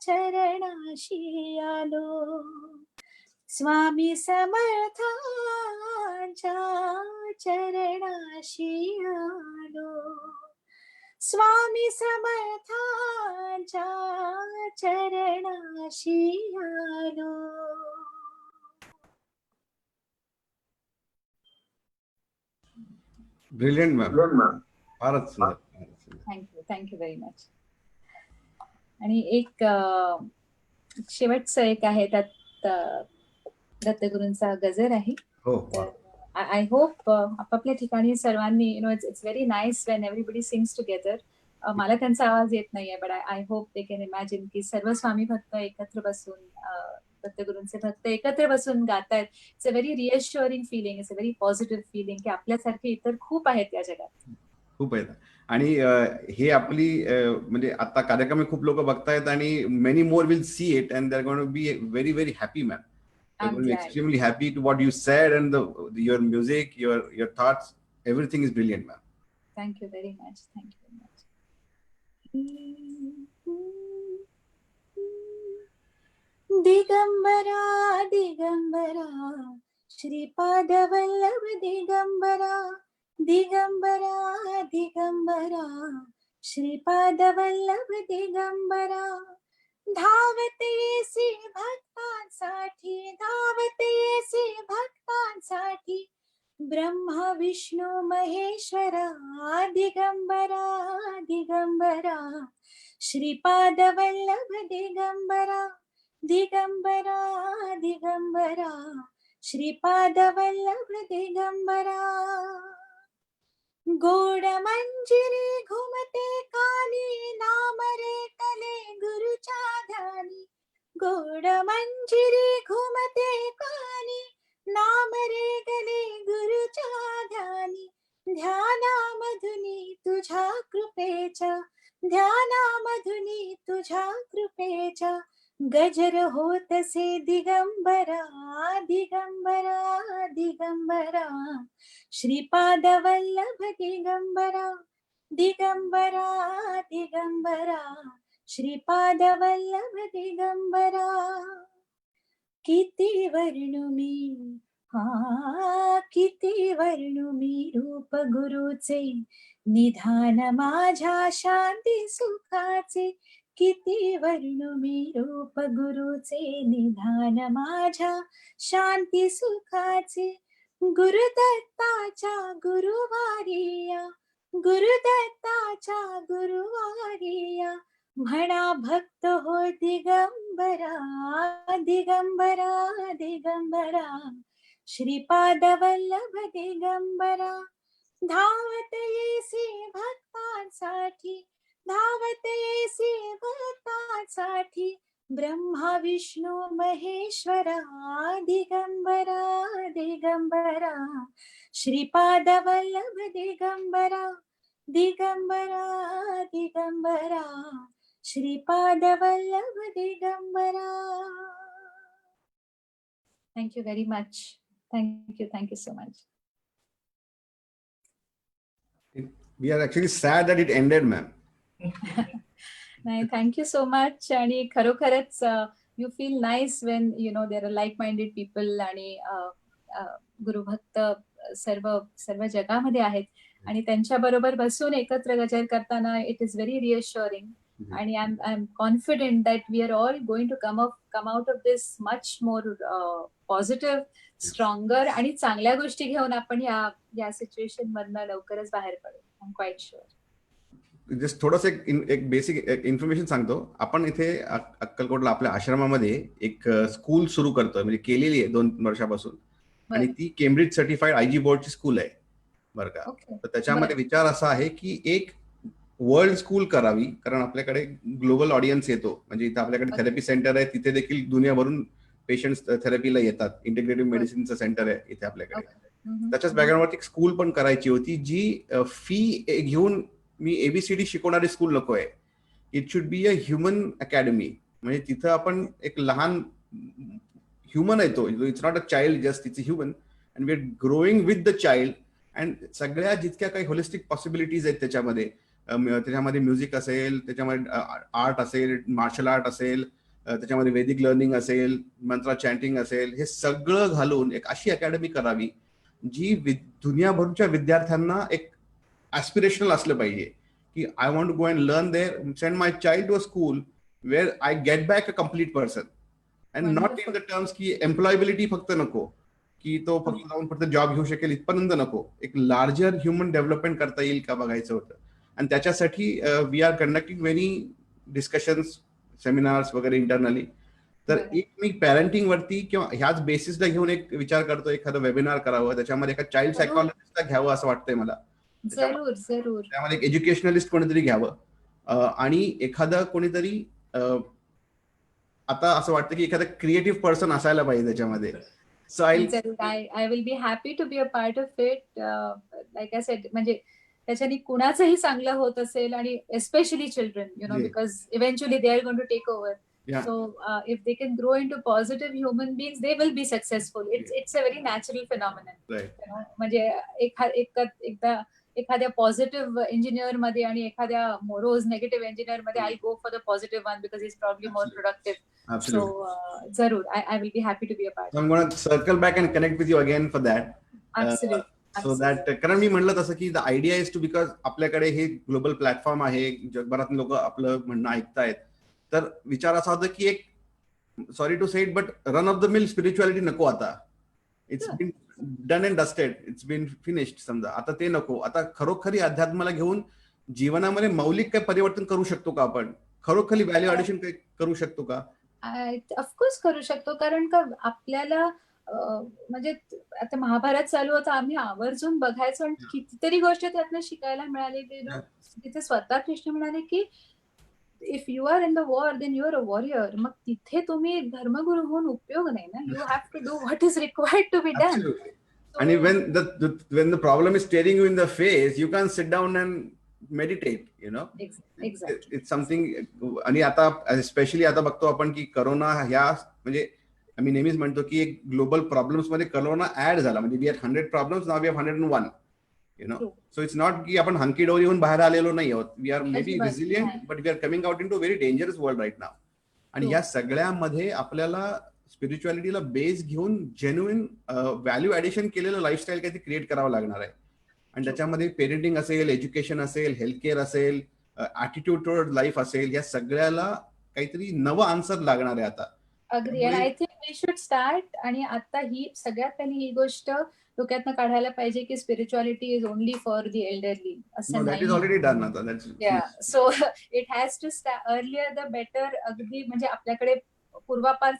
चरणाशी आलो, स्वामी समर्थांच्या चरणाशी आलो, स्वामी समर्थांच्या चरणाशी आलो. ब्रिलियंट मॅम, फारच सुंदर. Thank you very much. आणि एक शेवटचं एक आहे त्यात दत्तगुरूंचा गजर आहे. हो, आय होप आपापल्या ठिकाणी सर्वांनी it's very nice Wien everybody sings together. मला त्यांचा आवाज येत नाहीये but I hope they can imagine की सर्व स्वामी भक्त एकत्र बसून दत्तगुरूंचे भक्त एकत्र बसून गातायत. It's a very reassuring feeling, it's a very positive feeling की आपल्यासारखे इतर खूप आहेत या जगात, खूप आहेत. आणि हे आपली म्हणजे आता कार्यक्रम खूप लोक बघतायत आणि many more will see it and they are going to be very very happy man. They're I'm going to be glad. extremely happy to what you said, and your music, your thoughts, everything is brilliant, ma'am. Thank you very much. Thank you very much. Digambara Digambara Shripad Vallabh Digambara Digambara Digambara Shripad Vallabh Digambara धावत येसी भक्तांसाठी धावत येसी भक्तांसाठी ब्रह्मा विष्णू महेश्वरा दिगंबरा दिगंबरा श्रीपाद वल्लभ दिगंबरा दिगंबरा दिगंबरा श्रीपाद वल्लभ दिगंबरा गोड मंजिरी घुमते कानी नाम रे कले गुरुच्या ध्यानी गोड मंजिरी घुमते कानी नाम रे गले गुरुच्या ध्यानी ध्यानामधुनी तुझ्या कृपेच्या ध्यानामधुनी तुझ्या कृपेच्या गजर होतसे दिगंबरा दिगंबरा दिगंबरा श्रीपाद वल्लभ दिगंबरा दिगंबरा दिगंबरा श्रीपाद वल्लभ दिगंबरा किती वर्णु मी किती वर्णु मी रूप गुरुचे निधान माझ्या शांती सुखाचे किती वर्णु मी रूप गुरुचे निधान माझ्या शांती सुखाचे गुरुदत्ताच्या गुरुवारिया गुरुदत्ताच्या गुरुवारिया म्हणा भक्त हो दिगंबरा दिगंबरा दिगंबरा श्रीपाद वल्लभ दिगंबरा धावत येसी भक्तांसाठी धावत येसी भक्तांसाठी Brahma Vishnu Maheshwara Digambara Digambara Shripad Vallabh Digambara Digambara Digambara Shripad Vallabh Digambara. Thank you very much. Thank you so much. We are actually sad that it ended, ma'am. नाही, थँक्यू सो मच. आणि खरोखरच you feel nice when there are like minded people आणि गुरुभक्त सर्व जगामध्ये आहेत आणि त्यांच्या बरोबर बसून एकत्र गजर करताना इट इज व्हेरी रिअश्युअरिंग. आणि I am confident that we are all going to come out of this much more positive, stronger आणि चांगल्या गोष्टी घेऊन आपण या सिच्युएशन मधनं लवकरच बाहेर पडू. I am quiet sure. Just थोडंसं एक बेसिक इन्फॉर्मेशन सांगतो. आपण इथे अक्कलकोटला आपल्या आश्रमामध्ये एक स्कूल सुरू करतोय, म्हणजे केलेली आहे 2 वर्षापासून. आणि ती केम्ब्रिज सर्टिफाईड आयजी बोर्डची स्कूल आहे बरं का. तर त्याच्यामध्ये विचार असा आहे की एक वर्ल्ड स्कूल करावी, कारण आपल्याकडे ग्लोबल ऑडियन्स येतो. म्हणजे इथे आपल्याकडे थेरपी सेंटर आहे, तिथे देखील दुनियाभरून पेशंट्स थेरपीला येतात. इंटिग्रेटिव्ह मेडिसिनचं सेंटर आहे इथे आपल्याकडे. त्याच्याच बॅकग्राऊंडवरती एक स्कूल पण करायची होती जी फी घेऊन मी एबीसीडी शिकवणारी स्कूल नको आहे. It should be a human academy. म्हणजे तिथं आपण एक लहान ह्युमन आहे तो, it's not a child just, it's a human and we are growing with the child. And सगळ्या जितक्या काही होलिस्टिक पॉसिबिलिटीज आहेत त्याच्यामध्ये म्युझिक असेल, त्याच्यामध्ये आर्ट असेल, मार्शल आर्ट असेल, त्याच्यामध्ये वेदिक लर्निंग असेल, मंत्रा चॅन्टिंग असेल, हे सगळं घालून एक अशी अकॅडमी करावी जी दुनियाभरच्या विद्यार्थ्यांना एक ॲस्पिरेशनल असलं पाहिजे की I want to go and learn there, send my child to a school where I get back a complete person. And not in the terms की एम्प्लॉयबिलिटी फक्त नको, की तो फक्त जाऊन फक्त जॉब घेऊ शकेल इथपर्यंत नको. एक लार्जर ह्युमन डेव्हलपमेंट करता येईल का बघायचं होतं. आणि त्याच्यासाठी we are conducting many discussions, seminars वगैरे इंटरनली. तर एक मी पॅरेंटिंग वरती किंवा ह्याच बेसिसला घेऊन एक विचार करतो, एखादं वेबिनार करावं, त्याच्यामध्ये एका चाइल्ड सायकॉलॉजिस्टला घ्यावं असं वाटतंय मला. जरूर जरूर. त्यामध्ये एक एज्युकेशनलिस्ट कोणीतरी घ्यावं आणि एखादं कोणीतरी आता असं वाटतं की एखादा क्रिएटिव्ह पर्सन असायला पाहिजे त्याच्यामध्ये. So I will be happy to be a part of it. Like I said, म्हणजे त्याच्याने कुणाचंही चांगलं होत असेल आणि especially children because eventually they are going to take over. Yeah. So if they can grow into positive human beings, they will be successful. It's a very natural phenomenon. Right. You know, म्हणजे एकदा एखाद्या positive engineer मध्ये आणि एखाद्या morose negative engineer मध्ये I go for the positive one because is probably more productive. So जरूर I will be happy to be a part. So I'm going to circle back and connect with you again for that. Absolutely. So that कारण मी म्हणलं तसं की the idea is to because आपल्याकडे हे global platform आहे, जगभरात लोक आपलं म्हणणं ऐकतायत, तर विचार असा होता की एक sorry to say it but run of the mill spirituality नको आता. It's been done and dusted, it's been finished. समजा आता ते नको. आता खरोखरी अध्यात्माला घेऊन जीवनामध्ये मौलिक काही परिवर्तन करू शकतो का आपण? खरोखरी व्हॅल्यू ॲडिशन काही करू शकतो का? ऑफकोर्स करू शकतो, कारण का आपल्याला म्हणजे आता महाभारत चालू होतं, आम्ही आवर्जून बघायचो आणि कितीतरी गोष्टी त्यातनं शिकायला मिळाले. तिथे स्वतः कृष्ण म्हणाले की if you are in the war then you are a warrior. मग तिथे तुम्ही धर्मगुरू होऊन उपयोग नाही ना. You have to do what is required to be done. आणि when the problem is staring you in the face, you can't sit down and meditate, you know. Exactly. It's something. आणि आता स्पेशली आता बघतो आपण की corona ह्या म्हणजे आम्ही नेहमीच म्हणतो की एक ग्लोबल प्रॉब्लेम्स मध्ये करोना ऍड झाला. म्हणजे we had 100 problems, now we have 101, you know. So it's not की आपण हंकी डोरी होऊन बाहेर आलेलो नाही आहोत. We are maybe resilient but we are coming out into very dangerous world right now. आणि या सगळ्यामध्ये आपल्याला स्पिरिच्युअलिटीला बेस घेऊन जेन्युइन व्हॅल्यू ऍडिशन केलेलं लाईफस्टाईल काहीतरी क्रिएट करावं लागणार आहे. आणि त्याच्यामध्ये पेरेंटिंग असेल, एज्युकेशन असेल, हेल्थ केअर असेल, ऍटिट्यूड टुवर्ड लाईफ असेल, या सगळ्याला काहीतरी नवं आन्सर लागणार आहे आता. Agree. And I think we should start. आणि आता ही सगळ्यात पहिली ही गोष्ट डोक्यातनं काढायला पाहिजे की spirituality is only for the elderly असं नाही. ऑलरेडी डन आता. So it has to start earlier the better. अगदी म्हणजे आपल्याकडे पूर्वापार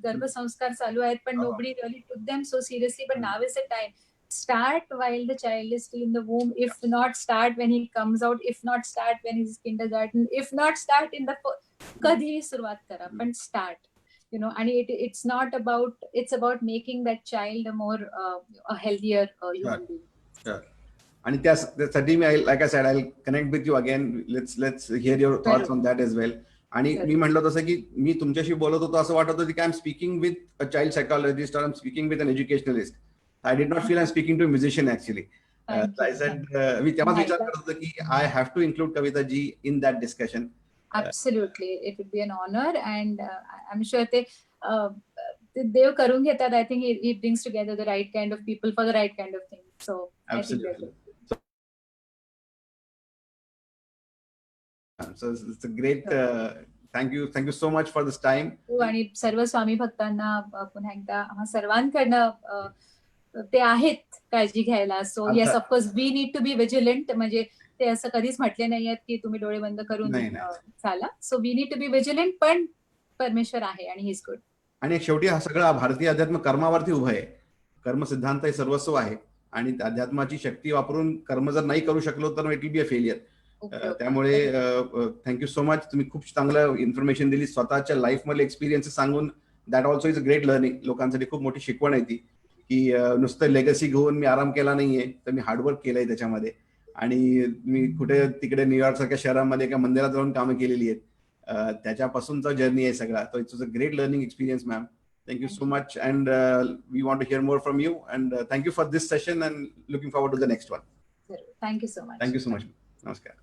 गर्भसंस्कार चालू आहेत, पण nobody really took them so seriously. But now is the time. Start while the child is still in the womb. If not, start when he comes out. If not, start when he's kindergarten. If not, start in the कधीही सुरुवात करा, पण start. You know, and it's not about, it's about making that child a more a healthier human being. Sure. आणि त्यासाठी मी like I said, I'll connect with you again. Let's hear your thoughts on that as well. आणि मी म्हणलं तसं की मी तुमच्याशी बोलत होतो असं वाटत होतं की I am speaking with a child psychologist और I am speaking with an educationalist. I did not feel I am speaking to musician actually. I said मी तेव्हाच विचार करत होतो की I have to include Kavita ji in that discussion. Absolutely, it would be an honor, and I'm sure ते देव करून घेतात. I think he brings together the right kind of people for the right kind of thing. So Absolutely. So it's a great thank you so much for this time. आणि सर्व स्वामी भक्तांना पुन्हा एकदा सर्वांकडनं ते आहेत काळजी घ्यायला. So yes, of course we need to be vigilant. म्हणजे ते असं कधीच म्हटले नाहीयेत की तुम्ही डोळे बंद करून चाला. So we need to be vigilant, पण परमेश्वर आहे आणि ही इज गुड. आणि शेवटी हा सगळा भारतीय अध्यात्म कर्मावरती उभं आहे. कर्म सिद्धांत हे सर्वस्व आहे आणि अध्यात्माची शक्ती वापरून कर्म जर नाही करू शकलो तर it will be a failure. त्यामुळे थँक्यू सो मच. तुम्ही खूप चांगलं इन्फॉर्मेशन दिली, स्वतःच्या लाईफ मधले एक्सपिरियन्सेस सांगून. That also is a great learning. लोकांसाठी खूप मोठी शिकवण आहे ती की नुसतं लेगसी घेऊन मी आराम केला नाहीये, तर मी हार्डवर्क केलंय त्याच्यामध्ये. आणि मी कुठे तिकडे न्यूयॉर्क सारख्या शहरामध्ये एका मंदिरात जाऊन कामं केलेली आहेत. त्याच्यापासूनचा जर्नी आहे सगळा. तो it's a great learning experience ma'am. Thank you so much, and we want to hear more from you. And thank you for this session, and looking forward to the next one. Thank you so much. Thank you so much. Namaskar.